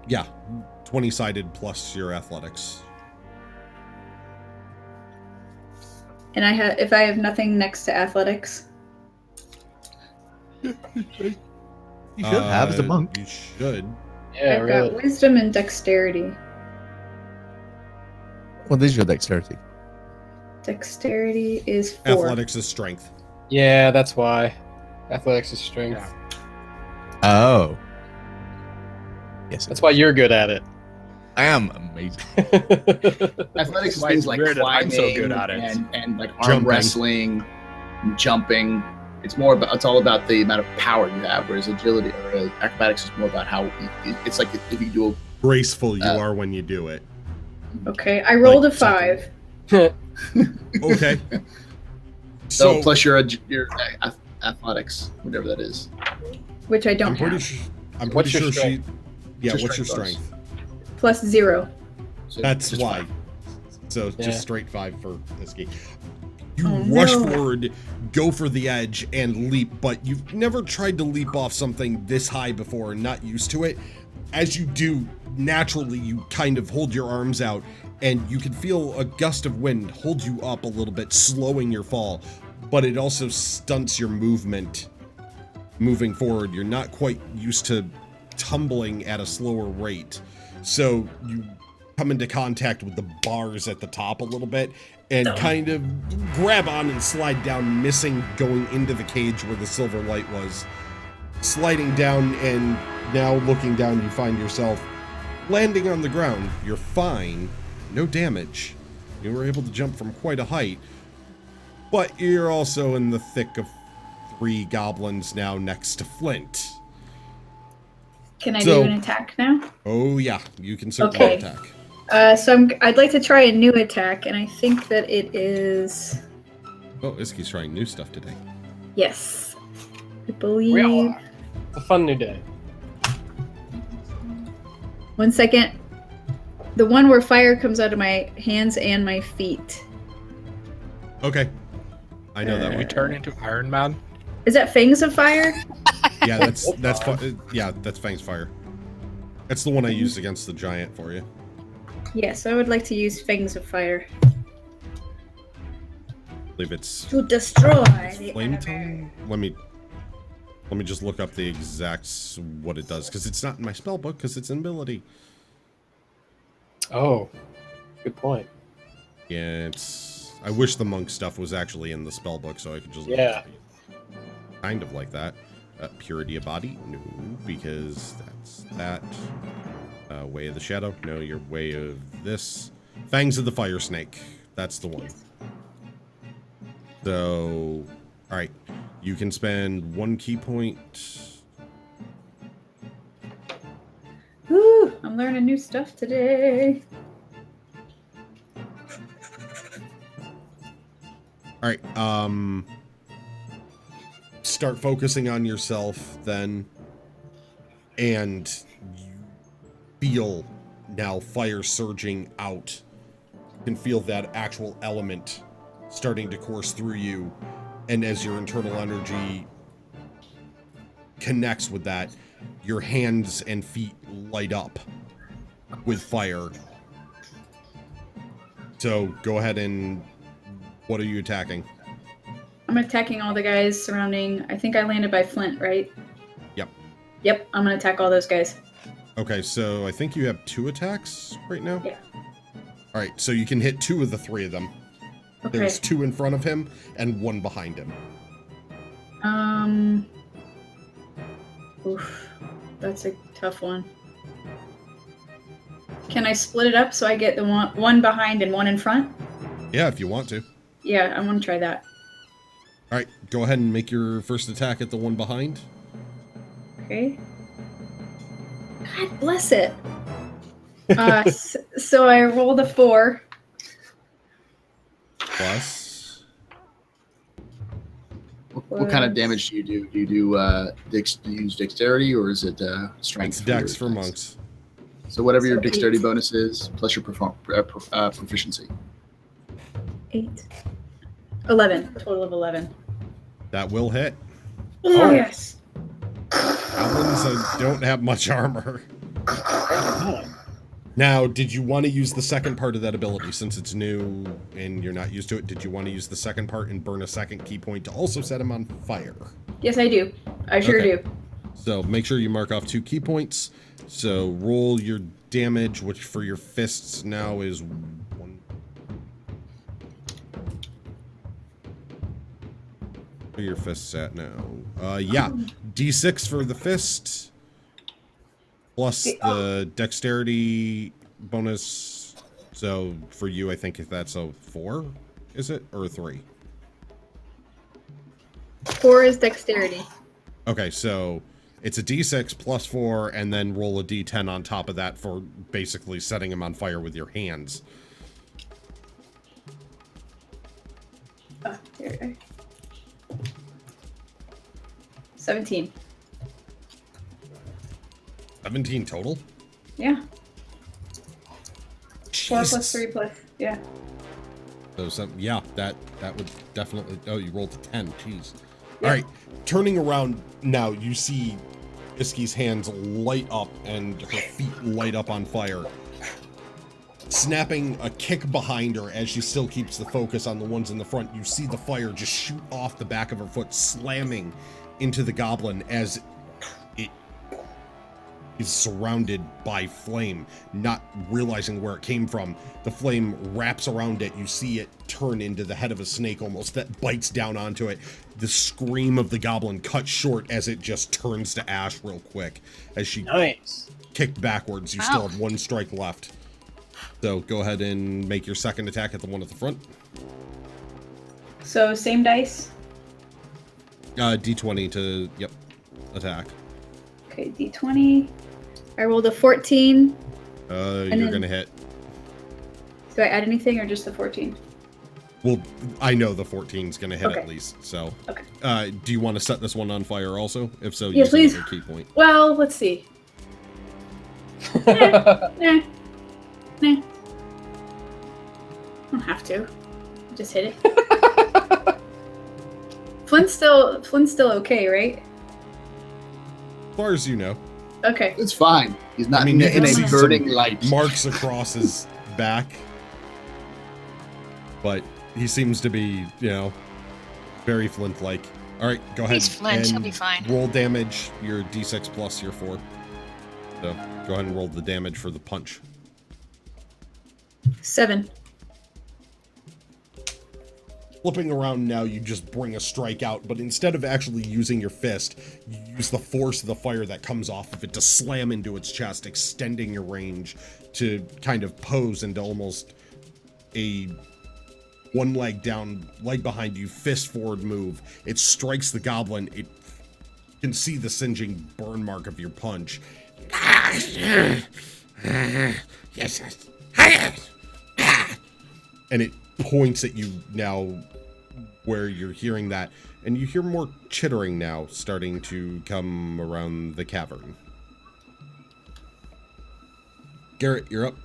Yeah, 20-sided plus your athletics. And if I have nothing next to athletics. you should have as a monk. You should. Yeah, I've really. got wisdom and dexterity. What is your dexterity? Dexterity is 4. Athletics is strength. Yeah, that's why. Athletics is strength. Yeah. Oh. Yes. That's why you're good at it. I am amazing. Athletics is Why things it's like weird that I'm climbing so good at it. and like arm Jumping. wrestling, and jumping. It's all about the amount of power you have, whereas agility or acrobatics is more about how it's like if you do Graceful you are when you do it. Okay, I rolled Like a 5. Okay. so So plus your athletics, whatever that is. Which I don't I'm pretty have. sure. I'm What's pretty your sure she. strength? Yeah. What's your What's your strength strength? Plus 0. So That's just why. fine. So Yeah. just straight 5 for Iski. You Oh, rush no. forward, go for the edge, and leap, but you've never tried to leap off something this high before and not used to it. As you do, naturally, you kind of hold your arms out, and you can feel a gust of wind hold you up a little bit, slowing your fall, but it also stunts your movement moving forward. You're not quite used to tumbling at a slower rate. So you come into contact with the bars at the top a little bit and kind of grab on and slide down, missing going into the cage where the silver light was. Sliding down, and now looking down, you find yourself landing on the ground. You're fine, no damage. You were able to jump from quite a height, but you're also in the thick of 3 goblins now next to Flint. Can I So- do an attack now? Oh yeah, you can certainly Okay. attack. So I'd like to try a new attack, and I think that it is... Oh, Iski's trying new stuff today. Yes. I believe... We are. It's a fun new day. 1 second. The one where fire comes out of my hands and my feet. Okay. I know that We one. turn into Iron Man. Is that fangs of fire? Yeah, that's Fang's fire. That's the one I used against the giant for you. Yes, I would like to use fangs of fire I believe it's to destroy the flame enemy. tongue. Let me just look up the exact what it does, because it's not in my spell book, because it's an ability. Oh, good point. Yeah, it's. I wish the monk stuff was actually in the spell book, so I could just. Yeah. Kind of like that. Purity of body? No, because that's that. Way of the shadow? No, your way of this. Fangs of the fire snake. That's the one. So, all right. You can spend 1 key point. Woo, I'm learning new stuff today. All right. Start focusing on yourself then, and you feel now fire surging out. You can feel that actual element starting to course through you, and as your internal energy connects with that, your hands and feet light up with fire. So go ahead and what are you attacking? I'm attacking all the guys surrounding. I think I landed by Flint, right? Yep. Yep, I'm gonna attack all those guys. Okay, so I think you have 2 attacks right now? Yeah. All right, so you can hit 2 of the 3 of them. Okay. There's 2 in front of him and 1 behind him. Oof, that's a tough one. Can I split it up so I get the one behind and 1 in front? Yeah, if you want to. Yeah, I want to try that. All right, go ahead and make your first attack at the one behind. Okay. God bless it. So I rolled a 4. Plus. What kind of damage do you do? Do you do use dexterity, or is it strength? It's dex for your monks. So whatever your So dexterity 8. bonus is, plus your proficiency. 8. 11. Total of 11. That will hit. Oh, yes. Goblins don't have much armor. Now, did you want to use the second part of that ability since it's new and you're not used to it? Did you want to use the second part and burn a second key point to also set him on fire? Yes, I do. I sure Okay. do. So make sure you mark off 2 key points. So roll your damage, which for your fists now is 1. Where are your fists at now? Yeah, D6 for the fist. Plus the dexterity bonus. So for you, I think if that's a 4, is it? Or a 3? 4 is dexterity. Okay, so it's a D6 plus 4, and then roll a D10 on top of that for basically setting him on fire with your hands. Here. 17. 17 total? Yeah. 4 plus Jesus. 3 plus. Yeah. So yeah, that would definitely. Oh, you rolled a 10. Jeez. Yeah. All right, turning around now, you see Iski's hands light up and her feet light up on fire. Snapping a kick behind her as she still keeps the focus on the ones in the front, you see the fire just shoot off the back of her foot, slamming into the goblin as it is surrounded by flame, not realizing where it came from. The flame wraps around it. You see it turn into the head of a snake almost that bites down onto it. The scream of the goblin cuts short as it just turns to ash real quick. As she Nice. kicked backwards, you Wow. still have 1 strike left. So go ahead and make your second attack at the one at the front. So same dice. D20 to, yep, attack. Okay, D20. I rolled a 14. You're then- gonna hit. Do I add anything or just the 14? Well, I know the 14's gonna hit Okay. at least, so. Okay. Do you want to set this one on fire also? If so, Yeah, use please. another key point. Well, let's see. Nah. Don't have to. Just hit it. Flint's still okay, right? As far as you know. Okay. It's fine. He's not You in can a see burning some light. marks across his back. But he seems to be, very Flint-like. All right, go ahead. He's Flint, he'll and be fine. Roll damage, your d6 plus your 4. So go ahead and roll the damage for the punch. 7. Flipping around now, you just bring a strike out, but instead of actually using your fist, you use the force of the fire that comes off of it to slam into its chest, extending your range to kind of pose into almost a one leg down, leg behind you, fist forward move. It strikes the goblin. It can see the singeing burn mark of your punch. Yes. And it points at you now where you're hearing that, and you hear more chittering now starting to come around the cavern. Garrett, you're up.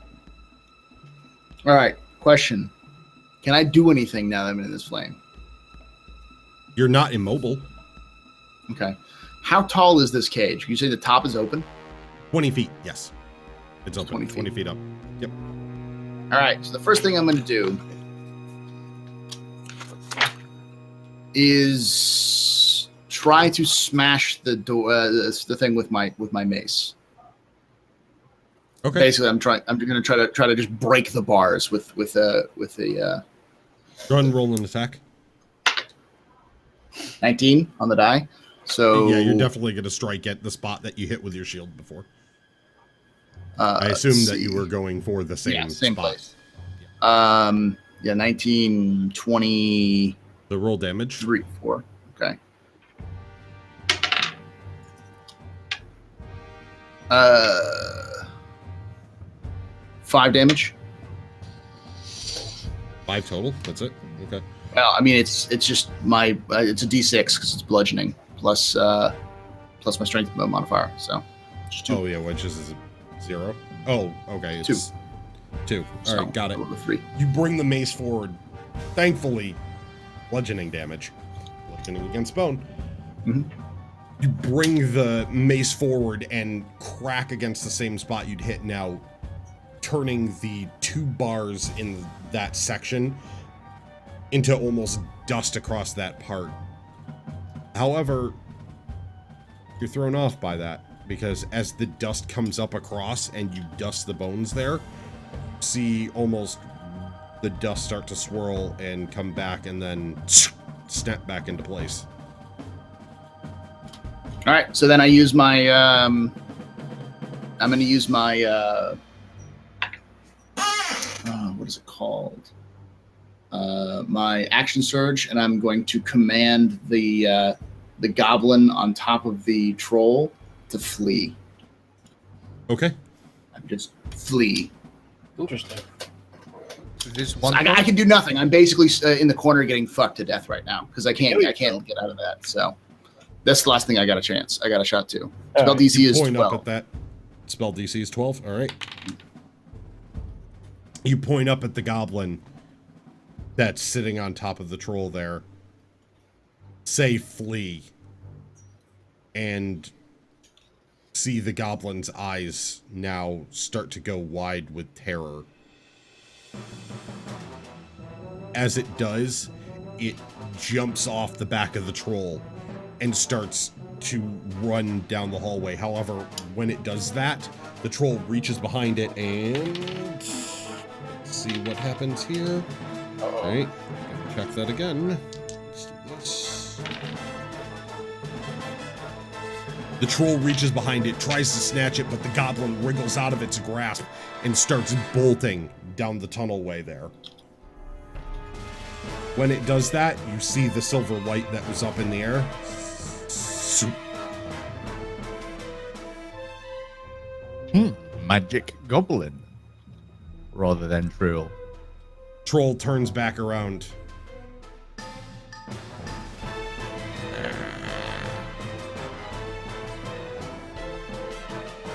All right. Question. Can I do anything now that I'm in this flame? You're not immobile. Okay. How tall is this cage? You say the top is open? 20 feet, yes. It's open, 20 20 feet up. Yep. All right. So the first thing I'm going to do is try to smash the door, the thing with my mace. Okay. Basically, I'm going to try to just break the bars with a Go ahead and roll an attack. 19 on the die. So Yeah, you're definitely going to strike at the spot that you hit with your shield before. I assume that you were going for the same same spot. place. 19, 20. The roll damage. 3, 4. Okay. 5 damage. 5 total. That's it. Okay. Well, I mean, it's just my it's a D6 because it's bludgeoning plus my strength modifier. So. Just 2. Oh yeah, which is 0. Oh, okay. It's 2. All right, got it. 3. You bring the mace forward. Thankfully, bludgeoning damage. Bludgeoning against bone. Mm-hmm. You bring the mace forward and crack against the same spot you'd hit now, turning the 2 bars in that section into almost dust across that part. However, you're thrown off by that because as the dust comes up across and you dust the bones there, see almost the dust start to swirl and come back and then snap back into place. All right, so then I use my I'm going to use my what is it called? My action surge, and I'm going to command the goblin on top of the troll to flee. Okay. I'm just flee. Interesting. This one. I can do nothing. I'm basically in the corner getting fucked to death right now because I can't get out of that. So that's the last thing I got a chance. I got a shot too. Spell DC is Point 12. up at that. Spell DC is 12. All right. You point up at the goblin that's sitting on top of the troll there. Say flee. And see the goblin's eyes now start to go wide with terror. As it does, it jumps off the back of the troll and starts to run down the hallway. However, when it does that, the troll reaches behind it and let's see what happens here. All right, check that again. Let's do this. The troll reaches behind it, tries to snatch it, but the goblin wriggles out of its grasp and starts bolting down the tunnelway there. When it does that, you see the silver light that was up in the air. Magic goblin rather than troll. Troll turns back around.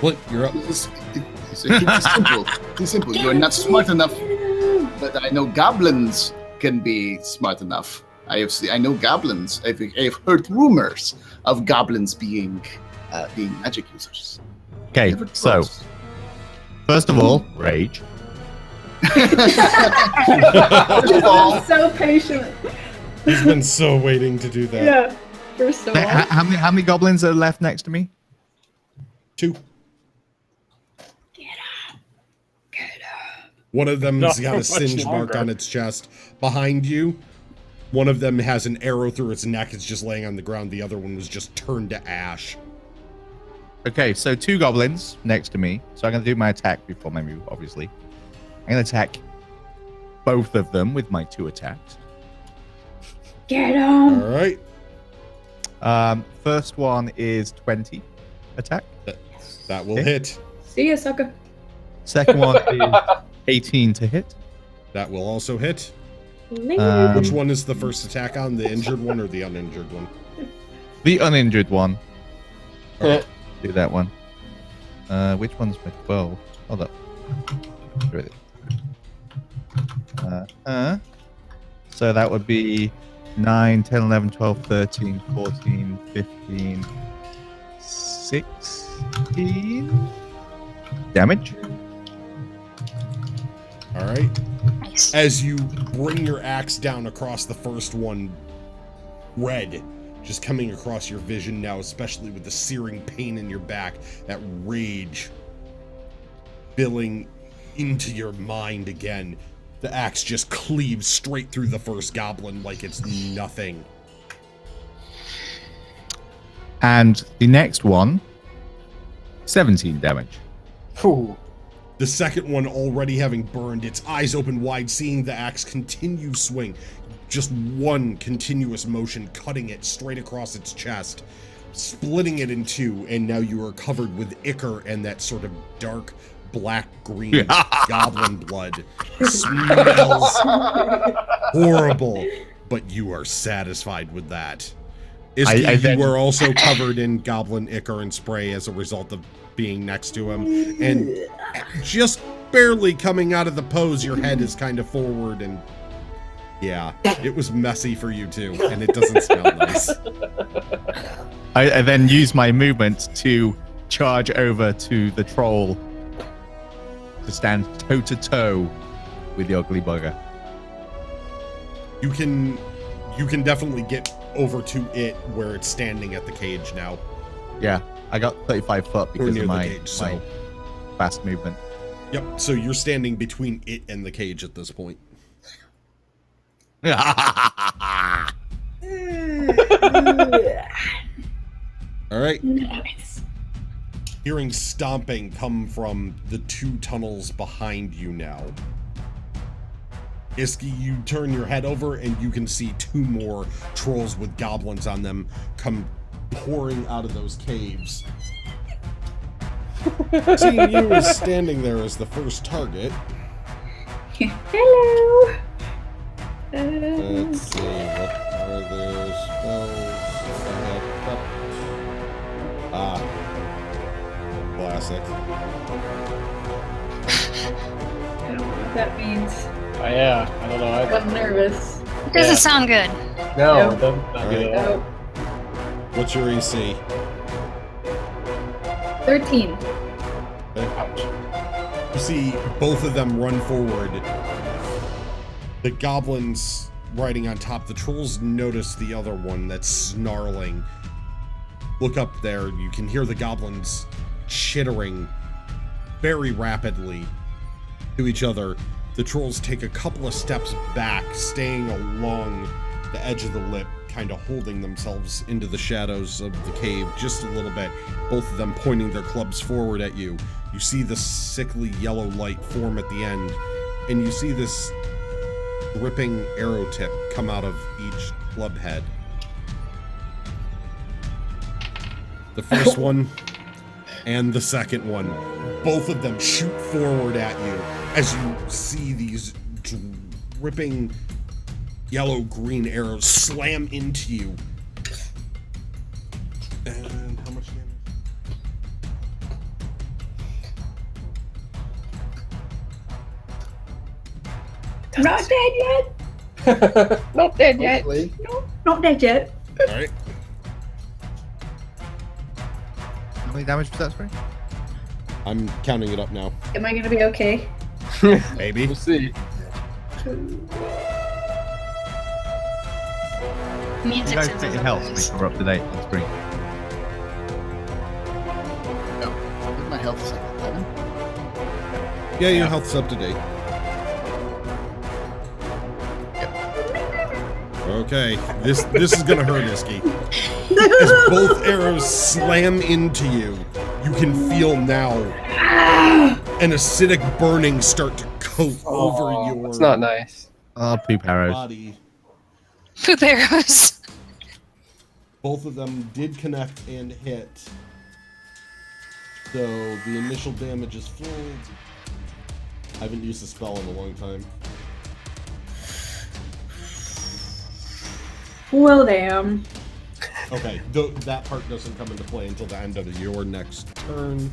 What? You're up. It's simple. It's simple. You are not smart enough, but I know goblins can be smart enough. I know goblins. I've heard rumors of goblins being magic users. Okay, Never so trust. first of all, rage. First of all, So patient. He's been so waiting to do that. Yeah. First of all. How many goblins are left next to me? 2. One of them's Not got a much singe mark longer. on its chest. Behind you, one of them has an arrow through its neck. It's just laying on the ground. The other one was just turned to ash. Okay, so 2 goblins next to me. So I'm going to do my attack before my move, obviously. I'm going to attack both of them with my 2 attacks. Get All him. right. First one is 20 attack. That will Okay. hit. See ya, sucker. Second one is 18 to hit. That will also hit. Um, Which one is the first attack on? The injured one or the uninjured one? The uninjured one. Okay. Do that one. Which one's my 12? Hold up. Where is it? So that would be 9, 10, 11, 12, 13, 14, 15, 16 damage. All right. Nice. As you bring your axe down across the first one, red just coming across your vision now, especially with the searing pain in your back, that rage filling into your mind again. The axe just cleaves straight through the first goblin like it's nothing. And the next one, 17 damage. Ooh. The second one already having burned, its eyes open wide, seeing the axe continue swing. Just one continuous motion, cutting it straight across its chest, splitting it in 2, and now you are covered with ichor and that sort of dark black-green goblin blood. Smells horrible, but you are satisfied with that. Iski, I then- you are also covered in goblin ichor and spray as a result of being next to him, and just barely coming out of the pose, your head is kind of forward, and yeah, it was messy for you too, and it doesn't smell nice. I then use my movement to charge over to the troll to stand toe to toe with the ugly bugger. You can definitely get over to it where it's standing at the cage now. Yeah, I got 35 foot because near of the my, cage, so- my fast movement. Yep, so you're standing between it and the cage at this point. All right. Nice. Hearing stomping come from the 2 tunnels behind you now. Iski, you turn your head over and you can see 2 more trolls with goblins on them come pouring out of those caves. Seeing you as standing there as the first target. Hello. Let's see, what are their spells? Ah, classic. I don't know what that means. Oh, yeah, I don't know. I'm nervous. It doesn't Yeah. sound good. No, No. it doesn't sound good at all. Oh, What's your AC? 13. You see both of them run forward. The goblins riding on top. The trolls notice the other one that's snarling. Look up there. You can hear the goblins chittering very rapidly to each other. The trolls take a couple of steps back, staying along the edge of the lip, kind of holding themselves into the shadows of the cave just a little bit, both of them pointing their clubs forward at you. You see the sickly yellow light form at the end, and you see this dripping arrow tip come out of each club head. The first one and the second one, both of them shoot forward at you as you see these dripping yellow-green arrows slam into you. And how much damage? Not dead yet. Not dead yet. Hopefully. No, not dead yet. All right. How many damage was that, sorry? I'm counting it up now. Am I gonna be okay? Maybe. We'll see. Me and You guys Sixes take is your a health to make bonus. sure we're up to date on screen. No, I think my health is like 11. Yeah, your health's up to date. Okay, this is gonna hurt, Iski. As both arrows slam into you, you can feel now an acidic burning start to coat over your It's not nice. Oh, poop arrows. body. Poop arrows. Both of them did connect and hit. So the initial damage is full. I haven't used the spell in a long time. Well, damn. Okay, that part doesn't come into play until the end of your next turn.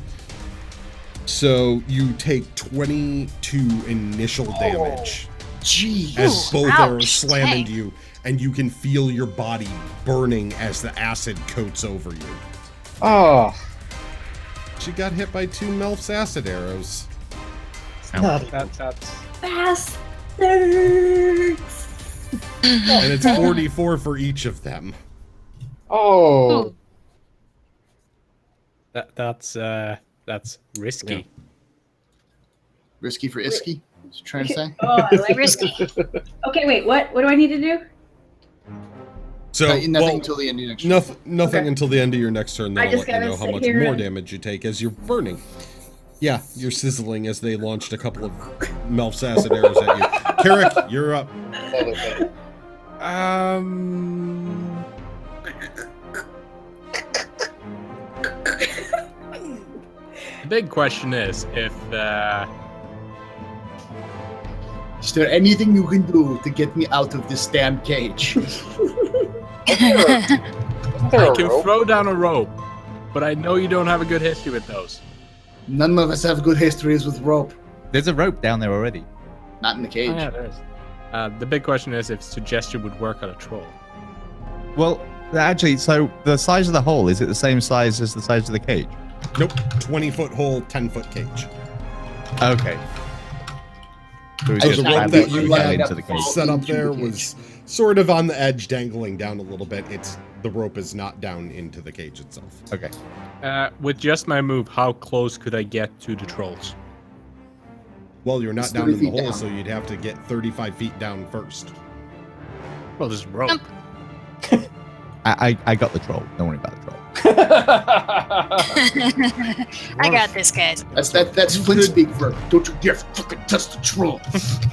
So you take 22 initial damage Jeez. as both ouch, arrows slam dang. into you, and you can feel your body burning as the acid coats over you. Oh, She got hit by 2 Melf's acid arrows. not That's Bastards. And it's 44 for each of them. Oh, Ooh. that's risky. Yeah. Risky for Iski? What you trying to say? Oh, I like Risky. Okay, wait. What do I need to do? So, Nothing well, until the end of your next nothing Okay. until the end of your next turn. I That'll just let you gotta know how sit much here more and- damage you take as you're burning. Yeah, you're sizzling as they launched a couple of Melf's acid arrows at you. Carrick, you're up. The big question is if Is there anything you can do to get me out of this damn cage? I can throw down a rope, but I know you don't have a good history with those. None of us have good histories with rope. There's a rope down there already. Not in the cage. Oh, yeah, there is. The big question is if suggestion would work on a troll. Well, actually, so the size of the hole, is it the same size as the size of the cage? Nope, 20-foot hole, 10-foot cage. Okay. So it's I So just the rope added that you fell had into the cage. set up Into there the cage. was sort of on the edge, dangling down a little bit. The rope is not down into the cage itself. Okay. With just my move, how close could I get to the trolls? Well, you're not It's down 30 in the feet hole, down. so you'd have to get 35 feet down first. Well, there's rope. Jump. I got the troll. Don't worry about the troll. I got this, guys. That's Flint speak for don't you dare fucking touch the troll.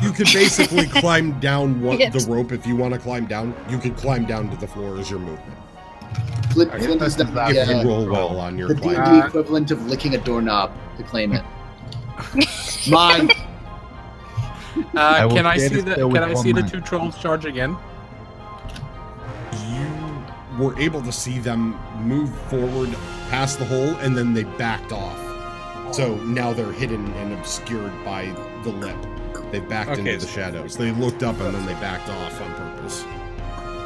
You could basically climb down Yes. the rope if you want to climb down. You could climb down to the floor as your movement. Flint Okay, is the, that's If you uh, roll well on your the climb. D&D equivalent of licking a doorknob to claim it. Mine. I will Can I stand see still with one the man. 2 trolls charge again? You were able to see them move forward past the hole, and then they backed off. So now they're hidden and obscured by the lip. They backed Okay, into the shadows. They looked up and then they backed off on purpose.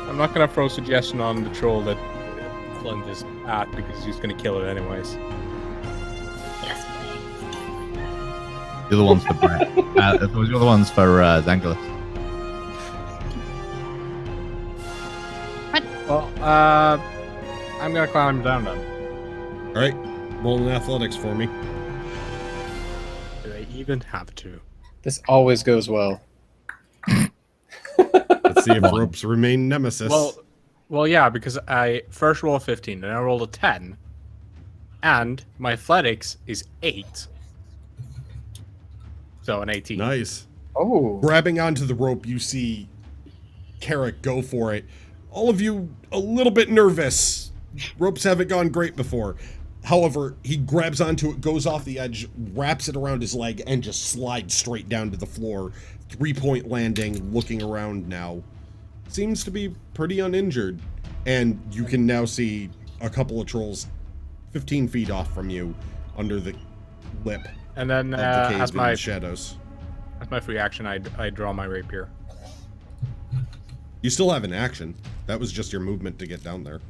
I'm not gonna throw suggestion on the troll that Flint is at because he's gonna kill it anyways. Yes, The other one's for Brett. Those are the ones for Zangulis. Well, I'm gonna climb down then. All right, roll an athletics for me. Do I even have to? this always goes well. Let's see if ropes remain nemesis. Well, yeah, because I first roll a 15, then I rolled a 10, and my athletics is 8. So an 18. Nice. Oh, Grabbing onto the rope, you see Carrick go for it. All of you a little bit nervous. Ropes haven't gone great before. However, he grabs onto it, goes off the edge, wraps it around his leg, and just slides straight down to the floor. 3-point landing, looking around now. Seems to be pretty uninjured. And you can now see a couple of trolls 15 feet off from you under the lip And then of the cave as in my the shadows. As my free action, I draw my rapier. You still have an action. That was just your movement to get down there.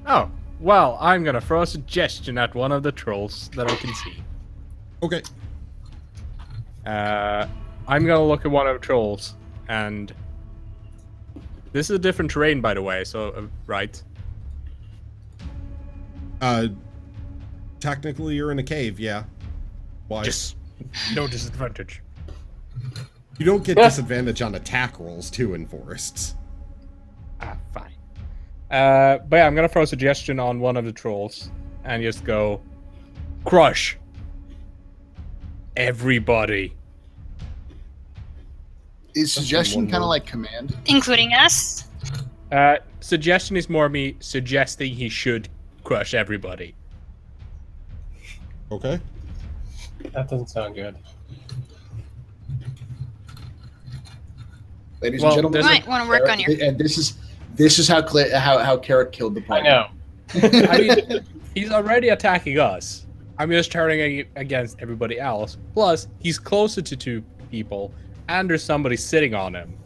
Oh, well, I'm gonna throw a suggestion at one of the trolls that I can see. Okay. I'm gonna look at one of the trolls, and this is a different terrain, by the way. So, right? Technically, you're in a cave. Yeah. Why? Just no disadvantage. You don't get disadvantage on attack rolls too in forests. Ah, fine. But yeah, I'm gonna throw a suggestion on one of the trolls and just go, crush everybody. Is suggestion kind of like command? Including us? Suggestion is more me suggesting he should crush everybody. Okay. That doesn't sound good. Ladies Well, and gentlemen, You might want to work on your. and this is how Carrot killed the I party. know. I mean, he's already attacking us. I'm just turning against everybody else. Plus, he's closer to two people, and there's somebody sitting on him.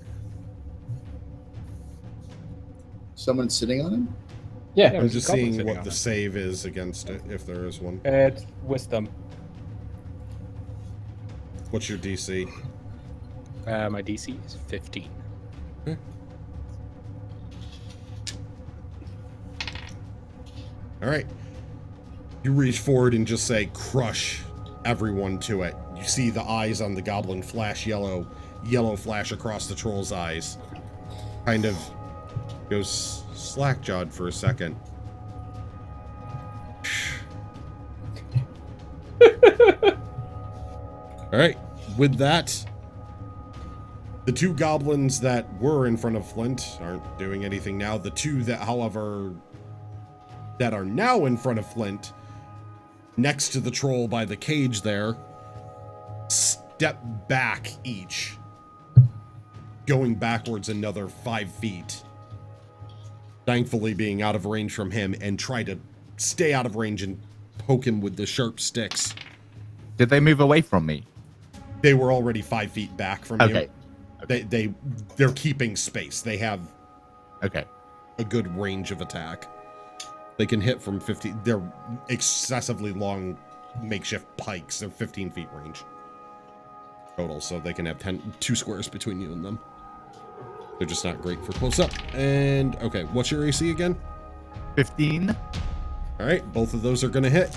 Someone sitting on him? Yeah. I'm there's just a couple seeing sitting what on the it. save is against it, if there is one. It's wisdom. What's your DC? My DC is 15. All right. You reach forward and just say, crush everyone to it. You see the eyes on the goblin flash yellow flash across the troll's eyes. Kind of goes slack-jawed for a second. All right. With that, the two goblins that were in front of Flint aren't doing anything now. The two that, however, that are now in front of Flint, next to the troll by the cage there, step back each, going backwards another 5 feet. Thankfully being out of range from him, and try to stay out of range and poke him with the sharp sticks. Did they move away from me? They were already 5 feet back from Okay. you. They're keeping space. They have Okay. a good range of attack. They can hit from 50. They're excessively long makeshift pikes. They're 15 feet range total, so they can have 2 squares between you and them. They're just not great for close up. And okay, what's your AC again? 15. All right, both of those are going to hit.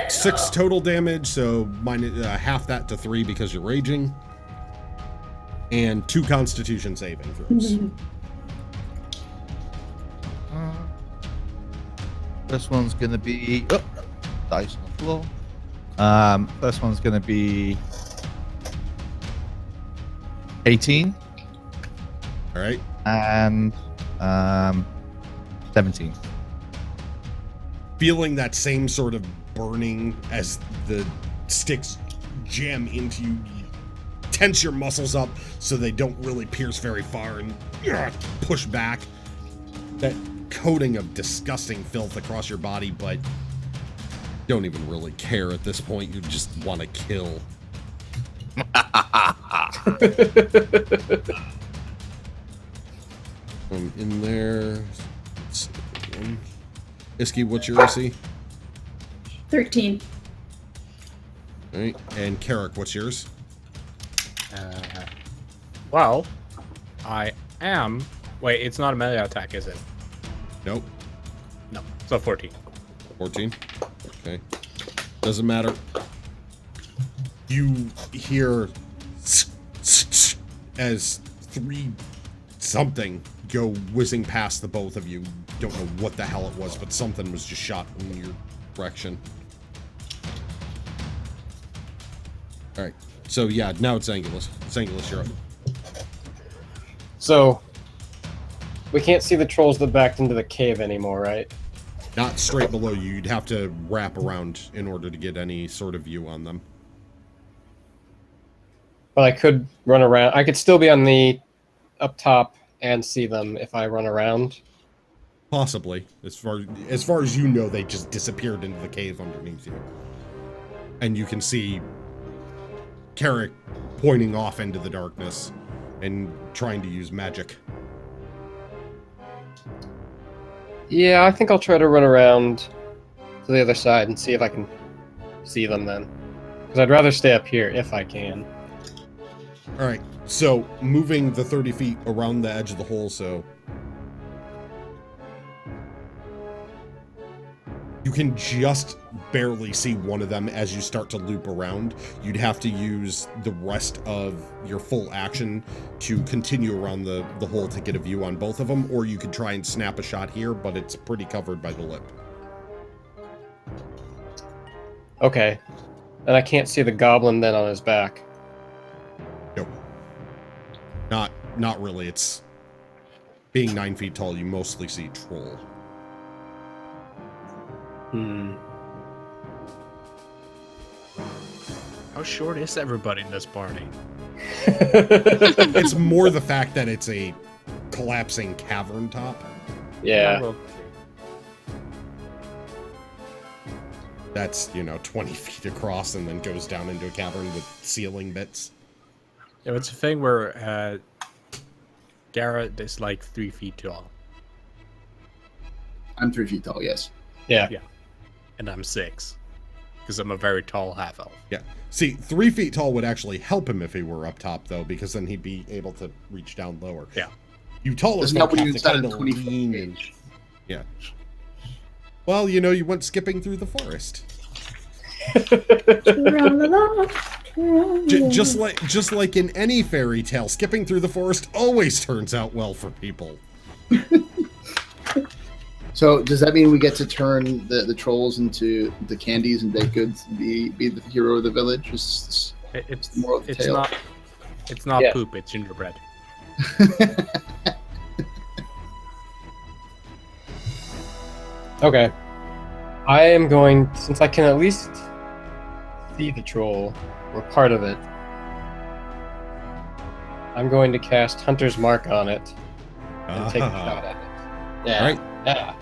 6 total damage, so minus half that to 3 because you're raging, and 2 Constitution saving throws. First one's gonna be dice on the floor. First one's gonna be 18 All right, and 17. feeling that same sort of burning as the sticks jam into you, you tense your muscles up so they don't really pierce very far and push back. That coating of disgusting filth across your body, but don't even really care at this point. You just want to kill. I'm in there. Iski, what's your AC? 13. All right, and Carrick, what's yours? Well, I am. Wait, it's not a melee attack, is it? Nope. No. So 14. 14. Okay. Doesn't matter. You hear as 3 something go whizzing past the both of you. Don't know what the hell it was, but something was just shot in your direction. Alright. So yeah, now it's Angulas. It's Angulas, you're up. So, we can't see the trolls that backed into the cave anymore, right? Not straight below you. You'd have to wrap around in order to get any sort of view on them. But I could run around. I could still be on the up top and see them if I run around. Possibly. As far as you know, they just disappeared into the cave underneath you. And you can see Carrick pointing off into the darkness and trying to use magic. Yeah, I think I'll try to run around to the other side and see if I can see them then. Because I'd rather stay up here if I can. All right, so moving the 30 feet around the edge of the hole, so you can just barely see one of them as you start to loop around. You'd have to use the rest of your full action to continue around the hole to get a view on both of them, or you could try and snap a shot here, but it's pretty covered by the lip. Okay. And I can't see the goblin then on his back. Nope. Not really. It's being 9 feet tall, you mostly see troll. How short is everybody in this party? It's more the fact that it's a collapsing cavern top. Yeah. Well, That's, 20 feet across and then goes down into a cavern with ceiling bits. yeah, it's a thing where Garrett is like 3 feet tall, I'm 3 feet tall, yes. Yeah. and I'm 6, because I'm a very tall half elf. Yeah. See, 3 feet tall would actually help him if he were up top, though, because then he'd be able to reach down lower. Yeah. You taller Doesn't folk help when have you're to inside kind a of 20 lean foot and... cage. Yeah. Well, you went skipping through the forest. Just like in any fairy tale, skipping through the forest always turns out well for people. So does that mean we get to turn the trolls into the candies and baked goods and be the hero of the village? It's the moral of the tale. not Yeah. poop. It's gingerbread. Okay. I am going, since I can at least see the troll, or part of it, I'm going to cast Hunter's Mark on it and take a shot at it. Yeah. Right. Yeah.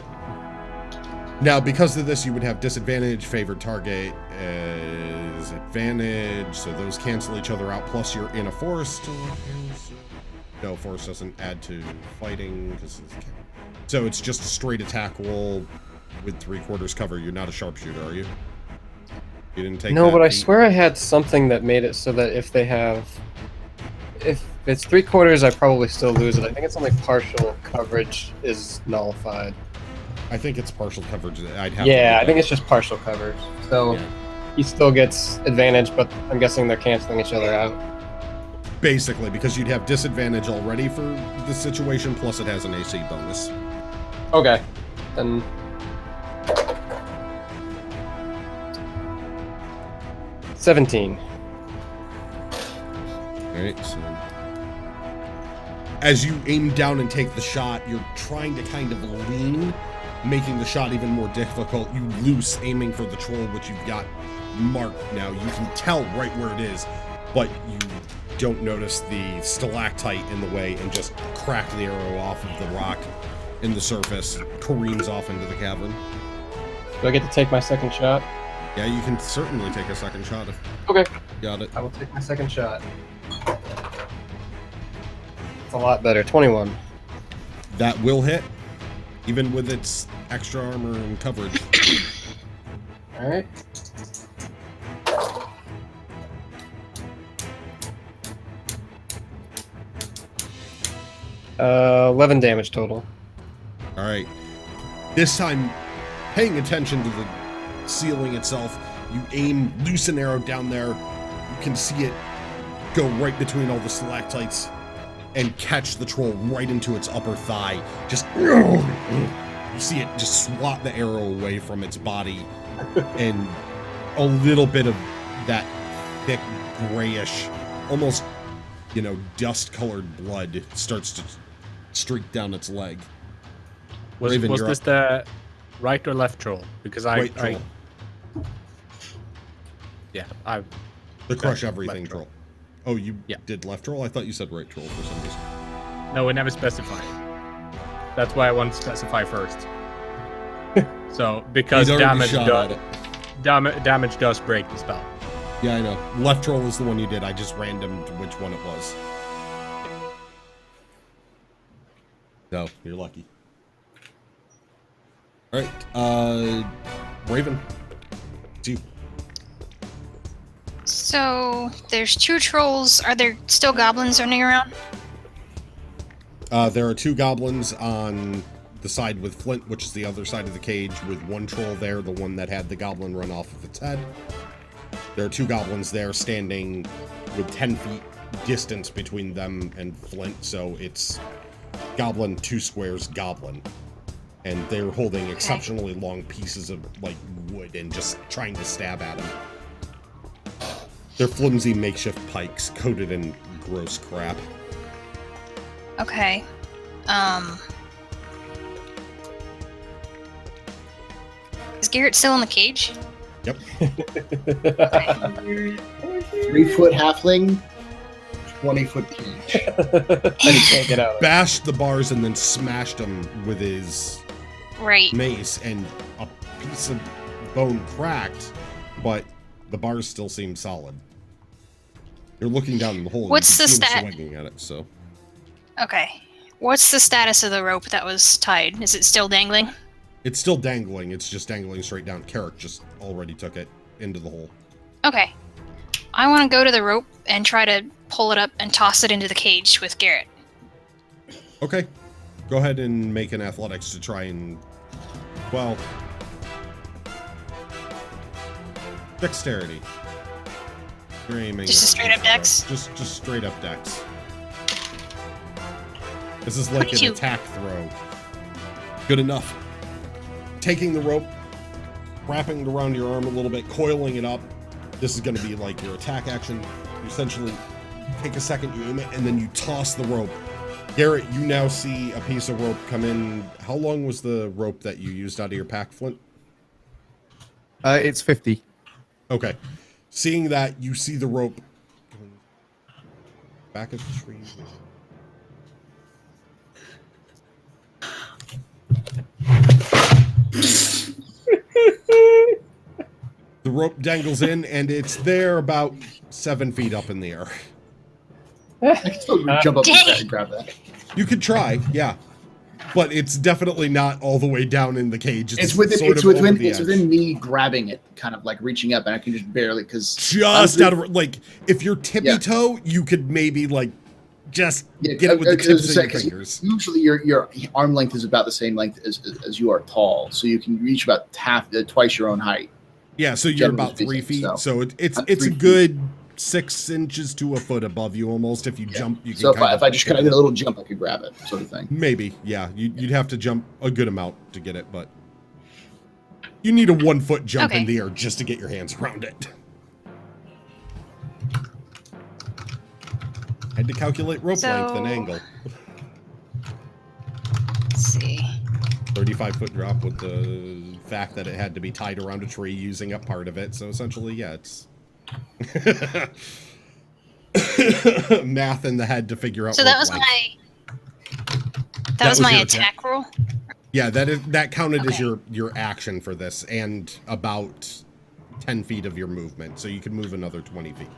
Now, because of this, you would have disadvantage. Favored target is advantage, so those cancel each other out. Plus, you're in a forest. No, forest doesn't add to fighting. So it's just a straight attack roll with 3/4 cover. You're not a sharpshooter, are you? You didn't take No, that but I feat? swear I had something that made it so that if it's 3/4, I probably still lose it. I think it's only partial coverage is nullified. I think it's partial coverage. I'd have. Yeah, to I think it's just partial coverage. So Yeah. he still gets advantage, but I'm guessing they're canceling each other out. Basically, because you'd have disadvantage already for this situation, plus it has an AC bonus. Okay. Then 17. Alright, so as you aim down and take the shot, you're trying to kind of lean, making the shot even more difficult. You loose, aiming for the troll, which you've got marked now. You can tell right where it is, but you don't notice the stalactite in the way and just crack the arrow off of the rock in the surface, careens off into the cavern. Do I get to take my second shot? Yeah, you can certainly take a second shot if Okay. you got it. I will take my second shot. It's a lot better. 21. That will hit, even with its extra armor and coverage. Alright. Uh, 11 damage total. All right. This time, paying attention to the ceiling itself, you aim, loose an arrow down there. You can see it go right between all the stalactites and catch the troll right into its upper thigh. Just you see it just swat the arrow away from its body, and a little bit of that thick grayish, almost dust-colored blood starts to streak down its leg. Was Raven, you're this the right or left troll? Because Right troll. The crush everything left troll. Oh, you Yeah. did left troll? I thought you said right troll for some reason. No, we never specified. That's why I want to specify first. So because He's already damage shot does at it. damage does break the spell. Yeah, I know. Left troll is the one you did. I just randomed which one it was. No, you're lucky. All right, Raven. It's you. So there's 2 trolls. Are there still goblins running around? There are 2 goblins on the side with Flint, which is the other side of the cage, with 1 troll there, the one that had the goblin run off of its head. There are 2 goblins there standing with 10 feet distance between them and Flint, so it's goblin, 2 squares, goblin. And they're holding exceptionally long pieces of, like, wood and just trying to stab at him. They're flimsy makeshift pikes coated in gross crap. Okay. Is Garrett still in the cage? Yep. 3-foot halfling, 20-foot cage. And he can't get out. Bashed the bars and then smashed them with his Right. mace, and a piece of bone cracked, but the bars still seem solid. You're looking down in the hole. What's and you the can see him stat? swinging at it, so. Okay. What's the status of the rope that was tied? Is it still dangling? It's still dangling. It's just dangling straight down. Carrick just already took it into the hole. Okay. I want to go to the rope and try to pull it up and toss it into the cage with Garrett. Okay. Go ahead and make an athletics to try and... Well... Dexterity. You're aiming... Just a straight up dex? Just straight up dex. This is like 22. an attack throw. Good enough. Taking the rope, wrapping it around your arm a little bit, coiling it up. This is going to be like your attack action. You essentially take a second, you aim it, and then you toss the rope. Garrett, you now see a piece of rope come in. How long was the rope that you used out of your pack, Flint? It's 50. Okay. Seeing that, you see the rope going back of the tree. The rope dangles in, and it's there about 7 feet up in the air. I can still jump up and grab that. You could try, yeah. But it's definitely not all the way down in the cage. It's within within me grabbing it, kind of like reaching up, and I can just barely, because just out of, like, if you're tippy toe, you could maybe like just get it with the tips of your fingers. Usually your arm length is about the same length as you are tall, so you can reach about twice your own height. Yeah, so you're about 3 feet. So it's a good 6 inches to a foot above you almost. If you jump, you can. So if I just kind of did a little jump, I could grab it, sort of thing. Maybe, yeah. You'd have to jump a good amount to get it, but you need a 1 foot jump in the air just to get your hands around it. Had to calculate rope length and angle. Let's see. 35-foot drop with the fact that it had to be tied around a tree using up part of it. So essentially, yeah, it's math in the head to figure out. So that was my attack roll. Yeah, that counted as your action for this, and about 10 feet of your movement. So you could move another 20 feet.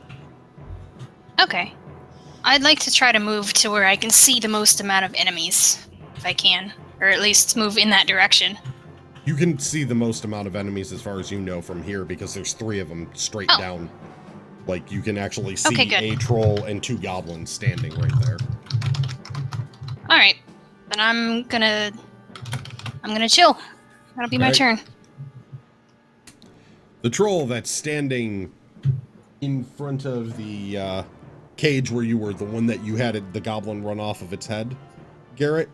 Okay. I'd like to try to move to where I can see the most amount of enemies, if I can. Or at least move in that direction. You can see the most amount of enemies as far as you know from here, because there's 3 of them straight down. Like, you can actually see a troll and 2 goblins standing right there. Alright. Then I'm gonna chill. That'll be my turn. The troll that's standing in front of the cage where you were, the one that you had the goblin run off of its head, Garrett.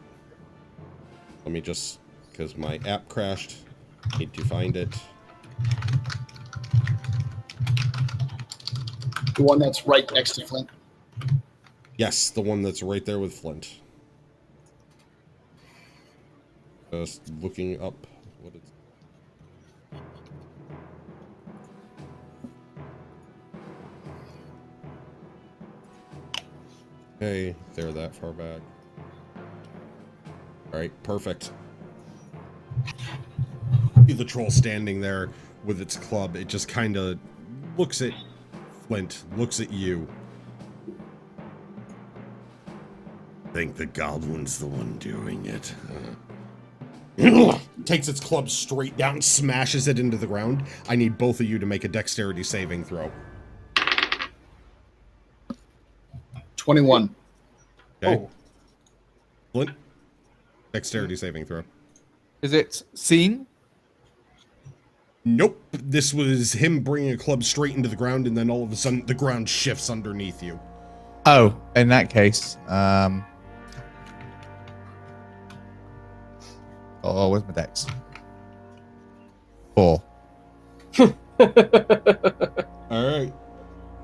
Let me just, because my app crashed, need to find it. The one that's right next to Flint? Yes, the one that's right there with Flint. Just looking up what it's... Okay, they're that far back. Alright, perfect. See the troll standing there with its club. It just kind of looks at Flint, looks at you. Think the goblin's the one doing it. Takes its club straight down, smashes it into the ground. I need both of you to make a dexterity saving throw. 21. Okay. Oh. Flint, dexterity saving throw. Is it seen? Nope. This was him bringing a club straight into the ground, and then all of a sudden the ground shifts underneath you. Oh, in that case, oh, where's my dex? 4. All right.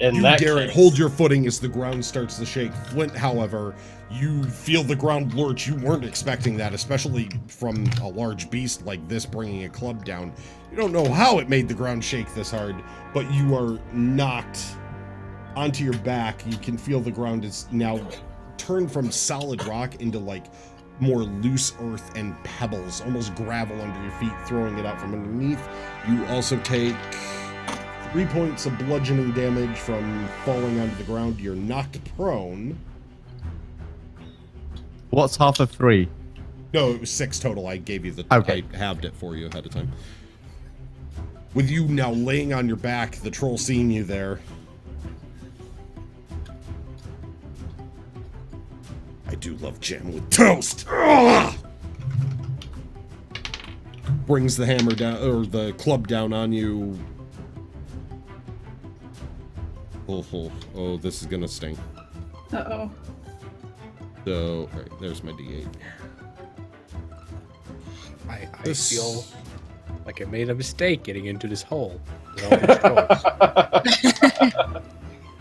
In You, that Garrett, case, hold your footing as the ground starts to shake. Flint, however, you feel the ground lurch. You weren't expecting that, especially from a large beast like this bringing a club down. You don't know how it made the ground shake this hard, but you are knocked onto your back. You can feel the ground is now turned from solid rock into like more loose earth and pebbles, almost gravel under your feet, throwing it out from underneath. You also take 3 points of bludgeoning damage from falling onto the ground. You're knocked prone. What's half of 3? No, it was 6 total. I gave you the... Okay. I halved it for you ahead of time. With you now laying on your back, the troll seeing you there. I do love jam with toast. Ugh! Brings the hammer down, or the club down on you. Oh, this is gonna sting. Uh-oh. So, all right, there's my D8. I This- feel like I made a mistake getting into this hole. with all these trolls.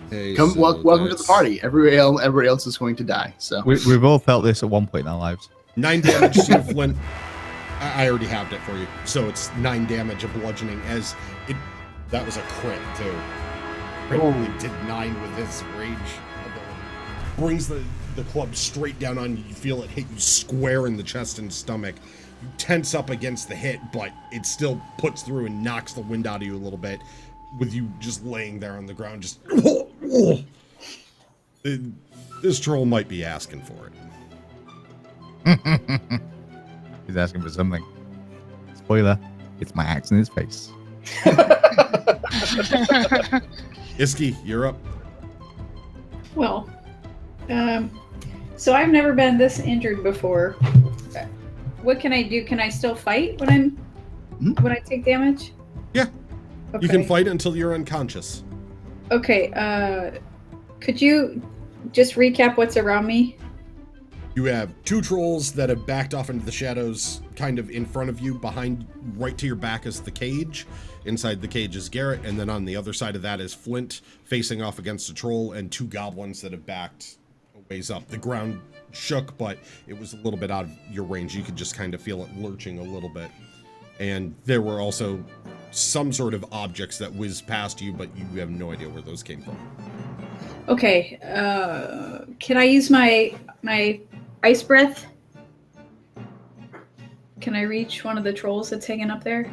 Okay, Come, so welcome to the that's party. Everybody else is going to die. So We've all felt this at one point in our lives. 9 damage to you, Flint. I already halved it for you, so it's 9 damage of bludgeoning. As it, that was a crit too. Crit only did 9 with his rage ability. Brings the club straight down on you. You feel it hit you square in the chest and stomach. You tense up against the hit, but it still puts through and knocks the wind out of you a little bit. With you just laying there on the ground, just this troll might be asking for it. He's asking for something. Spoiler, it's my axe in his face. Iski, you're up. Well, so I've never been this injured before. What can I do? Can I still fight when when I take damage? Yeah. Okay. You can fight until you're unconscious. Okay. Could you just recap what's around me? You have 2 trolls that have backed off into the shadows, kind of in front of you. Behind, right to your back is the cage. Inside the cage is Garrett, and then on the other side of that is Flint, facing off against a troll, and 2 goblins that have backed a ways up. The ground shook, but it was a little bit out of your range. You could just kind of feel it lurching a little bit. And there were also some sort of objects that whizzed past you, but you have no idea where those came from. Okay. Can I use my ice breath? Can I reach one of the trolls that's hanging up there?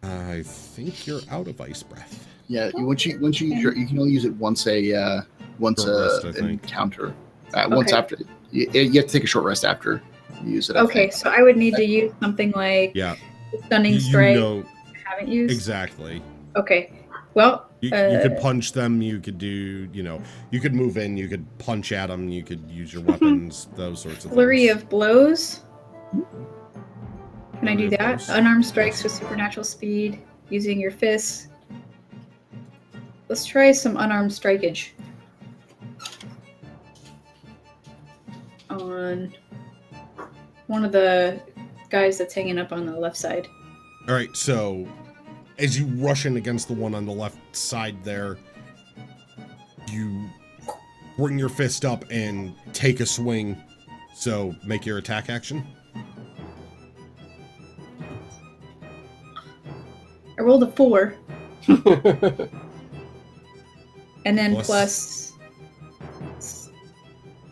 I think you're out of ice breath. yeah, once you use you can only use it once Short rest, I an think. encounter. Once Okay. after you have to take a short rest after you use it. I Okay, think. so I would need to use something like Yeah. stunning You strike. know I haven't used. exactly. Okay. Well, You could punch them. You could do, you could move in. You could punch at them. You could use your weapons. Those sorts of flurry things. of blows. Can I Flurry do of that? blows. Unarmed strikes with supernatural speed using your fists. Let's try some unarmed strikeage. On one of the guys that's hanging up on the left side. All right. So, as you rush in against the one on the left side, there, you bring your fist up and take a swing. So, make your attack action. I rolled a 4. And then Plus-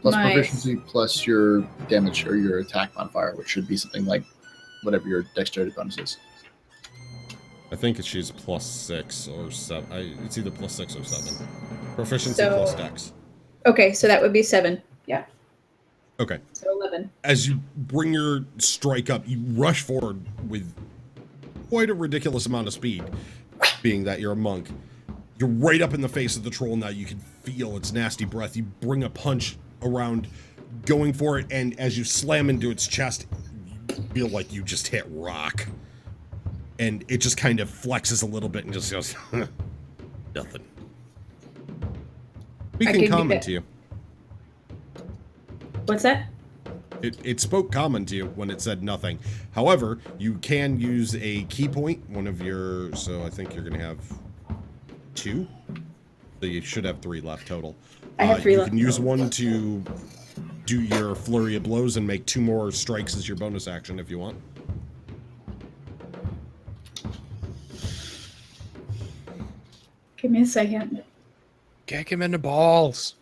Plus Nice. proficiency plus your damage or your attack modifier, which should be something like whatever your dexterity bonus is. I think she's +6 or 7. It's either +6 or 7. Proficiency So- plus dex. Okay, so that would be 7. Yeah. Okay. So 11. As you bring your strike up, you rush forward with quite a ridiculous amount of speed, being that you're a monk. You're right up in the face of the troll now. You can feel its nasty breath. You bring a punch around, going for it, and as you slam into its chest, you feel like you just hit rock. And it just kind of flexes a little bit and just goes, nothing. I Speaking can common get- to you. What's that? It spoke common to you when it said nothing. However, you can use a key point, one of your, so I think you're going to have 2. So you should have 3 left total. I have 3 you left. can use one to do your flurry of blows and make 2 more strikes as your bonus action if you want. Give me a second. Kick him in the balls.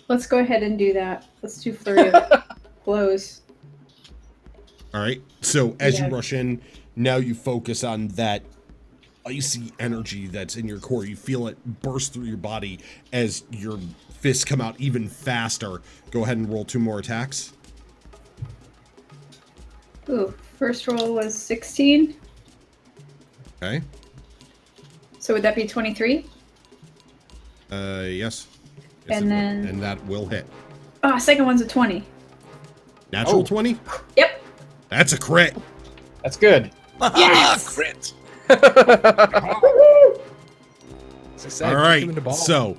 Let's go ahead and do that. Let's do flurry of blows. All right. So as Yeah. you rush in, now you focus on that icy energy that's in your core. You feel it burst through your body as your fists come out even faster. Go ahead and roll 2 more attacks. Ooh, first roll was 16. Okay. So would that be 23? Yes. And it will. then- And that will hit. Ah, second one's a 20. Natural Oh. 20? Yep. That's a crit. That's good. Yes! Crit. Woo! As I said, All kick right. him in the balls. So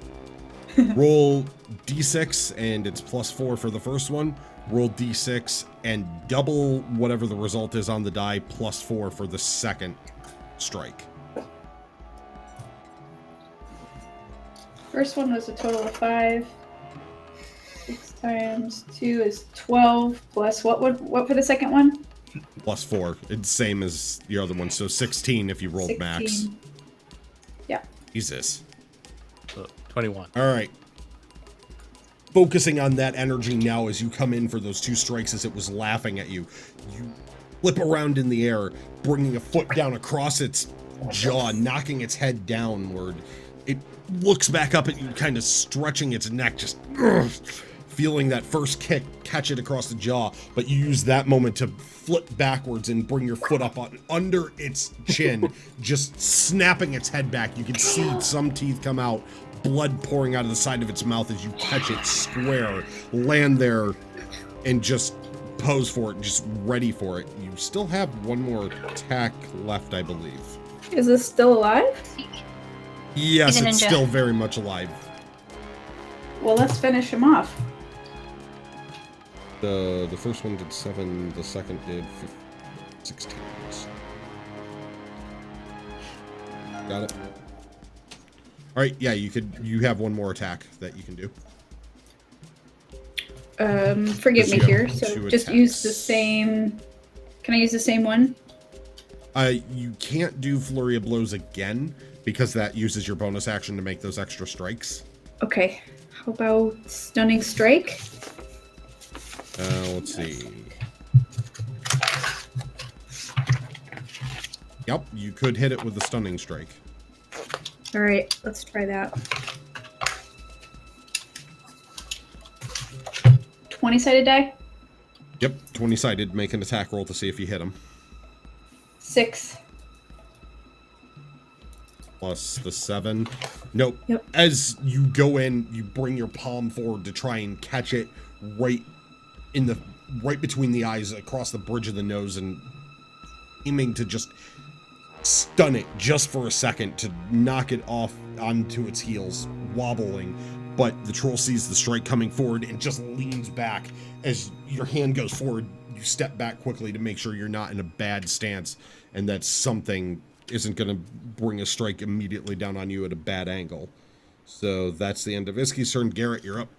roll d6 and it's +4 for the first one. Roll d6 and double whatever the result is on the die +4 for the second strike. First one was a total of 5. 6 times 2 is 12. Plus what for the second one? +4. It's same as the other one. So 16 if you rolled 16. max. Yeah. Jesus. 21. All right. Focusing on that energy now as you come in for those 2 strikes as it was laughing at you. You flip around in the air, bringing a foot down across its jaw, knocking its head downward. It looks back up at you, kind of stretching its neck, just feeling that first kick catch it across the jaw, but you use that moment to flip backwards and bring your foot up on under its chin, just snapping its head back. You can see some teeth come out, blood pouring out of the side of its mouth as you catch it square, land there, and just pose for it, just ready for it. You still have 1 more attack left, I believe. Is this still alive? Yes, He's a it's ninja. still very much alive. Well, let's finish him off. The first one did 7, the second did 16. Got it. All right, yeah, you have 1 more attack that you can do. Forgive Yes, me you have here. 2 So just use the attacks. same. Can I use the same one? You can't do flurry of blows again because that uses your bonus action to make those extra strikes. Okay. How about stunning strike? Let's see. Yep, you could hit it with the stunning strike. All right, let's try that. 20-sided die. Yep, 20-sided. Make an attack roll to see if you hit him. 6. Plus the 7. Nope. Yep. As you go in, you bring your palm forward to try and catch it right between the eyes, across the bridge of the nose, and aiming to just stun it just for a second to knock it off onto its heels, wobbling. But the troll sees the strike coming forward and just leans back. As your hand goes forward, you step back quickly to make sure you're not in a bad stance and that something isn't going to bring a strike immediately down on you at a bad angle. So that's the end of Iski's turn. Garrett, you're up.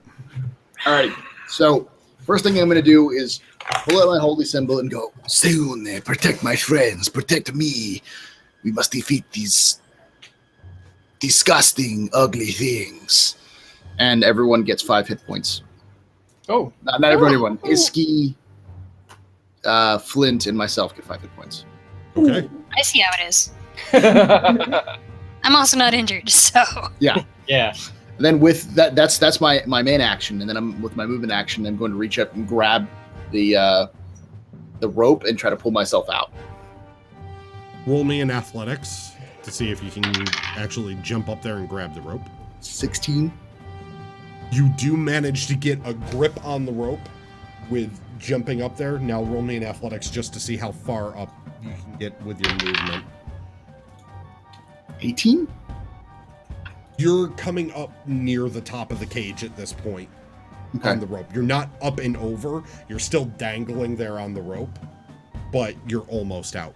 All right. So first thing I'm going to do is pull out my holy symbol and go, soon, protect my friends, protect me. We must defeat these disgusting, ugly things. And everyone gets 5 hit points. Oh, Not everyone. Iski, Flint and myself get 5 hit points. Okay. I see how it is. I'm also not injured, so. Yeah. Yeah. And then with that's my main action, and then I'm with my movement action. I'm going to reach up and grab the rope and try to pull myself out. Roll me in athletics to see if you can actually jump up there and grab the rope. 16. You do manage to get a grip on the rope with jumping up there. Now roll me in athletics just to see how far up you can get with your movement. 18. You're coming up near the top of the cage at this point on the rope. You're not up and over. You're still dangling there on the rope, but you're almost out.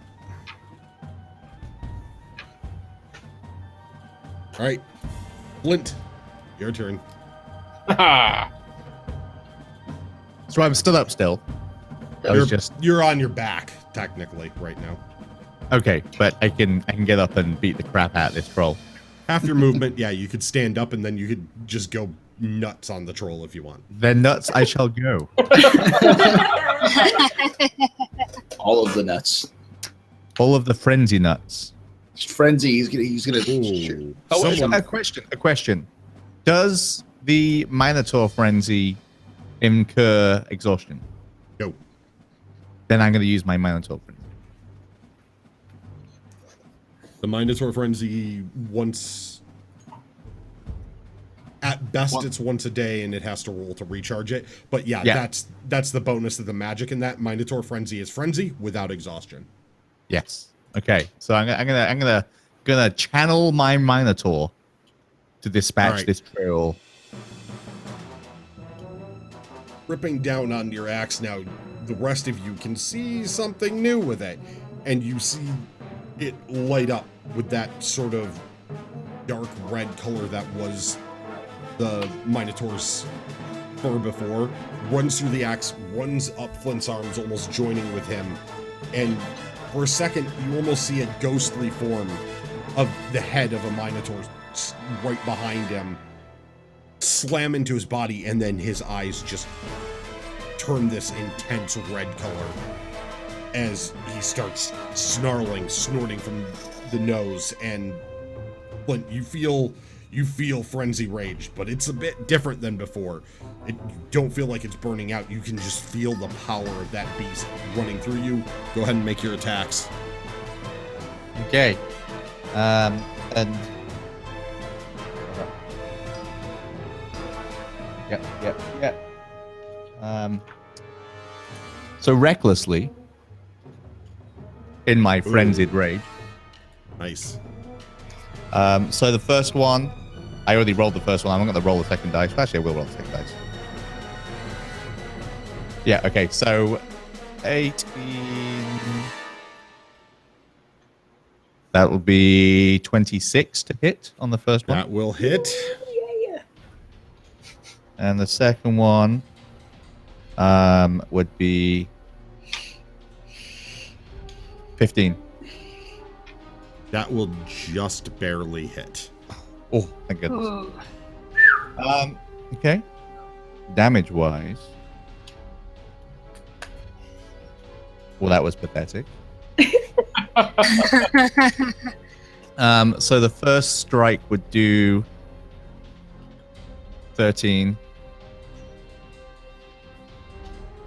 All right, Flint, your turn. So I'm still up still. You're on your back technically right now. Okay, but I can get up and beat the crap out of this troll. Half your movement, yeah, you could stand up and then you could just go nuts on the troll if you want. Then nuts I shall go. All of the nuts. All of the frenzy nuts. Frenzy. He's gonna. Ooh. Oh, Someone- a question. Does the Minotaur frenzy incur exhaustion? No. Then I'm going to use my Minotaur frenzy. The Minotaur Frenzy once... At best, it's once a day, and it has to roll to recharge it. But yeah, that's the bonus of the magic in that. Minotaur Frenzy is Frenzy without exhaustion. Yes. Okay. So I'm gonna channel my Minotaur to dispatch this troll. Ripping down on your axe now, the rest of you can see something new with it, and you see it light up with that sort of dark red color that was the Minotaur's fur before. Runs through the axe, runs up Flint's arms, almost joining with him, and for a second you almost see a ghostly form of the head of a Minotaur right behind him slam into his body, and then his eyes just turn this intense red color as he starts snarling, snorting from the nose. And Flint, you feel frenzy rage, but it's a bit different than before. You don't feel like it's burning out. You can just feel the power of that beast running through you. Go ahead and make your attacks. Okay. And Yep. So recklessly, in my frenzied rage. Nice. So the first one, I already rolled the first one. I'm not going to roll the second dice. Actually, I will roll the second dice. Yeah, okay. So 18. That will be 26 to hit on the first one. That will hit. And the second one would be 15. That will just barely hit. Oh, thank goodness. Ooh. Okay. Damage wise. Well, that was pathetic. So the first strike would do 13.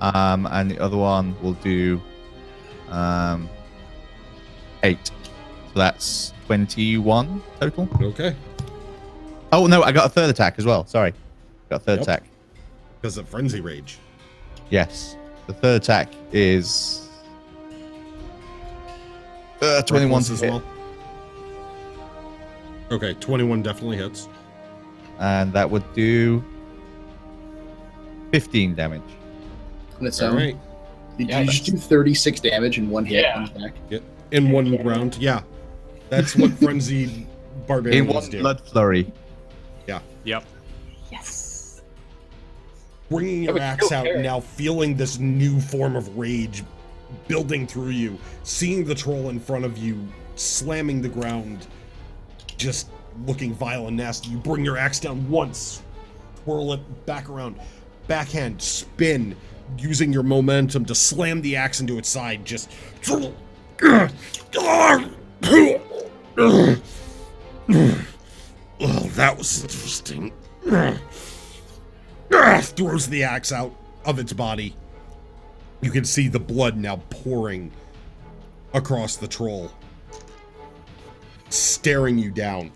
And the other one will do 8. So that's 21 total. Okay. Oh, no, I got a third attack as well. Sorry. Got a third attack. Because of frenzy rage. Yes. The third attack is 21 as well. Okay, 21 definitely hits. And that would do 15 damage. On its All own. right. Did you just do 36 damage in one hit? Yeah. On attack? In one round, yeah. That's what frenzied In barbarians one do. blood flurry. Yep. Yes. Bringing your would axe kill out Karen. now, feeling this new form of rage building through you, seeing the troll in front of you, slamming the ground, just looking vile and nasty. You bring your axe down once, twirl it back around, backhand, spin, using your momentum to slam the axe into its side, just oh, that was interesting. Throws the axe out of its body. You can see the blood now pouring across the troll, staring you down.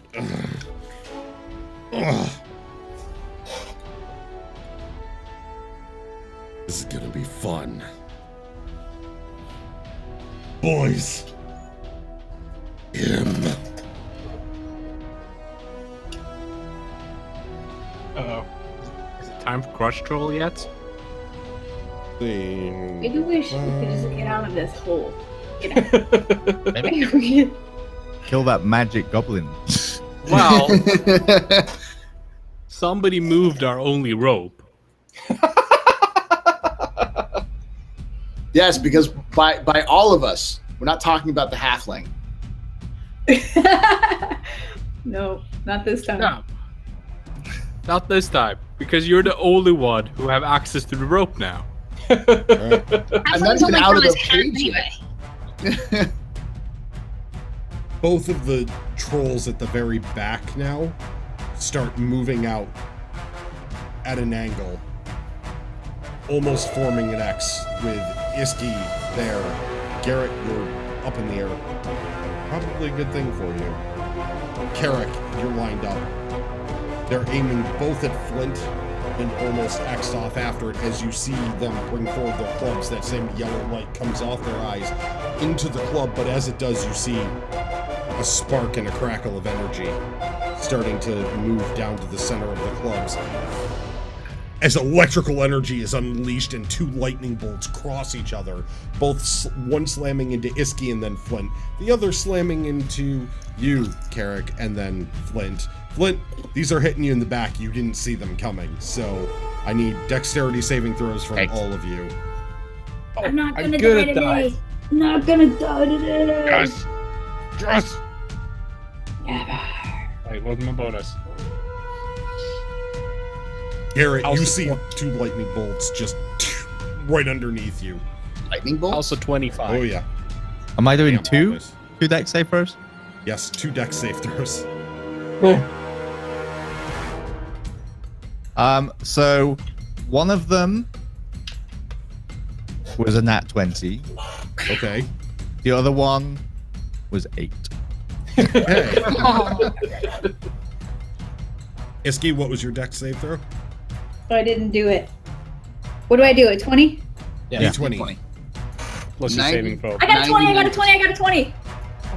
This is gonna be fun. Boys. Him. Uh-oh. Is it time for Crush Troll yet? Maybe we could just get out of this hole. Get out. Maybe kill that magic goblin. Well, somebody moved our only rope. Yes, because by all of us, we're not talking about the halfling. No, not this time. No. Not this time, because you're the only one who have access to the rope now. I'm not even out of the cage yet. Both of the trolls at the very back now start moving out at an angle, almost forming an X with Iski there. Garrett, you're up in the air. Probably a good thing for you. Carrick, you're lined up. They're aiming both at Flint and almost X'd off after it as you see them bring forward their clubs. That same yellow light comes off their eyes into the club, but as it does, you see a spark and a crackle of energy starting to move down to the center of the clubs. As electrical energy is unleashed and two lightning bolts cross each other, one slamming into Iski and then Flint, the other slamming into you, Carrick, and then Flint. Flint, these are hitting you in the back. You didn't see them coming, so I need dexterity saving throws from all of you. I'm not gonna die today. I'm not gonna die today. Yes! Wait, what's my bonus? Garrett, you see two lightning bolts just right underneath you. Lightning bolts? Also 25. Oh, yeah. Am I doing Damn, two? always. 2 dex save throws? Yes, 2 dex save throws. So one of them was a nat 20. Okay. The other one was 8. Okay. Iski, what was your dex save throw? So I didn't do it. What do I do? A 20? Yeah. D20. Plus your 90. saving throw. I got a 20. I got a 20. I got a 20.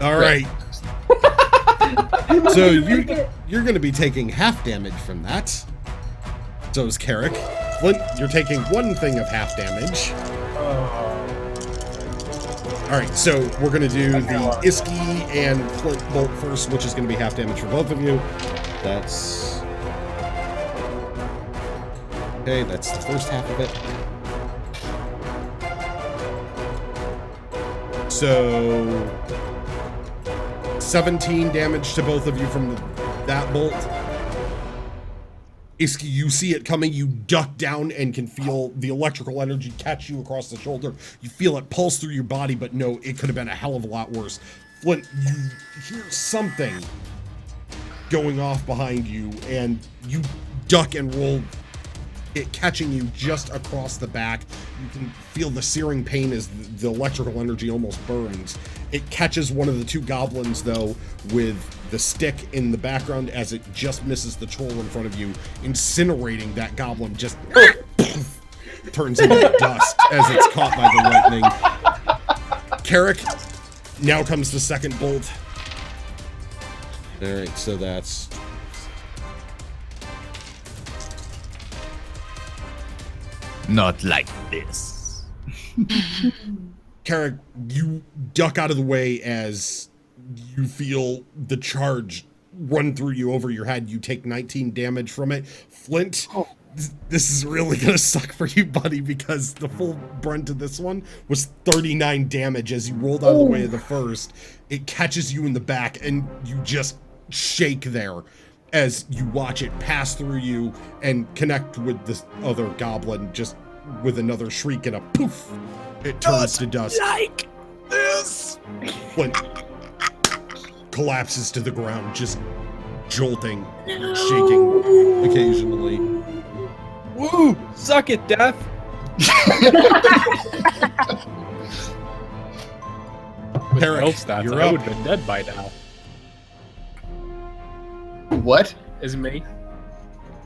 All right. So you're going to be taking half damage from that. So is Carrick. Flint, you're taking 1 thing of half damage. All right, so we're going to do the Iski and Flint bolt first, which is going to be half damage for both of you. That's... Okay, that's the first half of it. So... 17 damage to both of you from that bolt. Iski, you see it coming, you duck down and can feel the electrical energy catch you across the shoulder. You feel it pulse through your body, but no, it could have been a hell of a lot worse. Flint, you hear something going off behind you, and you duck and roll, it catching you just across the back. You can feel the searing pain as the electrical energy almost burns. It catches one of the 2 goblins, though, with the stick in the background as it just misses the troll in front of you, incinerating that goblin, just turns into dust as it's caught by the lightning. Carrick, now comes the second bolt. All right, so that's... Not like this. Carrick, you duck out of the way as you feel the charge run through you over your head. You take 19 damage from it. Flint, this is really gonna suck for you, buddy, because the full brunt of this one was 39 damage as you rolled out of the way of the first. It catches you in the back, and you just shake there as you watch it pass through you and connect with this other goblin, just with another shriek and a poof, it turns to dust. Like this. Flint collapses to the ground, just jolting, shaking occasionally. Woo! Suck it, Death. With Eric, health stats, you're I up. would have been dead by now. What? Is me.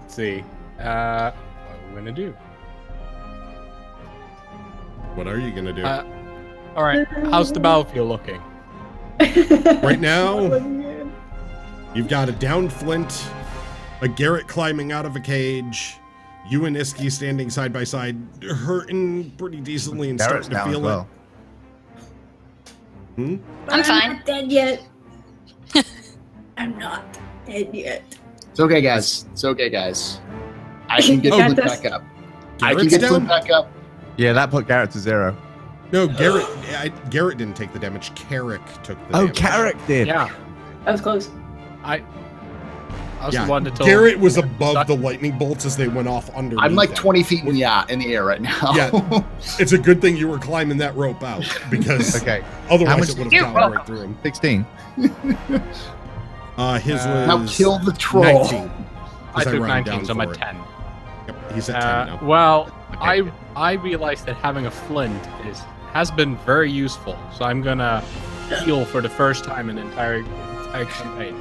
Let's see. What are we gonna do? What are you gonna do? All right. How's the battlefield looking? Right now, you've got a downed Flint, a Garrett climbing out of a cage, you and Iski standing side by side, hurting pretty decently and Garrett's starting to down as feel well. it. Hmm? I'm fine. not dead yet. I'm not dead yet. It's okay, guys. It's okay, guys. I can get You got Flint this. back up. I can Garrett's get down? Flint back up. Yeah, that put Garrett to 0. No, Garrett didn't take the damage. Carrick took the Oh, damage. Carrick did. Yeah. That was close. I was Yeah, the one to tell Garrett was above the lightning bolts as they went off underneath. I'm like him. 20 feet in the air right now. Yeah. It's a good thing you were climbing that rope out because Okay, otherwise much- it would You're have gone welcome. right through him. 16. His was Now kill the troll. 19. I as took round 19, down so I'm for at it. 10. Yep, he's at 10 now. Well, Okay. I realized that having a flint has been very useful, so I'm gonna heal for the first time in the entire campaign.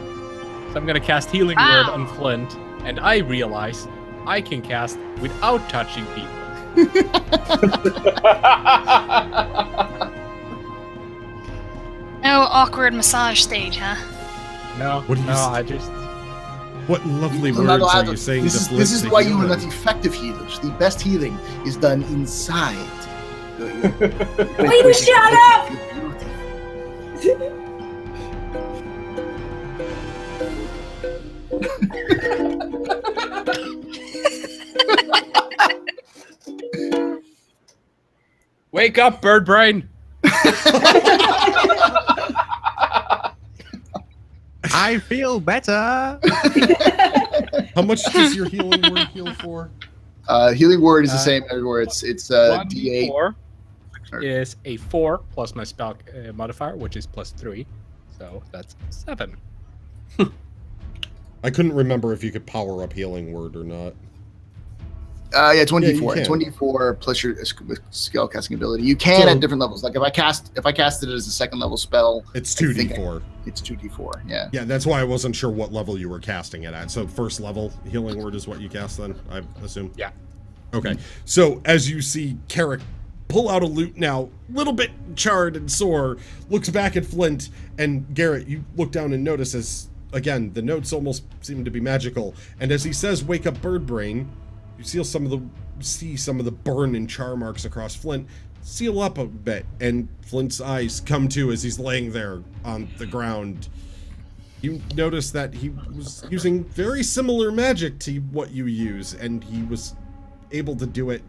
So I'm gonna cast Healing Word Wow. on Flint, and I realize I can cast without touching people. No awkward massage stage, huh? No, What do you no, s- I just What lovely You're not words allowed are you to- saying this to is Flint to why heal you are him? not effective healers. The best healing is done inside. Way to shut up! wake up, bird brain. I feel better. How much does your healing word heal for? Healing word is the same everywhere. It's D8. 1d4 is a 4 plus my spell modifier, which is plus 3, so that's 7. I couldn't remember if you could power up healing word or not. Yeah, it's 1d4. you It's can. 1d4 plus your spell casting ability. You can So- at different levels. Like if I cast it as a second level spell, It's I think 2d4. it's 2d4. Yeah. Yeah, that's why I wasn't sure what level you were casting it at. So first level healing word is what you cast then, I assume? Yeah. Okay. So as you see Carrick pull out a loot now, little bit charred and sore, looks back at Flint, and Garrett, you look down and notice as, again, the notes almost seem to be magical. And as he says, wake up bird brain, you see some of the burn and char marks across Flint seal up a bit, and Flint's eyes come to as he's laying there on the ground. You notice that he was using very similar magic to what you use, and he was able to do it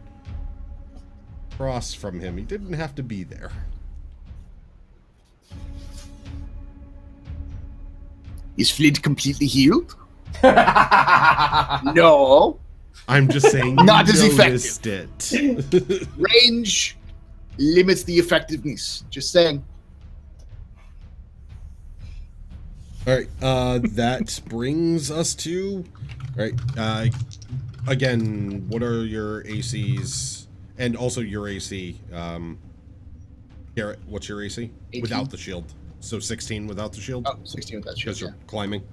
across from him. He didn't have to be there. Is Flint completely healed? No. I'm just saying you Not as noticed it. Range limits the effectiveness. Just saying. All right, that brings us to, all right, again, what are your ACs, and also your AC, Garrett, what's your AC? 18. Without the shield, so 16 without the shield, Oh, 16 with that because shield. you're climbing.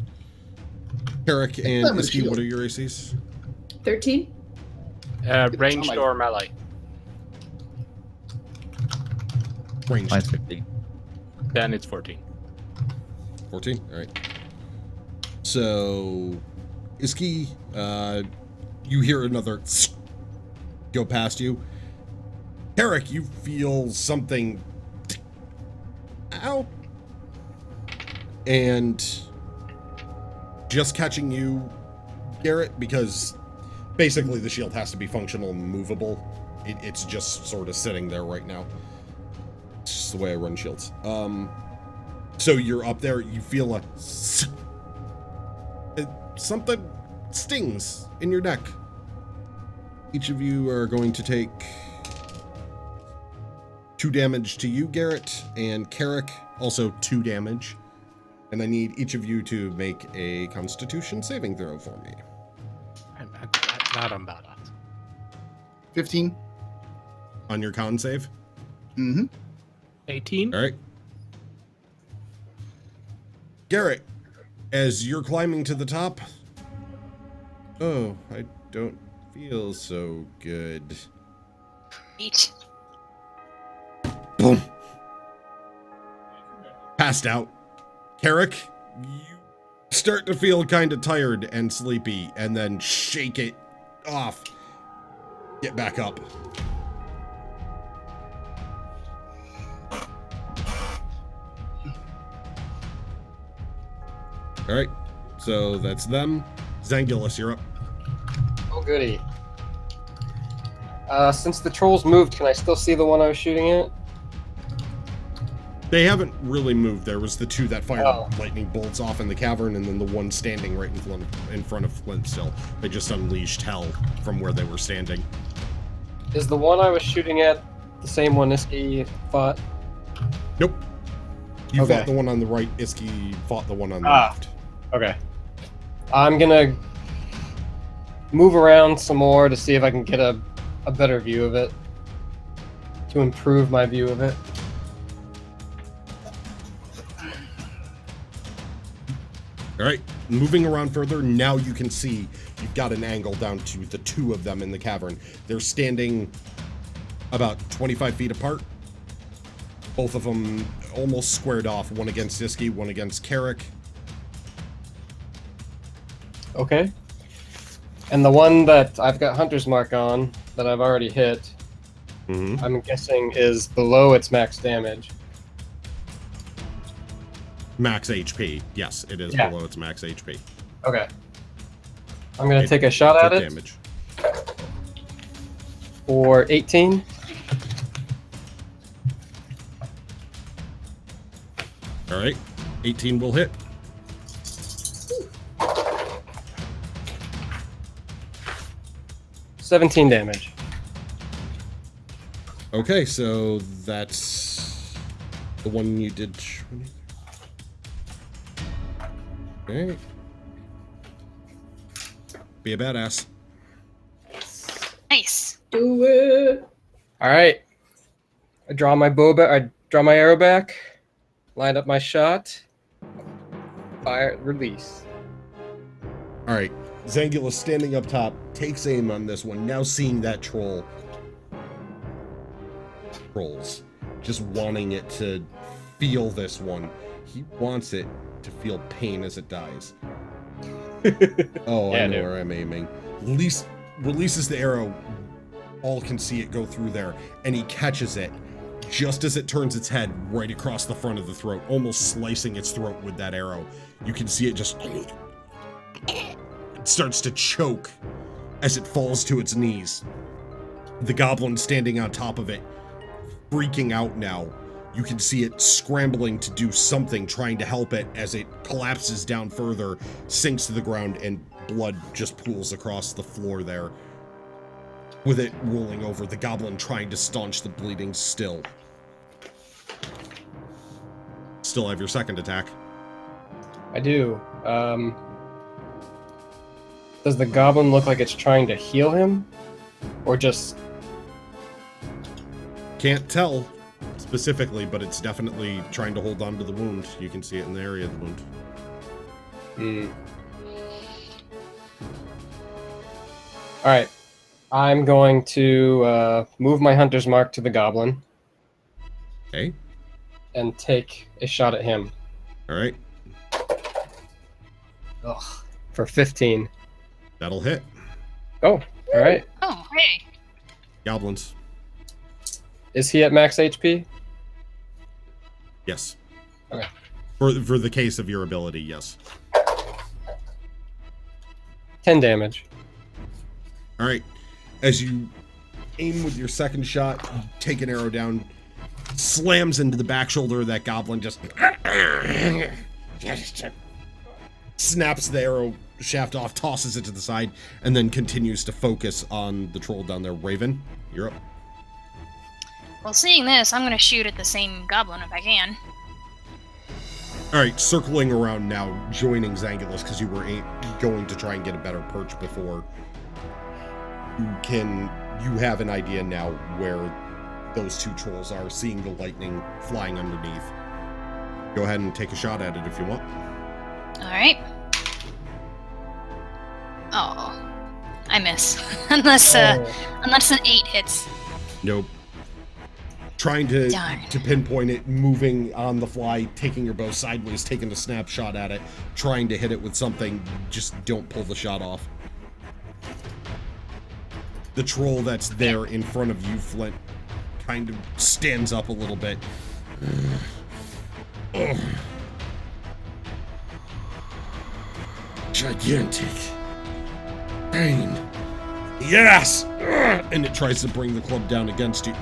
Carrick and Climb with Iski, shield. what are your ACs? 13? Ranged or melee. Ranged. Mine's 15. Then it's 14. 14? Alright. So, Iski, you hear another go past you. Carrick, you feel something. Ow! And just catching you, Garrett, because basically the shield has to be functional and movable. It's just sort of sitting there right now. It's just the way I run shields. So you're up there, you feel something stings in your neck. Each of you are going to take 2 damage to you, Garrett, and Carrick also 2 damage. And I need each of you to make a Constitution saving throw for me. I'm not on that. 15. On your con save? Mm-hmm. 18. All right. Garrett, as you're climbing to the top, oh, I don't feel so good. Eat. Boom. Passed out. Carrick, you start to feel kind of tired and sleepy, and then shake it off. Get back up. All right, so that's them. Zangulus, you're up. Oh, goody. Since the trolls moved, can I still see the one I was shooting at? They haven't really moved. There was the 2 that fired Oh. lightning bolts off in the cavern, and then the one standing right in front of Flint still. They just unleashed hell from where they were standing. Is the one I was shooting at the same one Iski fought? Nope. You Okay. fought the one on the right. Iski fought the one on the Ah. left. Okay. I'm gonna move around some more to see if I can get a better view of it. To improve my view of it. All right, moving around further, now you can see you've got an angle down to the 2 of them in the cavern. They're standing about 25 feet apart. Both of them almost squared off, one against Iski, one against Carrick. Okay. And the one that I've got Hunter's Mark on, that I've already hit, Mm-hmm. I'm guessing is below its max damage. Max HP. Yes, it is Yeah. below its max HP. Okay. I'm gonna take a shot at Take it damage. for 18. All right, 18 will hit. $17 damage. Okay, so that's the one you did. Okay. Be a badass. Nice. Do it. All right. I draw my bow back. I draw my arrow back. Line up my shot. Fire. Release. All right, Zangulus standing up top takes aim on this one. Now seeing that trolls, just wanting it to feel this one. He wants it to feel pain as it dies. Oh, Yeah, I know dude. where I'm aiming. Releases the arrow. All can see it go through there, and he catches it just as it turns its head right across the front of the throat, almost slicing its throat with that arrow. You can see it just it starts to choke as it falls to its knees. The goblin standing on top of it, freaking out now. You can see it scrambling to do something, trying to help it as it collapses down further, sinks to the ground, and blood just pools across the floor there. With it rolling over, the goblin trying to staunch the bleeding still. Still have your second attack. I do. Does the goblin look like it's trying to heal him? Or just... Can't tell specifically, but it's definitely trying to hold on to the wound. You can see it in the area of the wound. Alright. I'm going to move my hunter's mark to the goblin Okay. and take a shot at him. All right. Ugh. For 15. That'll hit. Oh, alright. Oh, hey. Goblins. Is he at max HP? Yes. Okay. For the case of your ability, yes. 10 damage. All right. As you aim with your second shot, you take an arrow down, slams into the back shoulder of that goblin, just snaps the arrow shaft off, tosses it to the side, and then continues to focus on the troll down there. Raven, you're up. Well, seeing this, I'm gonna shoot at the same goblin if I can. All right, circling around now, joining Zangulus, because you were going to try and get a better perch before. You have an idea now where those two trolls are, seeing the lightning flying underneath. Go ahead and take a shot at it if you want. Alright. Oh. I miss. unless an 8 hits. Nope. Trying to Darn. pinpoint it, moving on the fly, taking your bow sideways, taking a snapshot at it, trying to hit it with something, just don't pull the shot off. The troll that's there in front of you, Flint, kind of stands up a little bit. Ugh. Gigantic pain. Yes! Ugh. And it tries to bring the club down against you.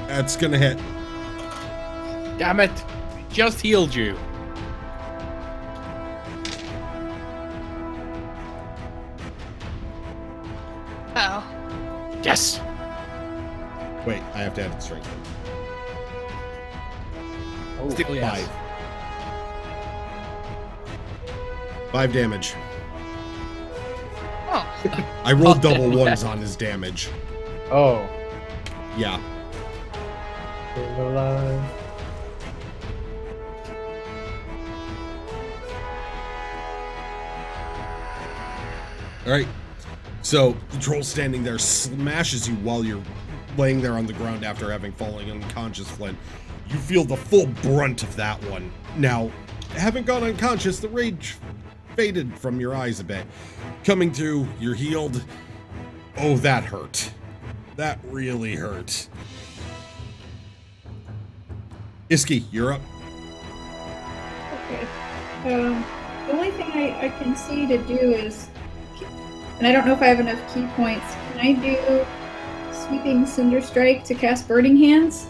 That's gonna hit. Damn it! Just healed you. Uh-oh. Yes. Wait, I have to add the strength. Oh, Stick yes. 5 damage. Oh. I rolled Oh, double damn. ones on his damage. Oh. Yeah. Still alive. Alright. So, the troll standing there smashes you while you're laying there on the ground after having fallen unconscious, Flint. You feel the full brunt of that one. Now, having gone unconscious, the rage faded from your eyes a bit. Coming through, you're healed. Oh, that hurt. That really hurt. Iski, you're up. Okay. The only thing I can see to do is, and I don't know if I have enough key points. Can I do Sweeping Cinder Strike to cast Burning Hands?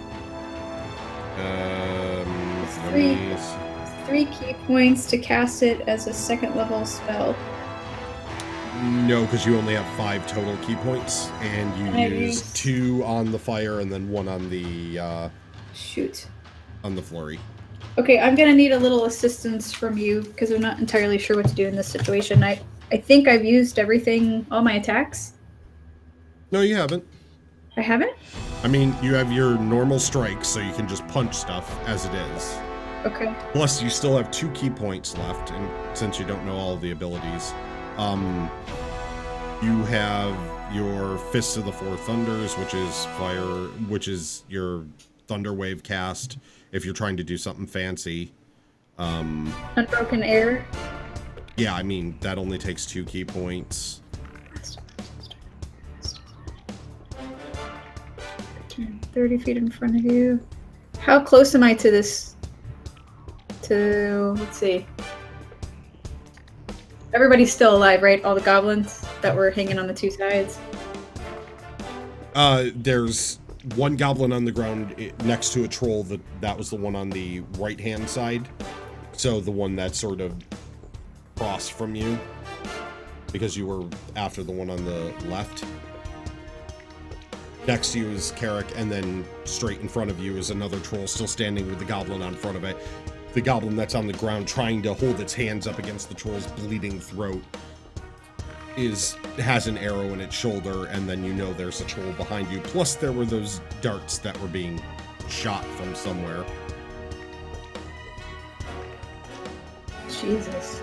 Let Three. me- 3 key points to cast it as a 2nd level spell. No, because you only have 5 total key points, and you I use used- 2 on the fire and then 1 on the Shoot. flurry. Okay, I'm gonna need a little assistance from you because I'm not entirely sure what to do in this situation. I think I've used everything, all my attacks. No, you haven't. I haven't? I mean, you have your normal strikes, so you can just punch stuff as it is. Okay. Plus, you still have 2 key points left, and since you don't know all the abilities, you have your Fists of the Four Thunders, which is fire, which is your Thunder Wave cast if you're trying to do something fancy. Unbroken Air. Yeah, I mean, that only takes 2 key points. 30 feet in front of you. How close am I to this? Let's see. Everybody's still alive, right? All the goblins that were hanging on the 2 sides. There's 1 goblin on the ground next to a troll. That was the one on the right-hand side. So the one that's sort of across from you, because you were after the one on the left. Next to you is Carrick, and then straight in front of you is another troll still standing with the goblin on front of it. The goblin that's on the ground trying to hold its hands up against the troll's bleeding throat has an arrow in its shoulder, and then you know there's a troll behind you. Plus there were those darts that were being shot from somewhere. Jesus.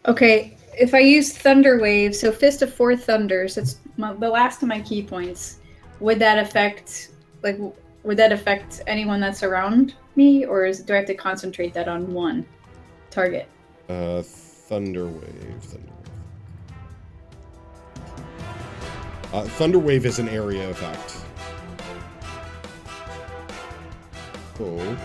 Okay, if I use Thunder Wave, so Fist of Four Thunders, it's the last of my key points. Would that affect, anyone that's around me, or do I have to concentrate that on one target? Thunder Wave. Thunder Wave is an area effect. Oh.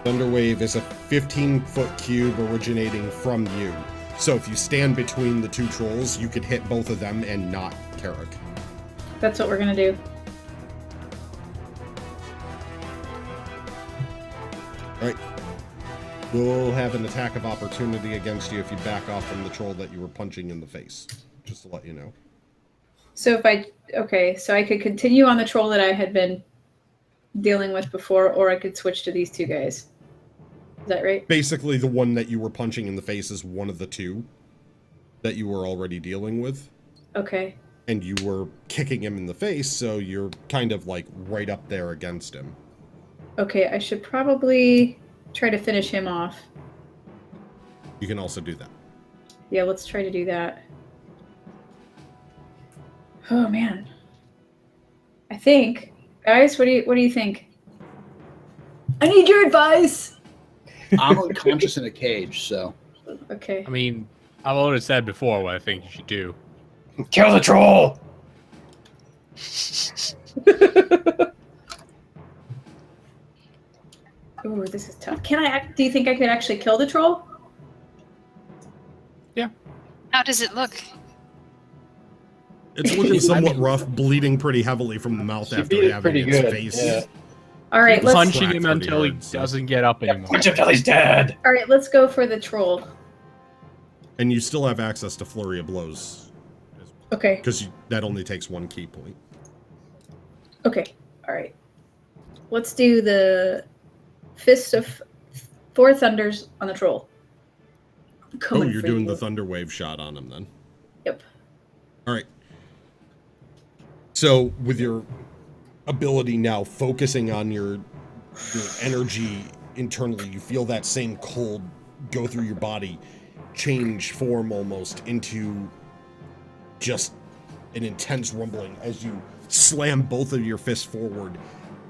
Thunder Wave is a 15-foot cube originating from you. So if you stand between the 2 trolls, you could hit both of them and not Carrick. That's what we're gonna do. Alright. We'll have an attack of opportunity against you if you back off from the troll that you were punching in the face. Just to let you know. So so I could continue on the troll that I had been dealing with before, or I could switch to these two guys. Is that right? Basically, the one that you were punching in the face is one of the two that you were already dealing with. Okay. And you were kicking him in the face, so you're kind of like right up there against him. Okay, I should probably try to finish him off. You can also do that. Yeah, let's try to do that. Oh man. I think, guys, what do you think? I need your advice. I'm unconscious in a cage, so. Okay. I mean, I've already said before what I think you should do. Kill the troll! Ooh, this is tough. Do you think I could actually kill the troll? How does it look? It's looking somewhat rough, bleeding pretty heavily from the mouth She after beat it having pretty its good, face. yeah. All right, let's Punching him Cracked until he pretty hard, so- doesn't get up anymore. Punch him till he's dead! All right, let's go for the troll. And you still have access to Flurry of Blows. Okay. Because that only takes 1 key point. Okay. All right. Let's do the Fist of 4 Thunders on the troll. Oh, Coming you're for doing you. the Thunder Wave shot on him then. Yep. All right. So with your ability now focusing on your energy internally, you feel that same cold go through your body, change form almost into just an intense rumbling as you slam both of your fists forward.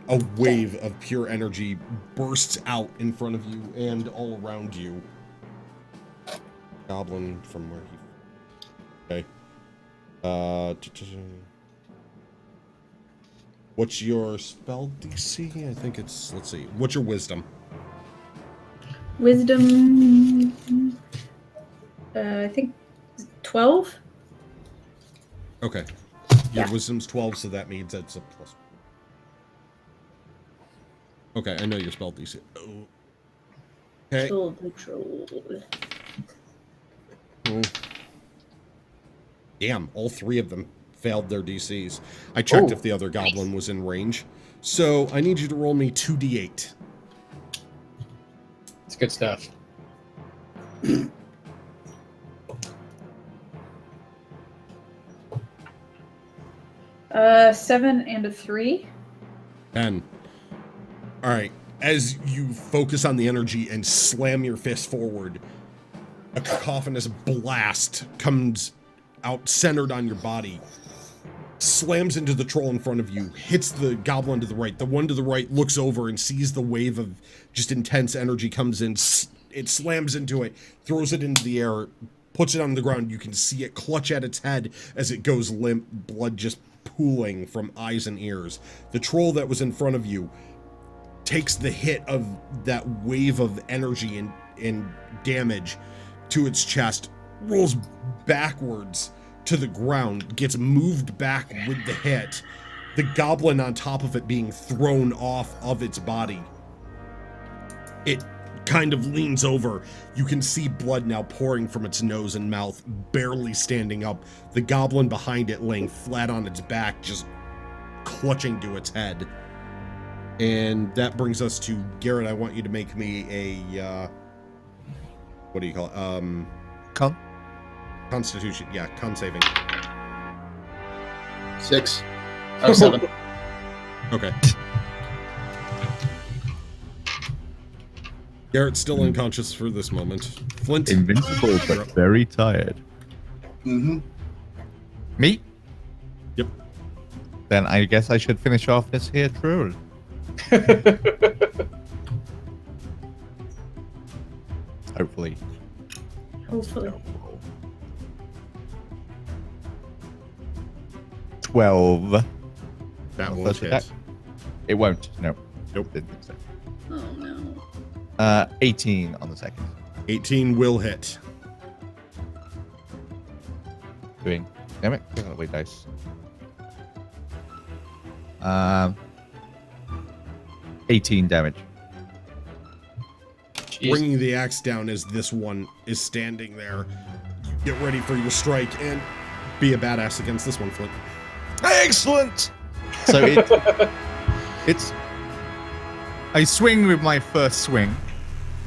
A wave of pure energy bursts out in front of you and all around you. Goblin from where he... Okay. What's your spell DC? I think it's... Let's see. What's your wisdom? Wisdom... I think 12? Okay. Your Yeah. wisdom's 12, so that means that's a plus. Okay, I know your spell DC. Oh. Okay. Kill the troll. Oh. Damn, all 3 of them failed their DCs. I checked Oh. if the other goblin was in range. So I need you to roll me 2d8. It's good stuff. 7 and a 3. 10. All right. As you focus on the energy and slam your fist forward, a cacophonous blast comes out centered on your body, slams into the troll in front of you, hits the goblin to the right. The one to the right looks over and sees the wave of just intense energy comes in. It slams into it, throws it into the air, puts it on the ground. You can see it clutch at its head as it goes limp, blood just pooling from eyes and ears. The troll that was in front of you takes the hit of that wave of energy and damage to its chest, rolls backwards to the ground, gets moved back with the hit, the goblin on top of it being thrown off of its body. It kind of leans over. You can see blood now pouring from its nose and mouth, barely standing up. The goblin behind it laying flat on its back, just clutching to its head. And that brings us to Garrett. I want you to make me a what do you call it? Con? Constitution. Yeah, con saving. 6. Oh, 7. Okay. Garrett's still unconscious for this moment. Flint. Invincible, but very tired. Mm-hmm. Me? Yep. Then I guess I should finish off this here troll. Hopefully. Hopefully. 12. That won't First hit. attack. It won't. No. Nope. Didn't think so. Oh no. 18 on the second. 18 will hit. Doing. Damn it. Give that away dice. 18 damage. Jeez. Bringing the axe down as this one is standing there. You get ready for your strike and be a badass against this one, Flint. Excellent. So it's. I swing with my first swing,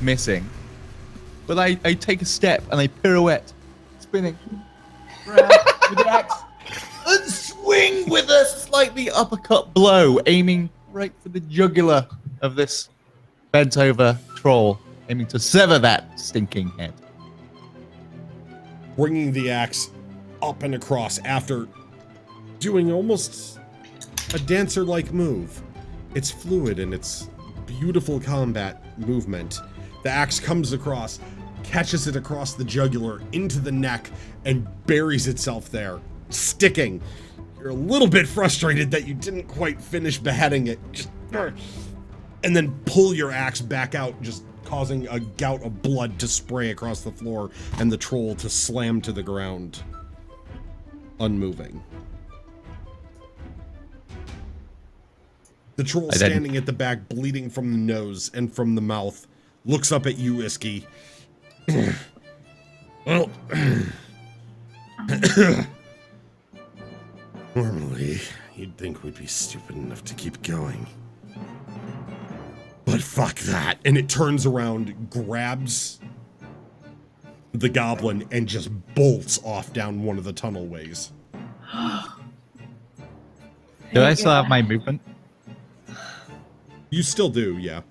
missing, but I take a step and I pirouette, spinning around with the axe, and swing with a slightly uppercut blow, aiming right for the jugular of this bent over troll, aiming to sever that stinking head. Bringing the axe up and across after doing almost a dancer-like move. It's fluid and it's beautiful combat movement. The axe comes across, catches it across the jugular into the neck, and buries itself there, sticking. You're a little bit frustrated that you didn't quite finish beheading it. And then pull your axe back out, just causing a gout of blood to spray across the floor and the troll to slam to the ground, unmoving. The troll standing at the back, bleeding from the nose and from the mouth, looks up at you, Iski. Well, normally you'd think we'd be stupid enough to keep going. But fuck that. And it turns around, grabs the goblin, and just bolts off down one of the tunnel ways. Do I still have my movement? You still do, yeah.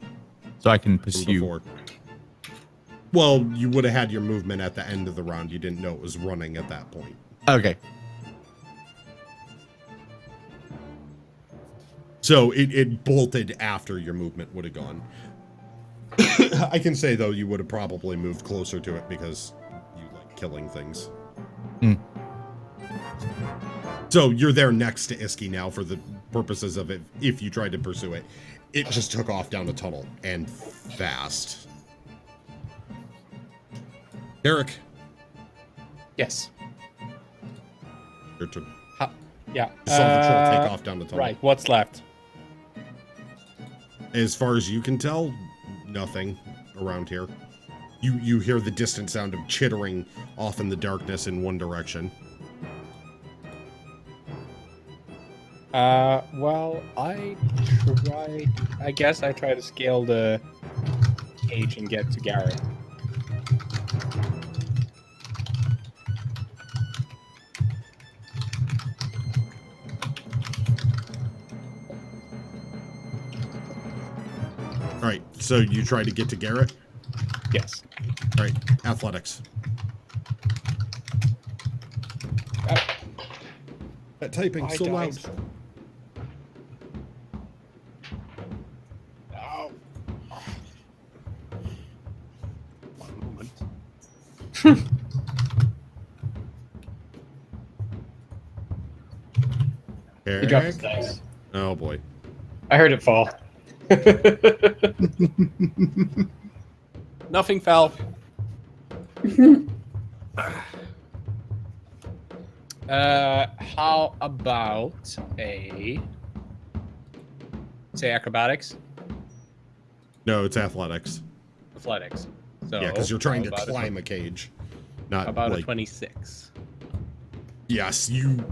So I can From pursue. before. Well, you would have had your movement at the end of the round. You didn't know it was running at that point. Okay. So it bolted after your movement would have gone. I can say, though, you would have probably moved closer to it because you like killing things. Hmm. So you're there next to Iski now for the purposes of it. If you tried to pursue it, it just took off down the tunnel and fast. Eric, Yes. your turn. Yeah. You saw the troll take off down the tunnel. Right. What's left? As far as you can tell, nothing around here. You hear the distant sound of chittering off in the darkness in one direction. Well, I guess I try to scale the cage and get to Garrett. All right, so you try to get to Garrett. Yes. All right, athletics. That typing's I so loud. died. Oh. One moment. He dropped his Eric? dice. Oh boy. I heard it fall. Nothing fell. How about a say acrobatics, No, it's athletics. athletics? So Yeah, because you're trying to how about climb a cage. Not About like a 26. yes, you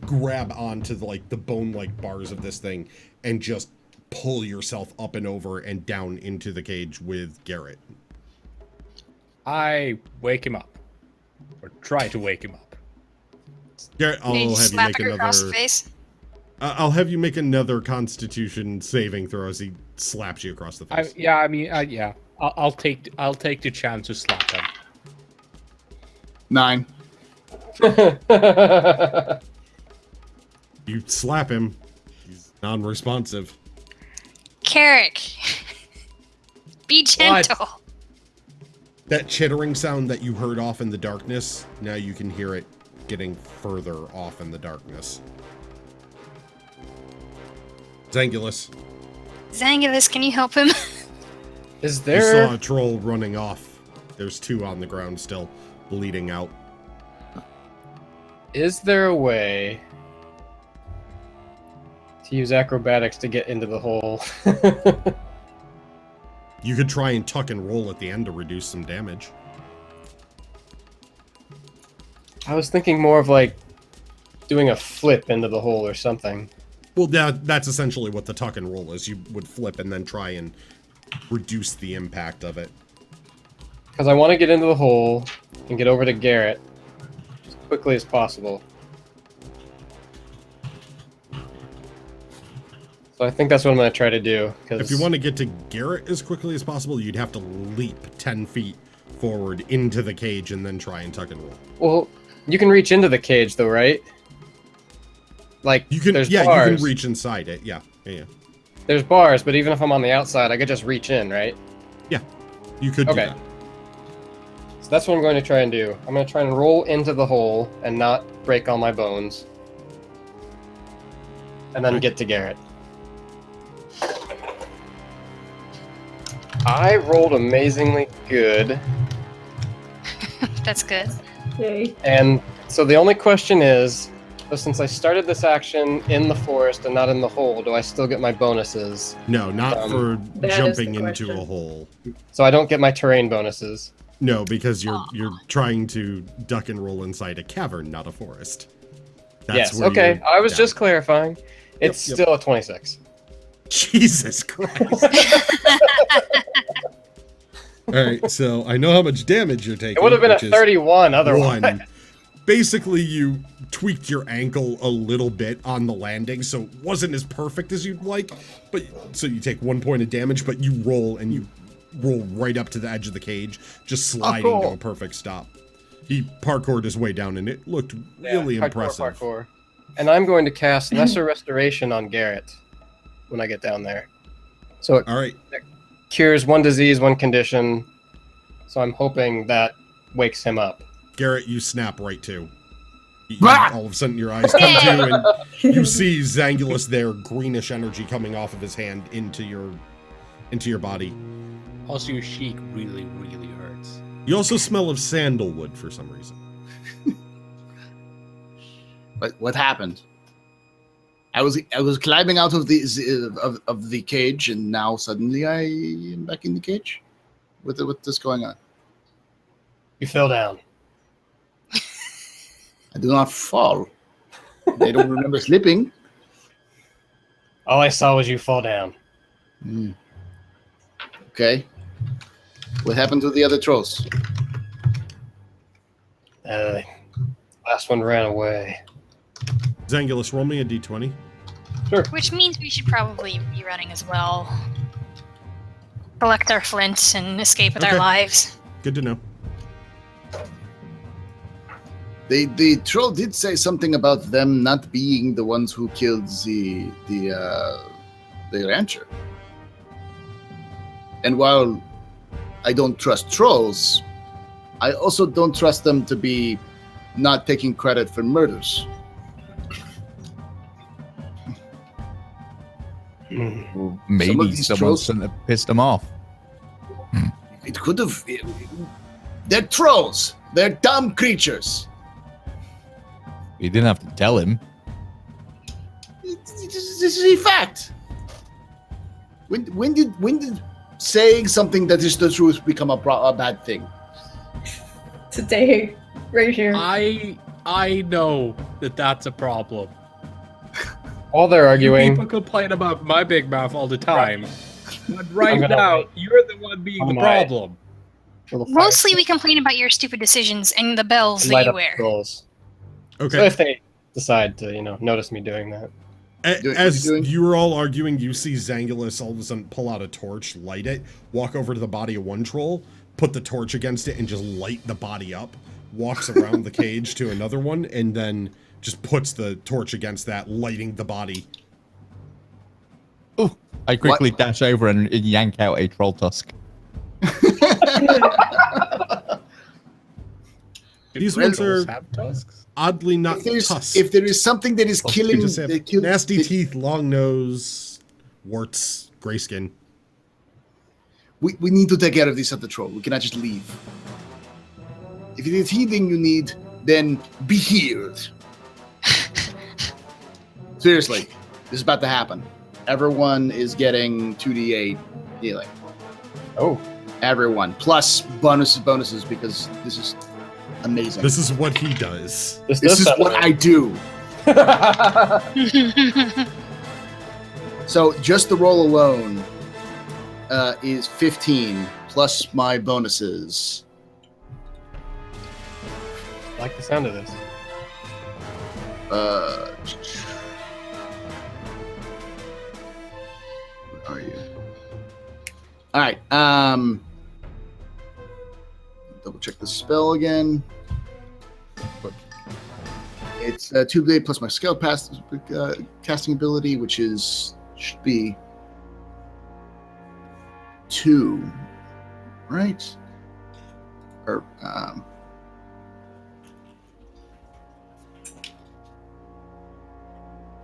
grab onto the bone-like bars of this thing and just pull yourself up and over and down into the cage with Garrett. I wake him up, or try to wake him up. Garrett, I'll You have you slap make her across the another. face. I'll have you make another Constitution saving throw as he slaps you across the face. Yeah. I'll take the chance to slap him. 9. You slap him. He's non-responsive. Carrick, be gentle. That chittering sound that you heard off in the darkness, now you can hear it getting further off in the darkness. Zangulus, Zangulus, can you help him? Is you there? saw a troll running off. There's 2 on the ground still, bleeding out. Is there a way to use acrobatics to get into the hole. You could try and tuck and roll at the end to reduce some damage. I was thinking more of like doing a flip into the hole or something. Well, that's essentially what the tuck and roll is. You would flip and then try and reduce the impact of it. Because I want to get into the hole and get over to Garrett as quickly as possible. So I think that's what I'm going to try to do. If you want to get to Garrett as quickly as possible, you'd have to leap 10 feet forward into the cage and then try and tuck and roll. Well, you can reach into the cage though, right? Like, You can, there's yeah, bars. you can reach inside it. Yeah. There's bars, but even if I'm on the outside, I could just reach in, right? Yeah, you could do Okay. that. So that's what I'm going to try and do. I'm going to try and roll into the hole and not break all my bones. And then get to Garrett. I rolled amazingly good. That's good. Yay. And so the only question is, so since I started this action in the forest and not in the hole, do I still get my bonuses? No, not for That is jumping the into question. a hole. So I don't get my terrain bonuses. No, because you're trying to duck and roll inside a cavern, not a forest. Yes, where okay. you're I was down. just clarifying. It's Yep. still a 26. Jesus Christ. All right, so I know how much damage you're taking. It would have been a which is 31 otherwise. 1. Basically, you tweaked your ankle a little bit on the landing, so it wasn't as perfect as you'd like. But so you take 1 point of damage, but you roll and you roll right up to the edge of the cage, just sliding to a perfect stop. He parkoured his way down, and it looked really Yeah, impressive. Parkour. And I'm going to cast Lesser Restoration on Garrett when I get down there. So it All right, cures 1 disease, 1 condition. So I'm hoping that wakes him up. Garrett, you snap right to. Ah! All of a sudden, your eyes come to, and you see Zangulus there, greenish energy coming off of his hand into your body. Also, your cheek really, really hurts. You also smell of sandalwood for some reason. But what happened? I was climbing out of the cage, and now suddenly I am back in the cage. What's going on? You fell down. I do not fall. I don't remember slipping. All I saw was you fall down. Okay. What happened to the other trolls? Last one ran away. Zangulus, roll me a d20. Which means we should probably be running as well. Collect our flints and escape with Okay. our lives. Good to know. The troll did say something about them not being the ones who killed the rancher. And while I don't trust trolls, I also don't trust them to be not taking credit for murders. Well, Some of maybe these someone trolls- shouldn't have pissed them off. It could have. They're trolls. They're dumb creatures. You didn't have to tell him. This is a fact. When did saying something that is the truth become a bad thing? Today, right here. I know that that's a problem. While they're arguing, People complain about my big mouth all the time. But I'm right gonna now, wait. you're the one being On the my- problem. little fire Mostly we complain about your stupid decisions and the bells to that light you up wear. the trolls. So Okay. if they decide to, notice me doing that. As doing? you were all arguing, you see Zangulus all of a sudden pull out a torch, light it, walk over to the body of one troll, put the torch against it, and just light the body up. Walks around the cage to another one, and then just puts the torch against that, lighting the body. Oh, I quickly dash over and yank out a troll tusk. These Well, ones are Have tusks? oddly not tusks. If there is something that is They killing, just have nasty teeth, long nose, warts, gray skin. we need to take care of this other troll. We cannot just leave. If it is healing you need, then be healed. Seriously. This is about to happen. Everyone is getting 2d8 healing. Oh, Everyone. Plus bonuses because this is amazing. This is what he does. This is what I do. So just the roll alone is 15 plus my bonuses. I like the sound of this. Where are you? All right. Double check the spell again. It's 2d8 plus my skill casting ability, which should be 2, right? Or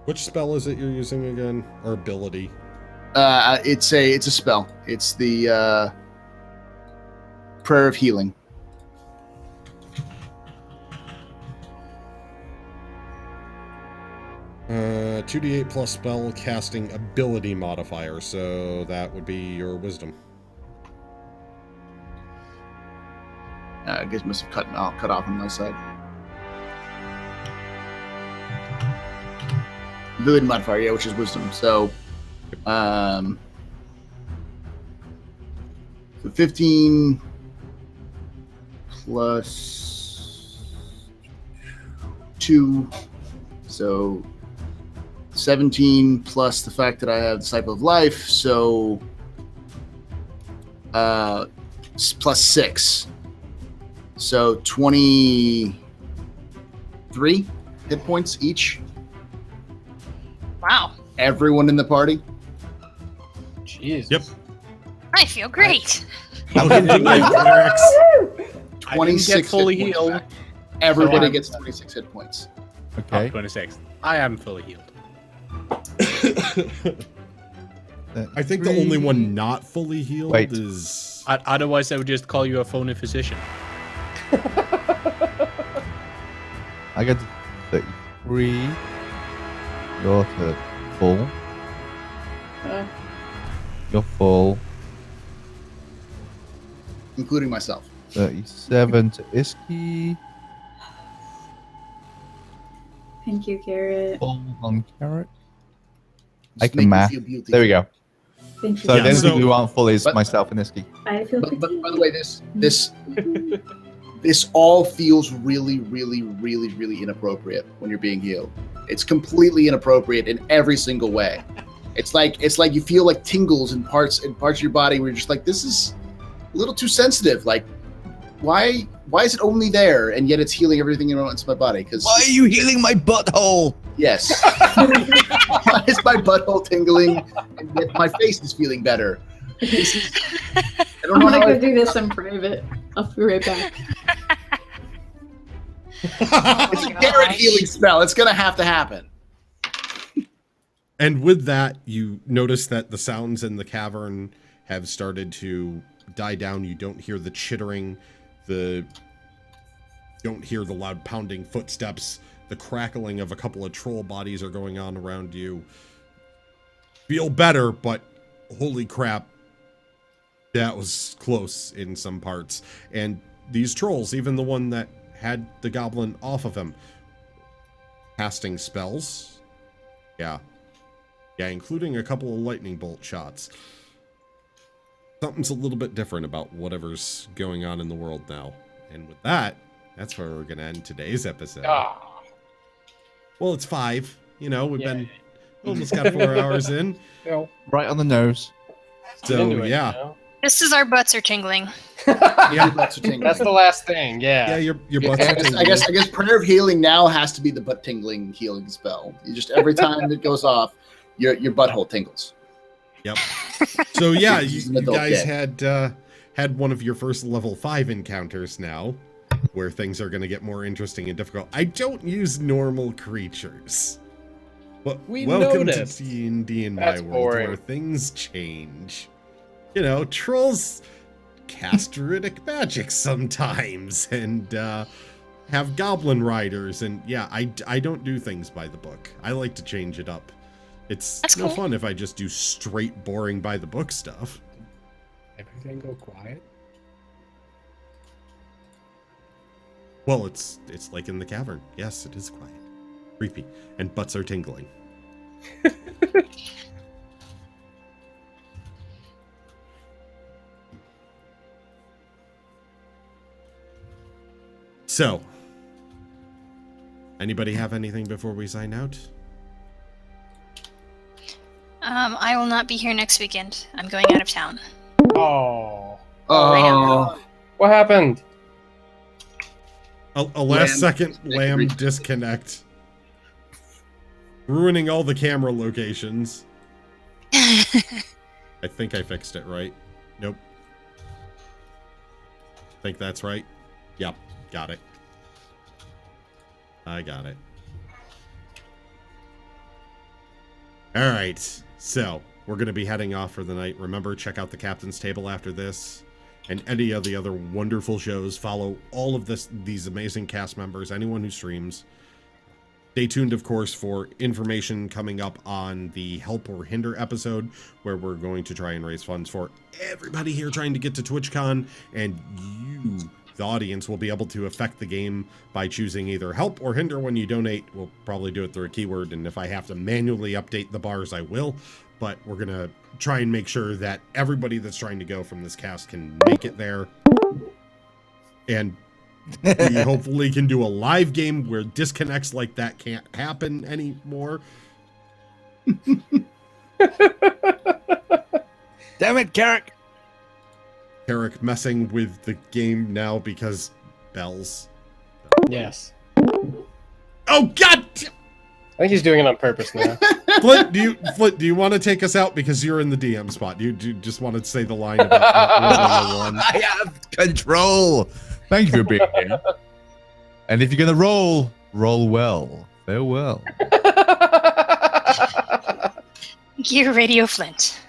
Which spell is it you're using again? Or ability? it's a spell. It's the Prayer of Healing. Uh, 2d8 plus spell casting ability modifier, so that would be your wisdom. I guess must have cut off on my side. Ability modifier, yeah, which is wisdom. So, so 15 plus 2, so 17 plus the fact that I have Disciple of Life, so plus 6. So 23 hit points each. Wow. Everyone in the party. Jeez. Yep. I feel great. Welcome to Life Clerics. 26 get fully hit points healed. back. Everybody So gets 26 hit points. Okay. 26. I am fully healed. I think the only one not fully healed Wait. is... Otherwise, I would just call you a phony physician. I got 33. You're to full. You're full. Including myself. 37 to Iski. Thank you, Garrett. Full on Carrot. Just I can make me math. feel beautiful. There we go. Thank you. So Yeah, the only so- people who aren't full is But- myself and Iski. I feel But by fatigued. the way, this all feels really, really, really, really inappropriate when you're being healed. It's completely inappropriate in every single way. It's like you feel like tingles in parts of your body where you're just like, this is a little too sensitive. Like, why is it only there and yet it's healing everything into my body? Because Why are you healing my butthole? yes, why is my butthole tingling and yet my face is feeling better? I don't I'm know gonna how go I- do this in private. I'll be right back. It's a Garrett healing spell. It's gonna have to happen. And with that, you notice that the sounds in the cavern have started to die down. You don't hear the chittering, don't hear the loud pounding footsteps. The crackling of a couple of troll bodies are going on around you. Feel better, but holy crap, that was close in some parts. And these trolls, even the one that had the goblin off of him, casting spells. Yeah, including a couple of lightning bolt shots. Something's a little bit different about whatever's going on in the world now. And with that, that's where we're going to end today's episode. Ah, Well, it's 5. You know, we've Yeah. been almost got 4 hours in. no. Right on the nose. So, Into it, yeah. you know? Just as our butts are tingling. Yeah, that's That's the last thing. Yeah, Yeah. your butt's I guess Prayer of Healing now has to be the butt tingling healing spell. You just every time it goes off, your butthole tingles. Yep. So yeah, This you, is an you adult guys game. had one of your first level 5 encounters now, where things are going to get more interesting and difficult. I don't use normal creatures, but We welcome noticed. to D&D in my That's world, boring. where things change. You know, trolls cast druidic magic sometimes, and have goblin riders, and yeah, I don't do things by the book. I like to change it up. It's That's no cool. fun if I just do straight boring by the book stuff. Everything go quiet. Well, it's like in the cavern. Yes, it is quiet. Creepy. And butts are tingling. So, anybody have anything before we sign out? I will not be here next weekend. I'm going out of town. Oh. Oh, What happened? A last second Lamb lamb disconnect. Ruining all the camera locations. I think I fixed it, right? Nope. Think that's right? Yep, got it. I got it. Alright, so we're going to be heading off for the night. Remember, check out the Captain's Table after this. And any of the other wonderful shows. Follow all of these amazing cast members, anyone who streams. Stay tuned, of course, for information coming up on the Help or Hinder episode, where we're going to try and raise funds for everybody here trying to get to TwitchCon, and you, the audience, will be able to affect the game by choosing either Help or Hinder when you donate. We'll probably do it through a keyword, and if I have to manually update the bars, I will. But we're going to try and make sure that everybody that's trying to go from this cast can make it there. And we hopefully can do a live game where disconnects like that can't happen anymore. Damn it, Carrick! Eric messing with the game now because bells. Yes. Oh God! I think he's doing it on purpose now. Flint, do you want to take us out because you're in the DM spot? Do you just want to say the line about rolling a one? I have control. Thank you for being here. And if you're gonna roll well. Farewell. Gear Radio Flint.